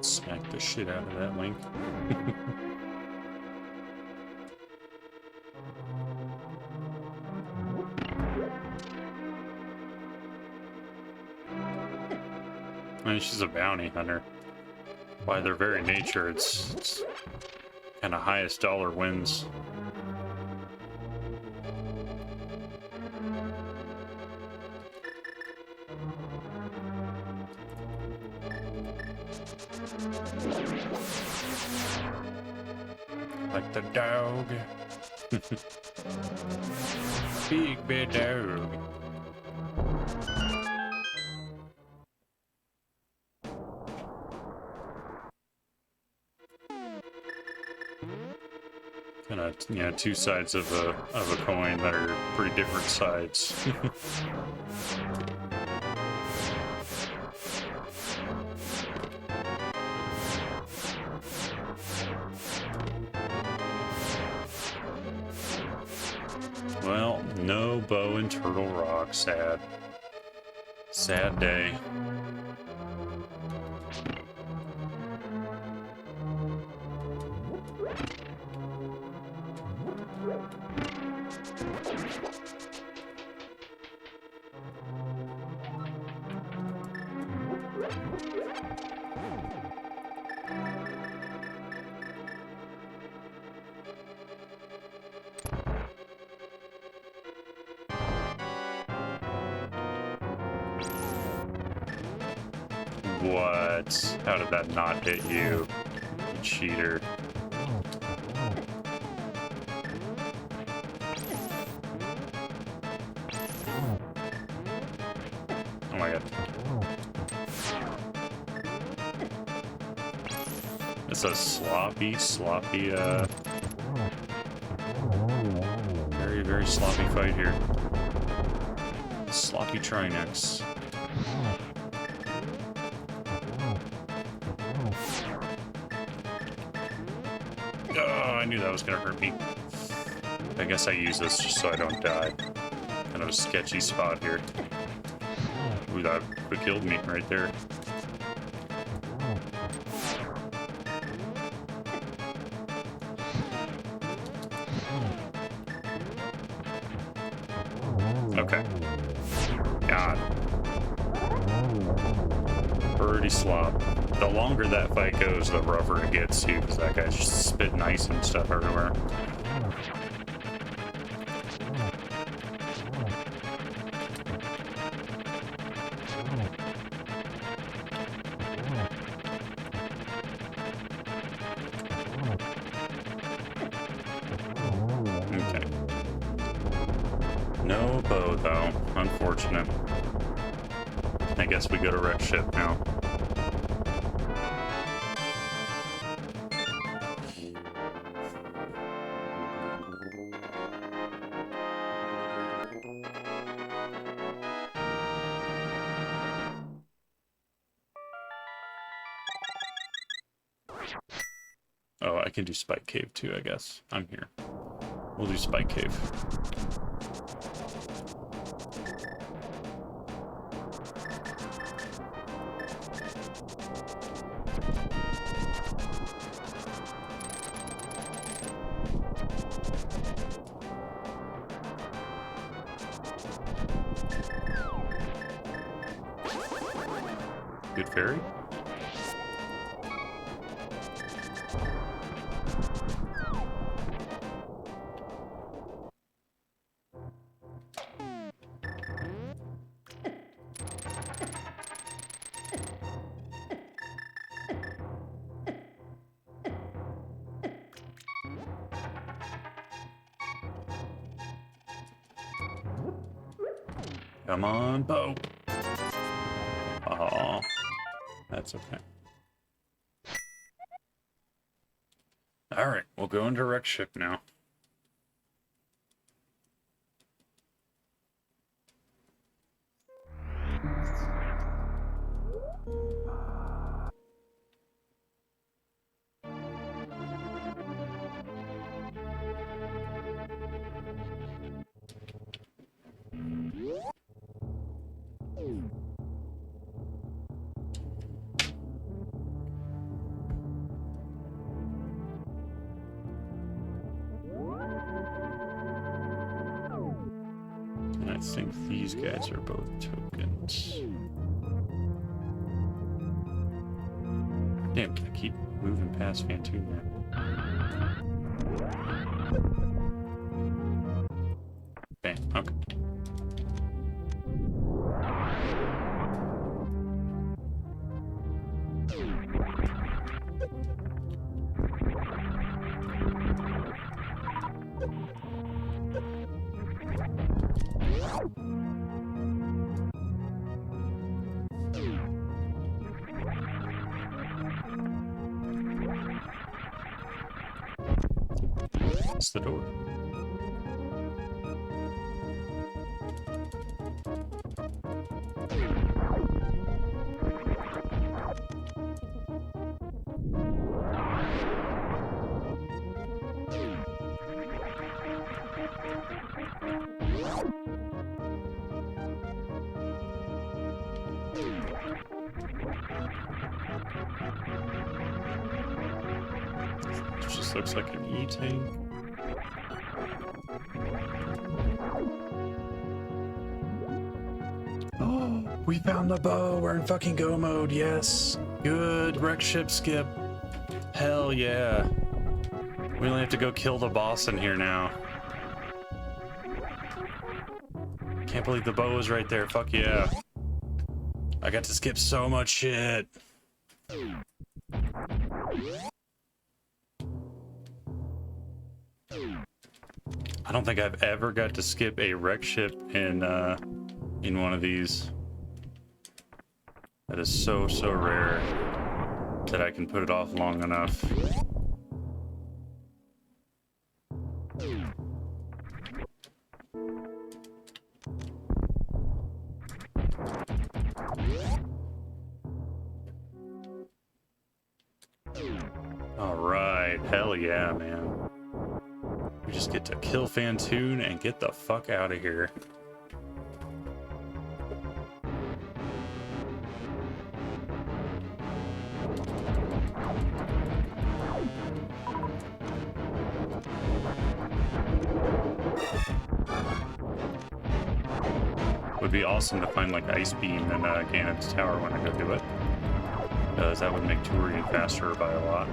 Smack the shit out of that link. I mean, she's a bounty hunter. By their very nature, it's kind of highest dollar wins. Like the dog. Big bad dog. Kind of, yeah, two sides of a coin that are pretty different sides. Well, no bow and Turtle Rock. Sad. Sad day. What? How did that not hit you? You cheater. Oh my god. It's a sloppy, very, very sloppy fight here. Sloppy Trinex. Oh, I knew that was gonna hurt me. I guess I use this just so I don't die. Kind of a sketchy spot here. Ooh, that killed me right there. Okay. God. Pretty slop. The longer that fight goes, the rougher it gets too, because that guy's just spitting ice and stuff everywhere. Okay. No bow, though. Unfortunate. I guess we go to wreck ship now. Oh, I can do Spike Cave too, I guess. I'm here. We'll do Spike Cave. Good fairy? Come on, bow. Oh, that's okay. All right, we'll go into wreck ship now. And I think these guys are both tokens. Damn, I keep moving past Fantoon there. Bam, okay. That's the door. It just looks like an E-tank. Oh, we found the bow. We're in fucking go mode. Yes. Good. Wreck ship skip. Hell yeah. We only have to go kill the boss in here now. Can't believe the bow is right there. Fuck yeah. I got to skip so much shit. I don't think I've ever got to skip a wreck ship in one of these. That is so rare that I can put it off long enough. All right, hell yeah, man. We just get to kill Fantoon and get the fuck out of here. Would be awesome to find like Ice Beam in Ganon's Tower when I go do it. Because that would make touring faster by a lot.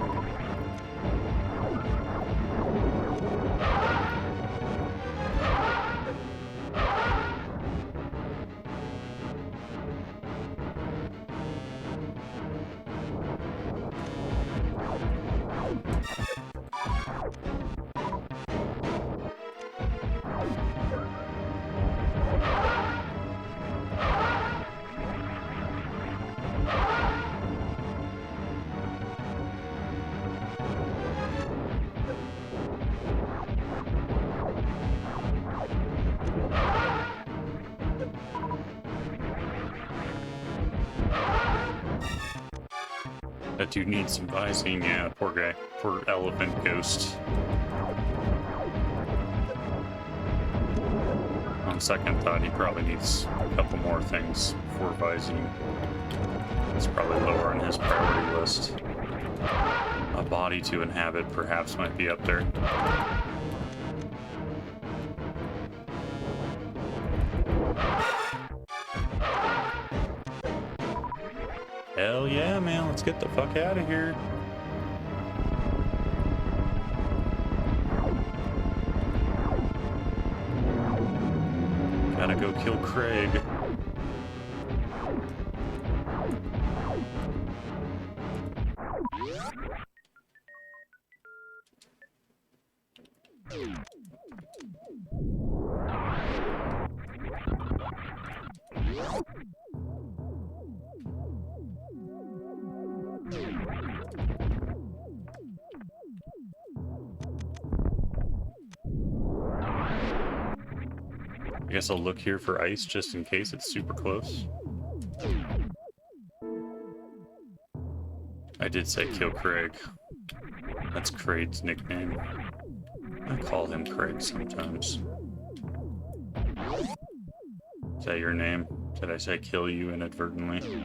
That dude needs some vising, yeah, poor guy. Poor elephant ghost. On second thought, he probably needs a couple more things before vising. It's probably lower on his priority list. A body to inhabit perhaps might be up there. Hell yeah, man, let's get the fuck out of here. Gotta go kill Craig. I guess I'll look here for ice just in case it's super close. I did say kill Craig. That's Craig's nickname. I call him Craig sometimes. Is that your name? Did I say kill you inadvertently?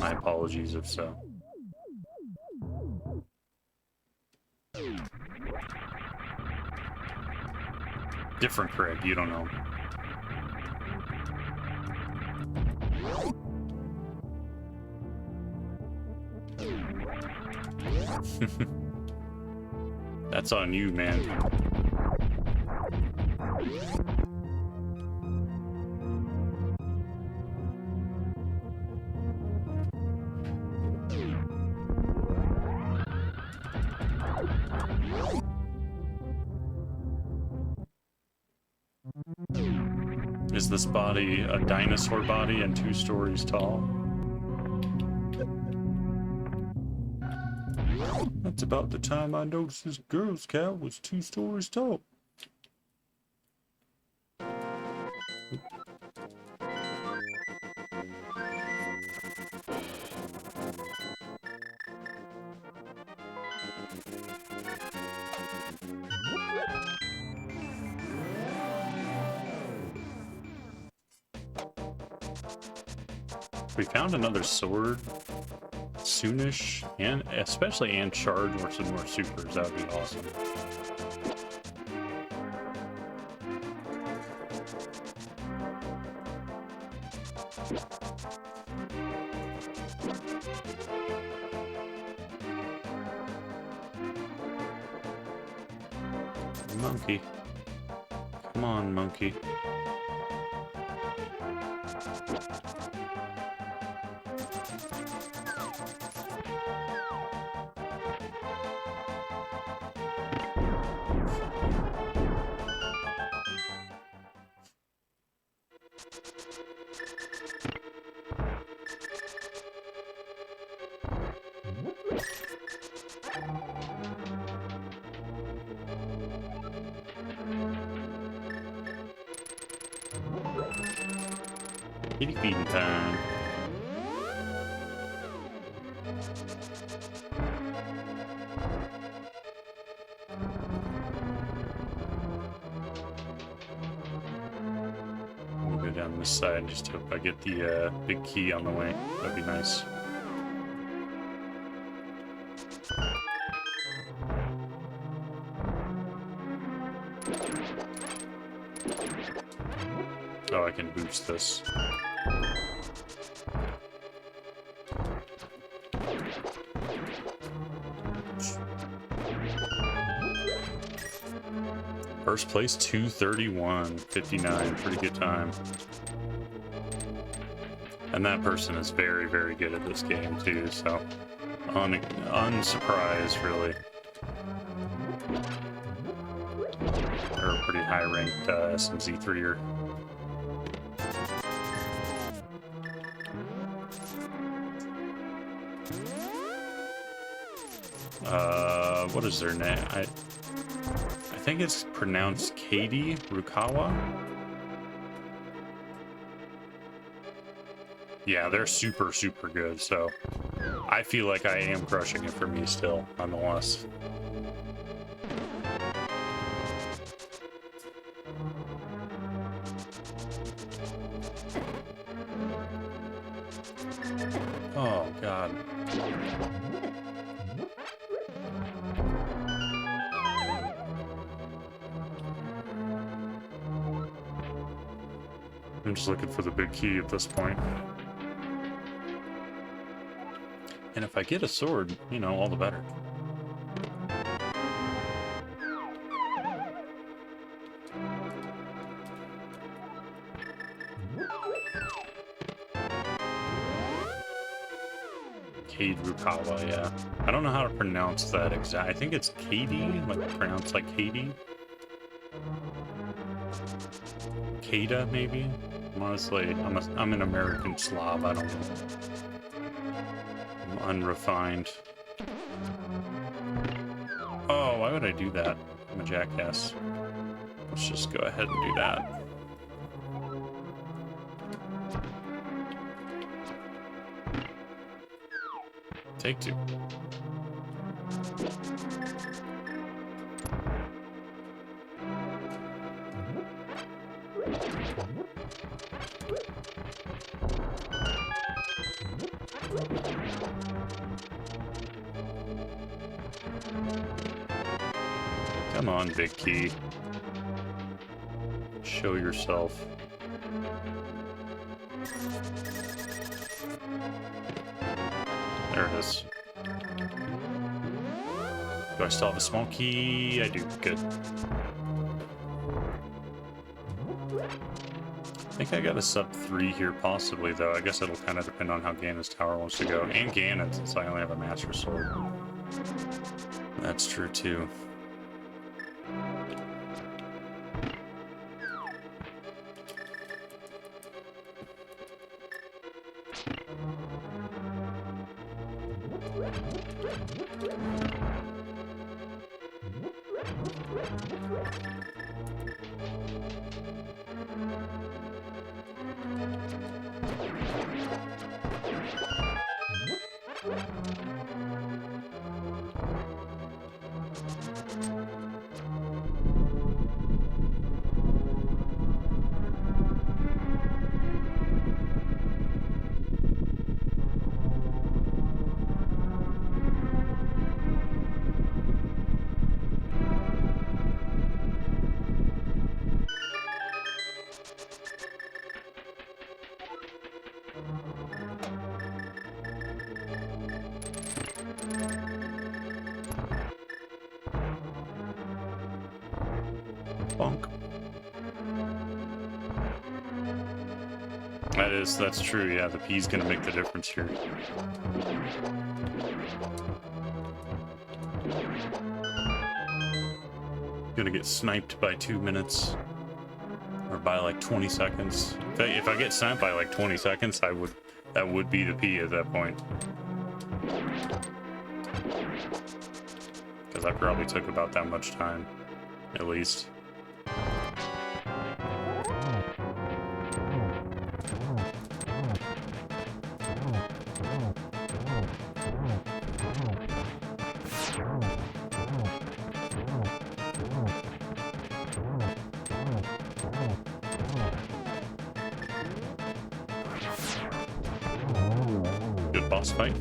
My apologies if so. Different Craig, you don't know. That's on you, man. Is this body a dinosaur body and 2 stories tall? That's about the time I noticed this Girl Scout was 2 stories tall. We found another sword soonish, and especially and charge or some more supers. That would be awesome. Monkey. Come on, monkey. Kitty feeding time. We'll go down this side. Just hope I get the big key on the way. That'd be nice. Oh, I can boost this. First place, 2:31:59. Pretty good time. And that person is very, very good at this game too, so unsurprised, really. They're a pretty high-ranked SMZ3er. What is their name? I think it's pronounced Katie Rukawa. Yeah, they're super, super good, so I feel like I am crushing it for me still, nonetheless. Oh, God. I'm just looking for the big key at this point. And if I get a sword, you know, all the better. Cade Rukawa, yeah. I don't know how to pronounce that exact. I think it's Katie, like pronounced like Katie. Kada, maybe? Honestly, I'm an American Slav, I don't know. I'm unrefined. Oh, why would I do that? I'm a jackass. Let's just go ahead and do that. Take two. Come on, big key. Show yourself. There it is. Do I still have a small key? I do. Good. I think I got a sub 3 here, possibly, though. I guess it'll kind of depend on how Ganon's tower wants to go. And Ganon, since I only have a Master Sword. That's true, too. Bonk. That's true, yeah, the P's gonna make the difference here. Gonna get sniped by 2 minutes. Or by like 20 seconds. If I get sniped by like 20 seconds, that would be the P at that point. Because I probably took about that much time, at least. Good boss fight.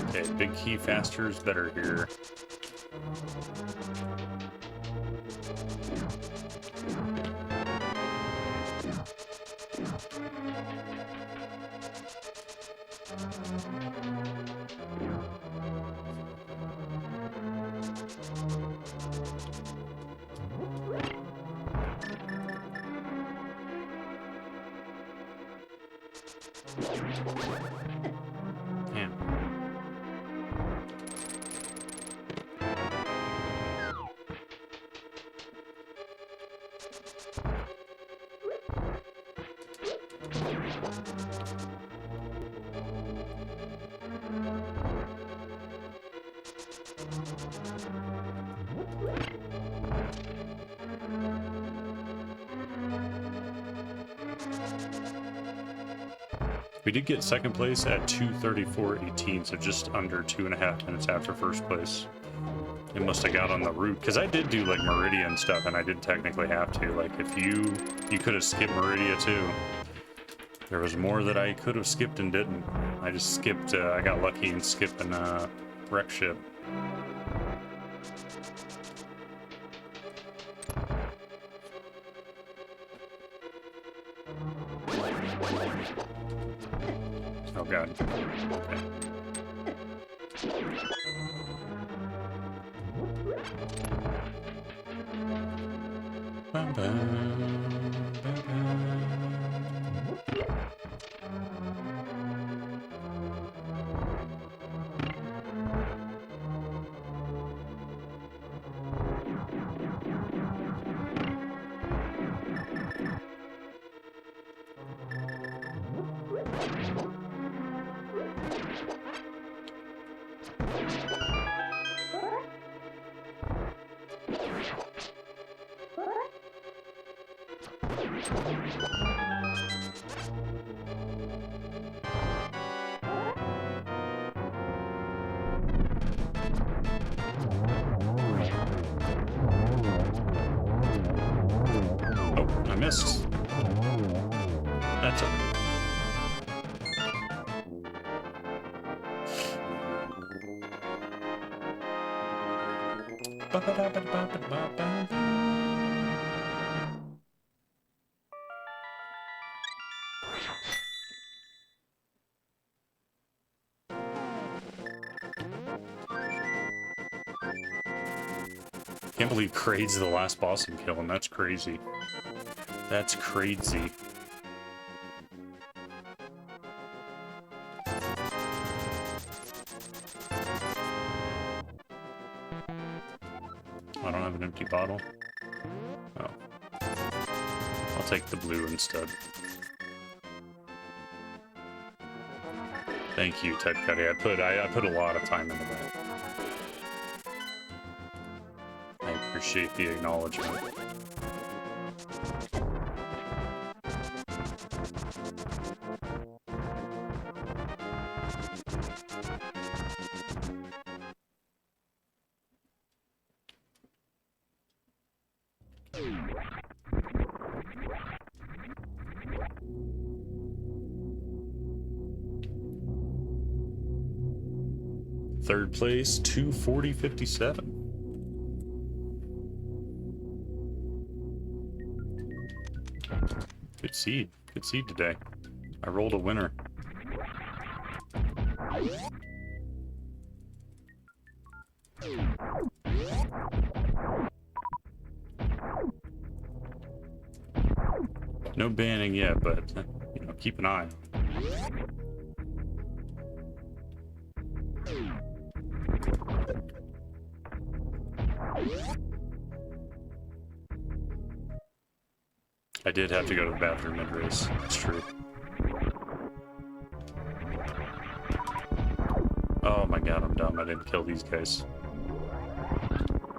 Okay, big key faster is better here. Damn. We did get second place at 2:34.18, so just under 2.5 minutes after first place. It must have got on the route, because I did do like Meridian stuff, and I did technically have to. Like, if you could have skipped Meridia too. There was more that I could have skipped and didn't. I just skipped. I got lucky and skipping wreck ship. Oh god. Okay. Bum, bum, bum, bum. Oh, I missed. That's okay. Can't believe Kraid's the last boss I'm killing. That's crazy. That's crazy. I don't have an empty bottle. Oh. I'll take the blue instead. Thank you, Ted Cuddy. I put a lot of time into that. I appreciate the acknowledgement. Third place, 240.57. Good seed. Good seed today. I rolled a winner. No banning yet, but you know, keep an eye on it. I did have to go to the bathroom mid-race. That's true. Oh my god, I'm dumb. I didn't kill these guys.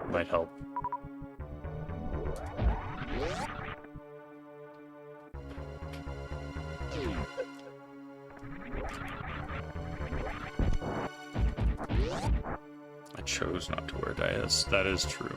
Might help. I chose not to wear dias. That is true.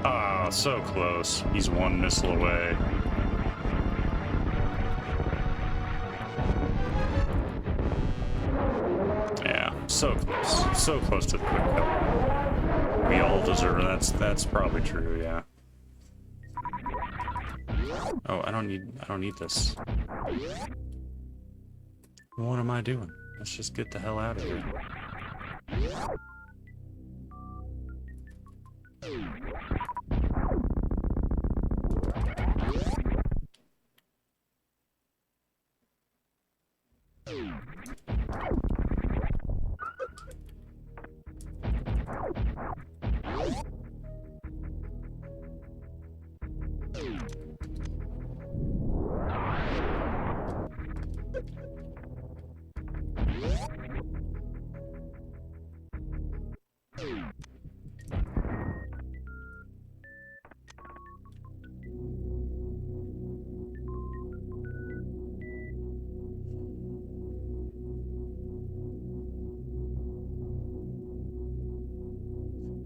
Ah, so close. He's one missile away. Yeah, so close. So close to the quick kill. We all deserve it. That's probably true, yeah. Oh, I don't need this. What am I doing? Let's just get the hell out of here.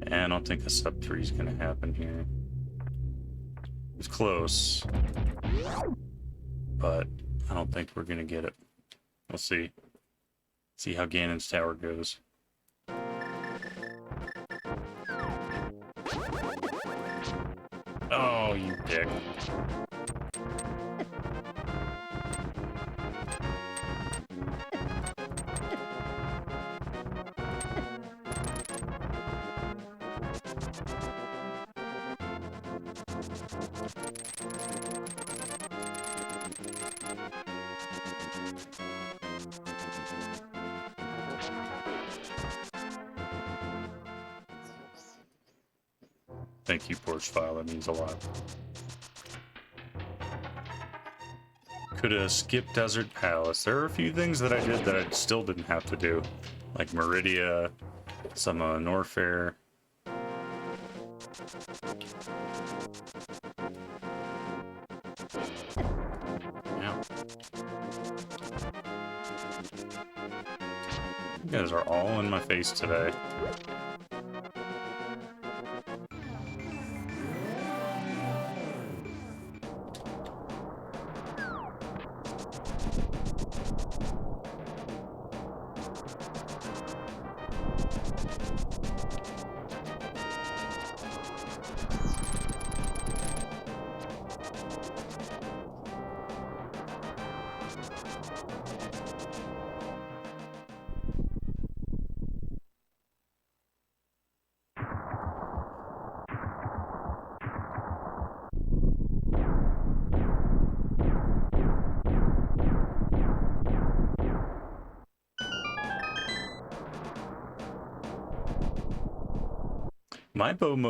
And I don't think a sub 3 is going to happen here. It's close, but I don't think we're going to get it. We'll see. See how Ganon's tower goes. Oh, you dick. Thank you, Porch File. That means a lot. Could have skipped Desert Palace. There are a few things that I did that I still didn't have to do. Like Meridia, some Norfair. Yeah. You guys are all in my face today.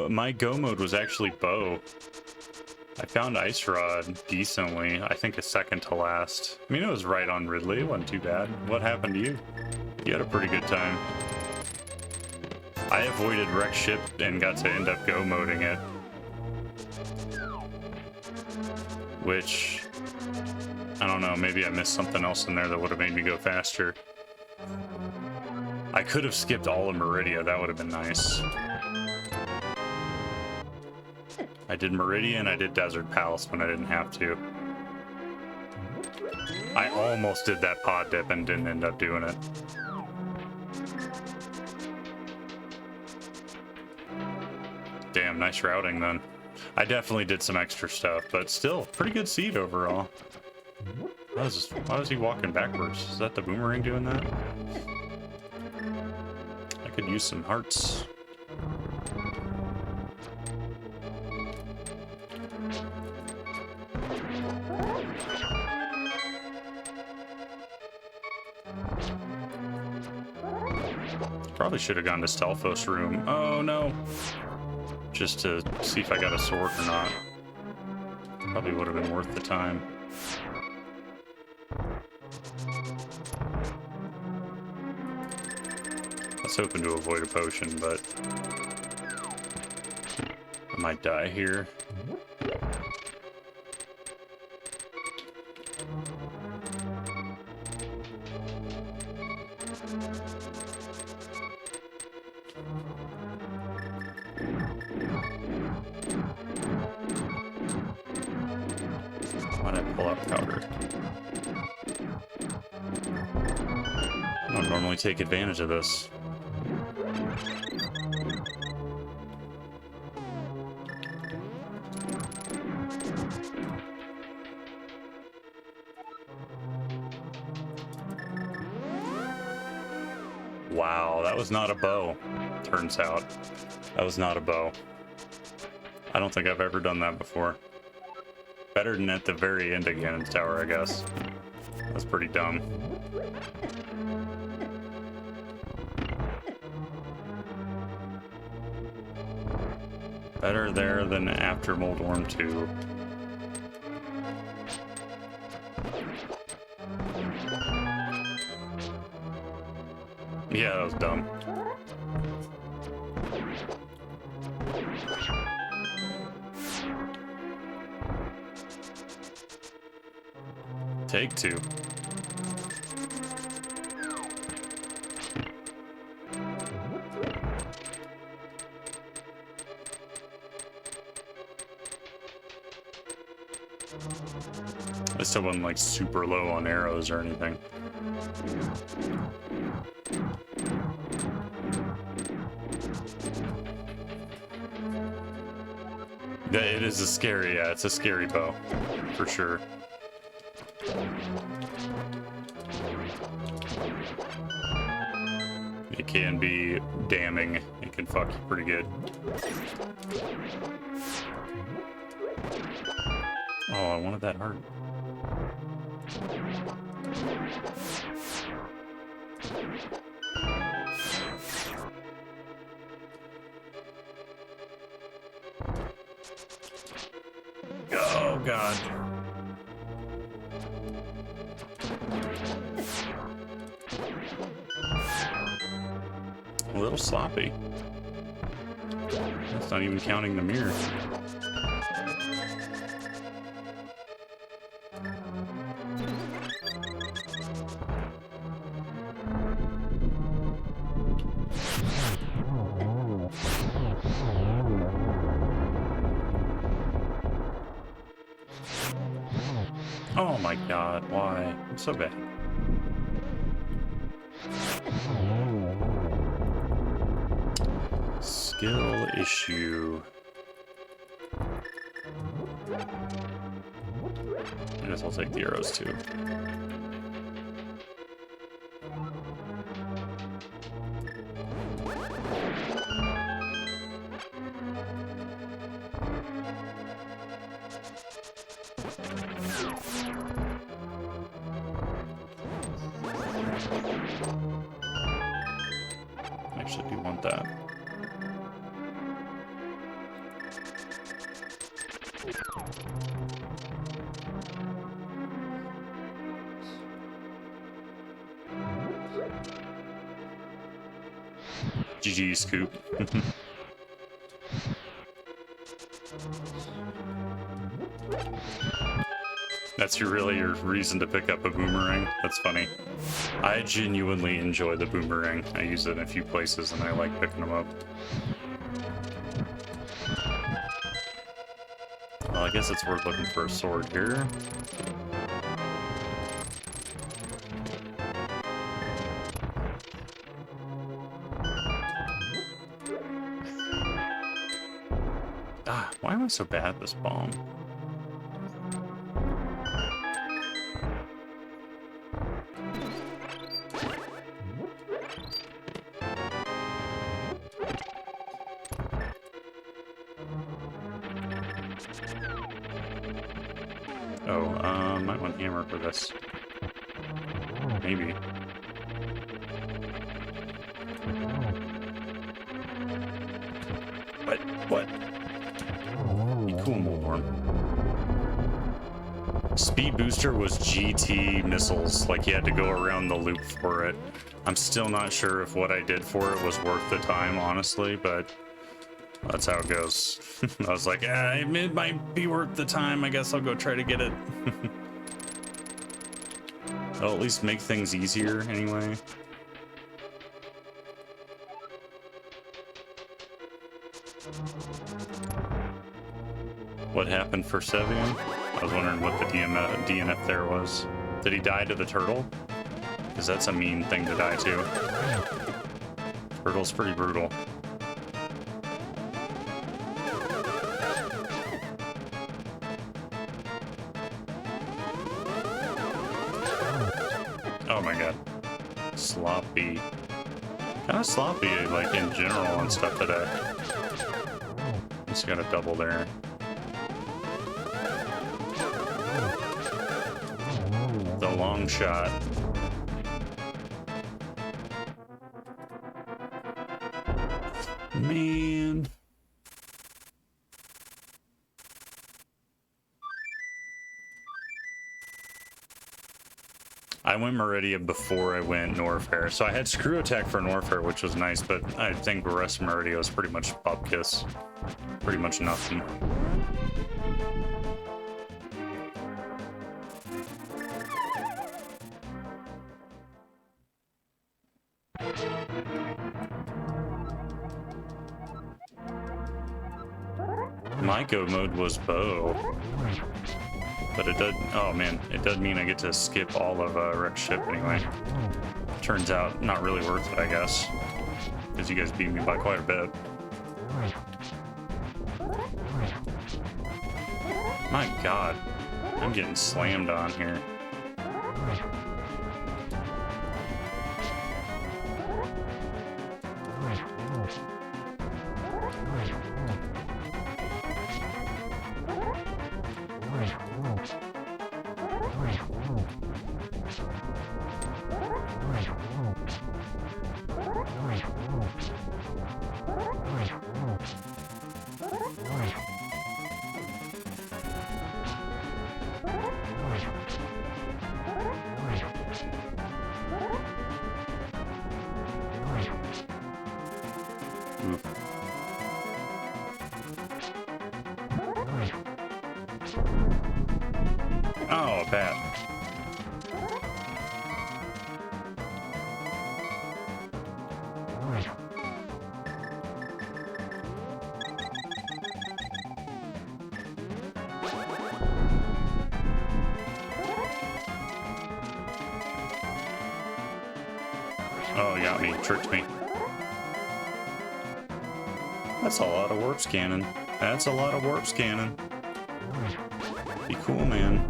My go mode was actually bow. I found Ice Rod decently. I think a second to last. I mean, it was right on Ridley. It wasn't too bad. What happened to you? You had a pretty good time. I avoided wreck ship and got to end up go moding it. Which, I don't know, maybe I missed something else in there that would have made me go faster. I could have skipped all of Meridia. That would have been nice. I did Meridia and I did Desert Palace when I didn't have to. I almost did that pod dip and didn't end up doing it. Damn, nice routing then. I definitely did some extra stuff, but still, pretty good seed overall. Why was he walking backwards? Is that the boomerang doing that? I could use some hearts. Probably should have gone to Stelphos room. Oh no. Just to see if I got a sword or not. Probably would have been worth the time. I was hoping to avoid a potion, but I might die here. I don't normally take advantage of this. Wow, that was not a bow, turns out. That was not a bow. I don't think I've ever done that before. Better than at the very end of Ganon's Tower, I guess. That's pretty dumb. Better there than after Moldorm 2. Yeah, that was dumb. Take 2. I still wasn't like super low on arrows or anything. Yeah, it is a scary, yeah, it's a scary bow, for sure. It can be damning. It can fuck you pretty good. Oh, I wanted that heart. Oh, God. A little sloppy. That's not even counting the mirror. Oh my God, why? I'm so bad. Skill issue. I guess I'll take the arrows too. Actually do want that. GG scoop. That's really your reason to pick up a boomerang? That's funny. I genuinely enjoy the boomerang. I use it in a few places and I like picking them up. Well, I guess it's worth looking for a sword here. Ah, why am I so bad at this bomb? Oh, might want hammer for this. Maybe. What? Be cool, Moldorm. Speed booster was GT missiles, like you had to go around the loop for it. I'm still not sure if what I did for it was worth the time, honestly, but that's how it goes. I was like, it might be worth the time. I guess I'll go try to get it. It'll at least make things easier anyway. What happened for Sevian? I was wondering what the DNF there was. Did he die to the turtle? Because that's a mean thing to die to. Turtle's pretty brutal. Oh my god. Sloppy. Kind of sloppy, like, in general and stuff today. Just got a double there. The long shot. Man. I went Meridia before I went Norfair, so I had Screw Attack for Norfair, which was nice, but I think the rest of Meridia was pretty much Bob Kiss. Pretty much nothing. My go mode was bow. But it does, oh man, it does mean I get to skip all of Rex Ship anyway. Turns out, not really worth it, I guess. Because you guys beat me by quite a bit. My god, I'm getting slammed on here. Oh, bad. Oh, got me. Tricked me. That's a lot of warp scanning. That's a lot of warp scanning. Be cool, man.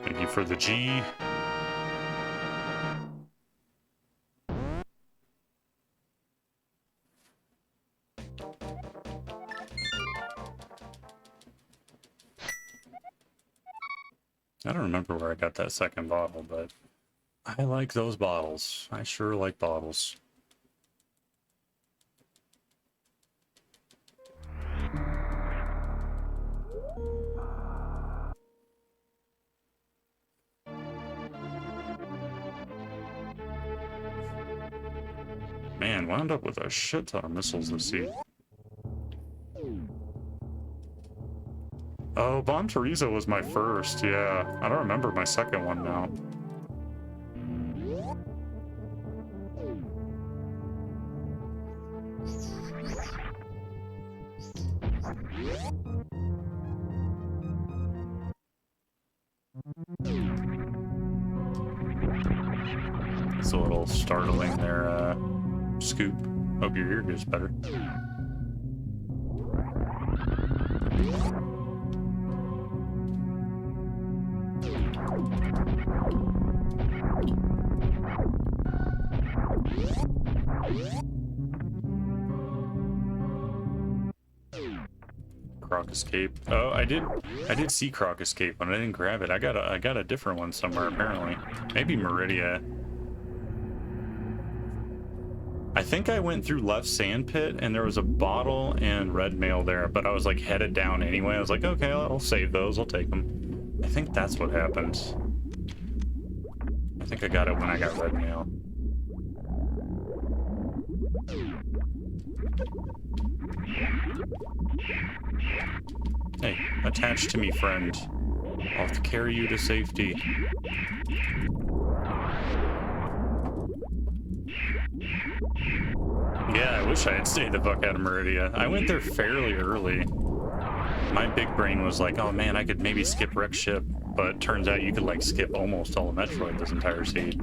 Thank you for the G. I don't remember where I got that second bottle, but I like those bottles. I sure like bottles. Man, wound up with a shit ton of missiles this season. Oh, Bon Teresa was my first, yeah. I don't remember my second one now. It's a little startling there, Scoop. Hope your ear gets better. Croc Escape. Oh, I did see Croc Escape, but I didn't grab it. I got a different one somewhere apparently. Maybe Meridia. I think I went through left sand pit and there was a bottle and red mail there, but I was like headed down anyway. I was like, okay, I'll save those. I'll take them. I think that's what happened. I think I got it when I got red mail. Hey, attach to me, friend. I'll have to carry you to safety. Yeah, I wish I had stayed the fuck out of Meridia. I went there fairly early. My big brain was like, oh man, I could maybe skip Wreck Ship, but turns out you could like skip almost all of Metroid this entire seed.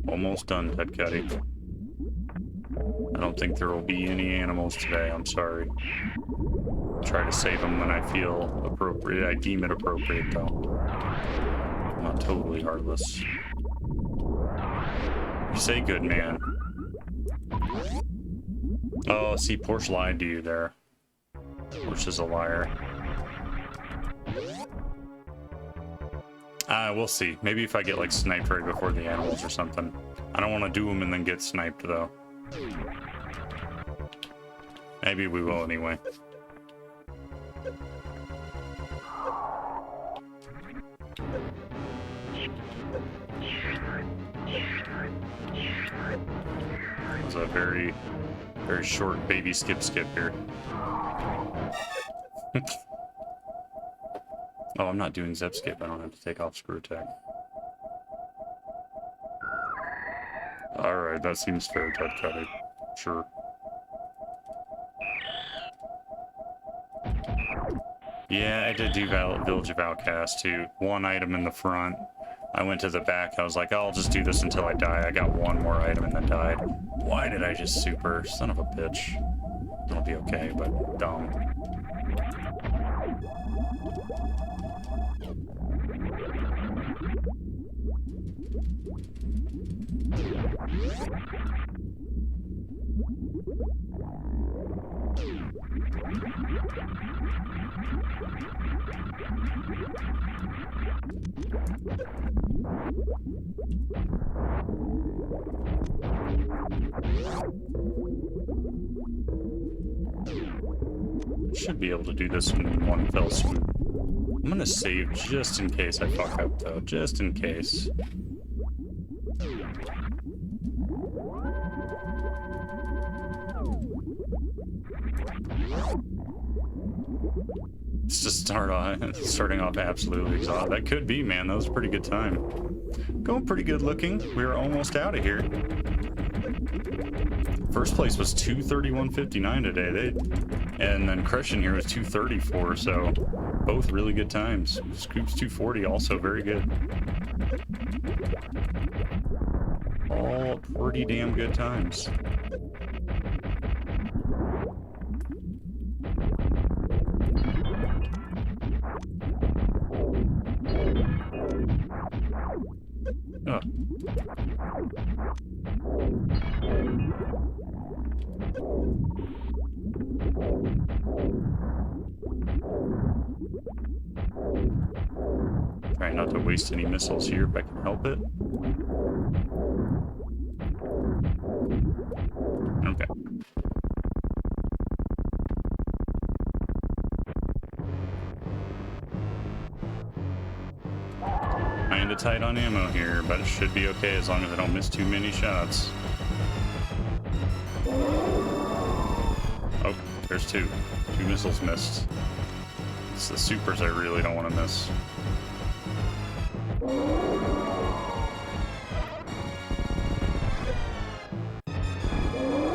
Almost done, Ted Cuddy. I don't think there will be any animals today, I'm sorry. Try to save them when I feel appropriate. I deem it appropriate, though. I'm not totally heartless. You say good, man. Oh, see, Porsche lied to you there. Porsche is a liar. We'll see. Maybe if I get, like, sniped right before the animals or something. I don't want to do them and then get sniped, though. Maybe we will anyway. It was a very, very short baby skip here. Oh, I'm not doing Zep Skip. I don't have to take off Screw Attack. Alright, that seems fair, Ted Cuddy. Sure. Yeah, I did do Village of Outcast too. One item in the front. I went to the back. I was like, oh, I'll just do this until I die. I got one more item and then died. Why did I just super? Son of a bitch. It'll be okay, but dumb. Should be able to do this in one fell swoop. I'm gonna save just in case I fuck up, though. Just in case. It's just starting off absolutely exhausted. That could be, man. That was a pretty good time. Going pretty good looking. We were almost out of here. First place was 2:31.59 today. And then Crushing here was 2:34, so both really good times. Scoops 2:40, also very good. All pretty damn good times. Oh. Trying not to waste any missiles here if I can help it. Okay. Kinda tight on ammo here, but it should be okay as long as I don't miss too many shots. Oh, there's two. Two missiles missed. It's the supers I really don't want to miss.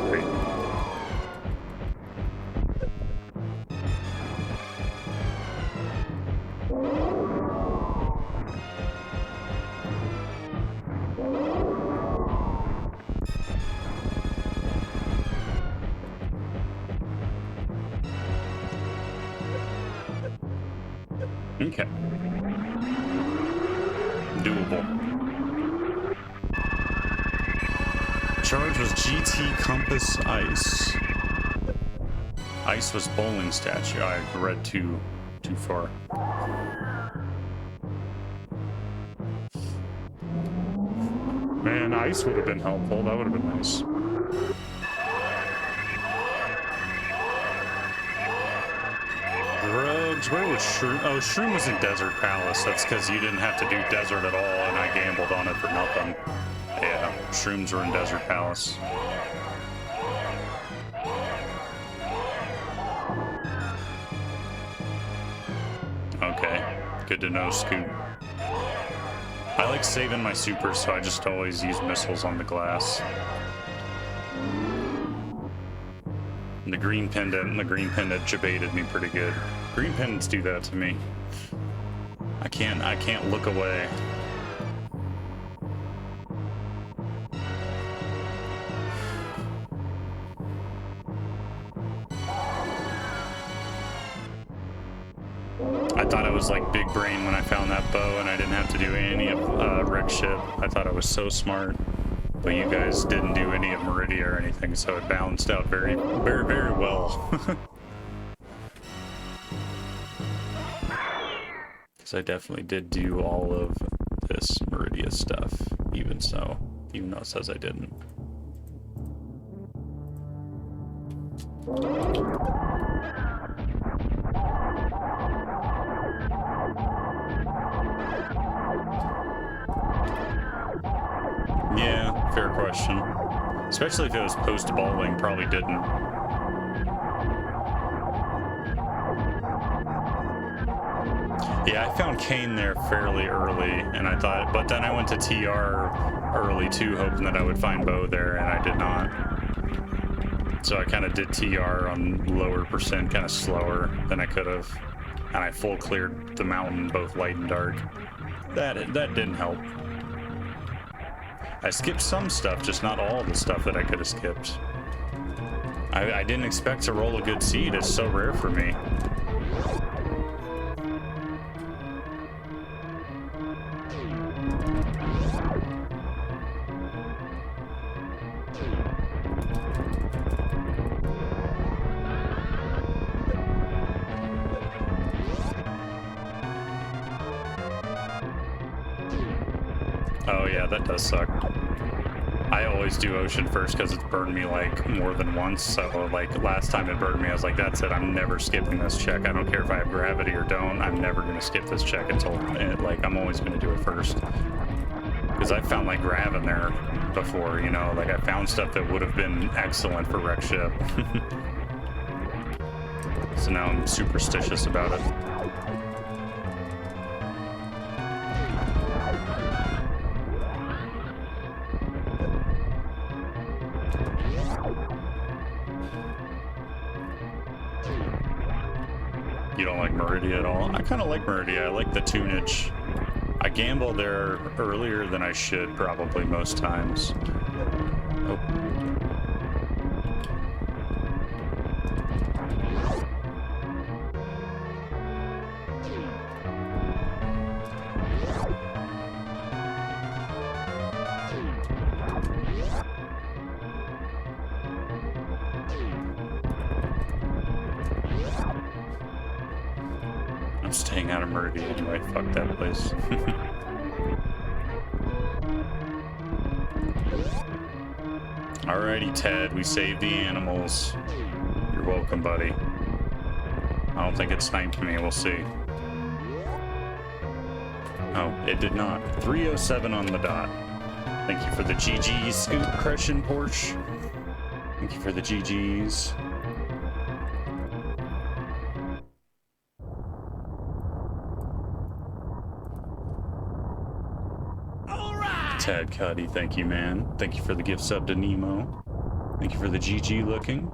Great. Okay. Doable. Charge was GT Compass Ice. Ice was bowling statue. I read too far. Man, ice would have been helpful. That would have been nice. Drugs. Where was Shroom? Oh, Shroom was in Desert Palace. That's because you didn't have to do desert at all, and I gambled on it for nothing. Yeah, Shrooms were in Desert Palace. Okay, good to know, Scoop. I like saving my supers, so I just always use missiles on the glass. And the green pendant jebaited me pretty good. Green pendants do that to me. I can't look away. I thought I was like big brain when I found that bow and I didn't have to do any of wreck ship. I thought I was so smart, but you guys didn't do any of Meridia or anything, so it balanced out very well. Because I definitely did do all of this Meridia stuff, even though it says I didn't. Yeah, fair question. Especially if it was post-bowling, probably didn't. Yeah, I found Kane there fairly early, and I thought, but then I went to TR early too, hoping that I would find Bo there, and I did not. So I kind of did TR on lower percent, kind of slower than I could have, and I full cleared the mountain, both light and dark. That didn't help. I skipped some stuff, just not all the stuff that I could have skipped. I didn't expect to roll a good seed. It's so rare for me. Oh yeah, that does suck. I always do ocean first because it's burned me like more than once. So like last time it burned me, I was like, that's it. I'm never skipping this check. I don't care if I have gravity or don't. I'm never going to skip this check until like I'm always going to do it first. Because I found like grav in there before, you know, like I found stuff that would have been excellent for wreck ship. So now I'm superstitious about it. You don't like Meridia at all? I kind of like Meridia. I like the tunage. I gamble there earlier than I should, probably most times. Oh. I'm staying out of Meridia anyway. Fuck that place. Alrighty, Ted. We saved the animals. You're welcome, buddy. I don't think it sniped me. We'll see. Oh, it did not. 307 on the dot. Thank you for the GGs, Scoop, Crescent, Porsche. Thank you for the GGs. Tad Cuddy, thank you, man. Thank you for the gift sub to Nemo. Thank you for the GG looking.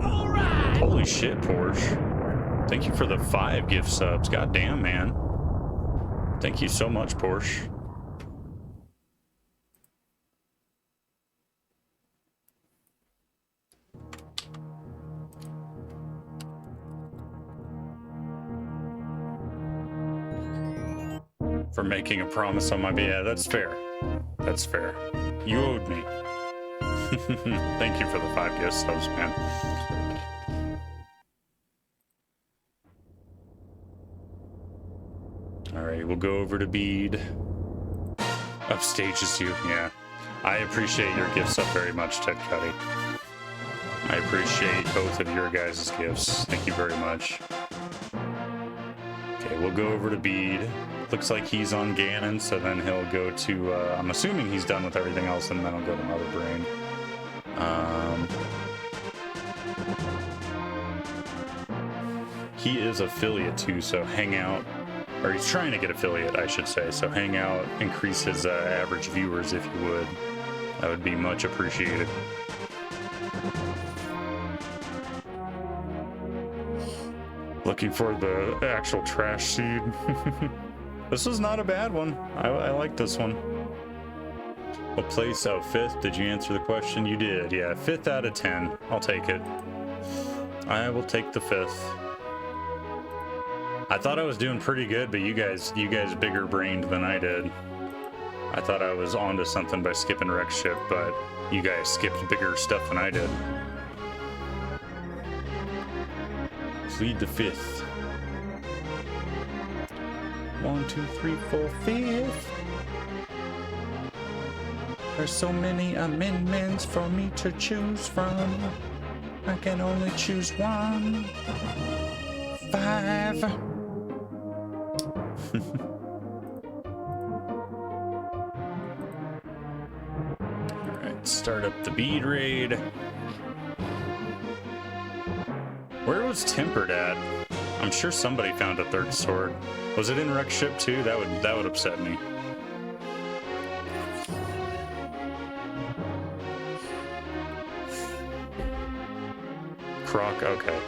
All right. Holy shit, Porsche. Thank you for the 5 gift subs. God damn, man. Thank you so much, Porsche. For making a promise on my behalf. Yeah, that's fair. That's fair. You owed me. Thank you for the 5 gift subs, man. Alright, we'll go over to Bede. Upstage is you, yeah. I appreciate your gifts up very much, Ted Cuddy. I appreciate both of your guys' gifts. Thank you very much. Okay, we'll go over to Bede. Looks like he's on Ganon, so then he'll go to, I'm assuming he's done with everything else, and then he'll go to Mother Brain. He is affiliate too, so hang out. Or he's trying to get affiliate, I should say. So hang out, increase his average viewers if you would. That would be much appreciated. Looking for the actual trash seed. This was not a bad one. I like this one. What place? Oh, 5th. Did you answer the question? You did. Yeah, 5th out of 10. I'll take it. I will take the 5th. I thought I was doing pretty good, but you guys bigger brained than I did. I thought I was onto something by skipping Rex Ship, but you guys skipped bigger stuff than I did. Plead the 5th. 1, 2, 3, 4, 5th. There's so many amendments for me to choose from. I can only choose one. 5. Alright, start up the Bede raid. Where was Tempered at? I'm sure somebody found a 3rd sword. Was it in Rex Ship too? That would upset me. Croc, okay.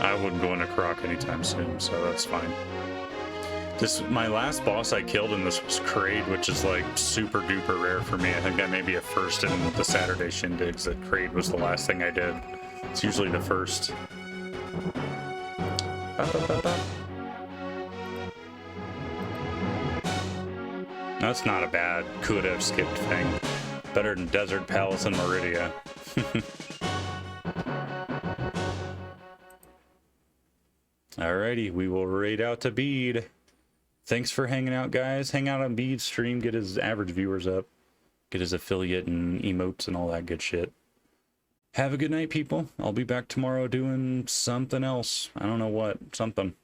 I wouldn't go into Croc anytime soon, so that's fine. My last boss I killed in this was Kraid, which is like super duper rare for me. I think that may be a first in the Saturday Shindigs, that Kraid was the last thing I did. It's usually the first. That's not a bad could have skipped thing. Better than Desert Palace and Meridia. Alrighty, we will raid out to Bede. Thanks for hanging out, guys. Hang out on Bede's stream, get his average viewers up, get his affiliate and emotes and all that good shit. Have a good night, people. I'll be back tomorrow doing something else. I don't know what. Something.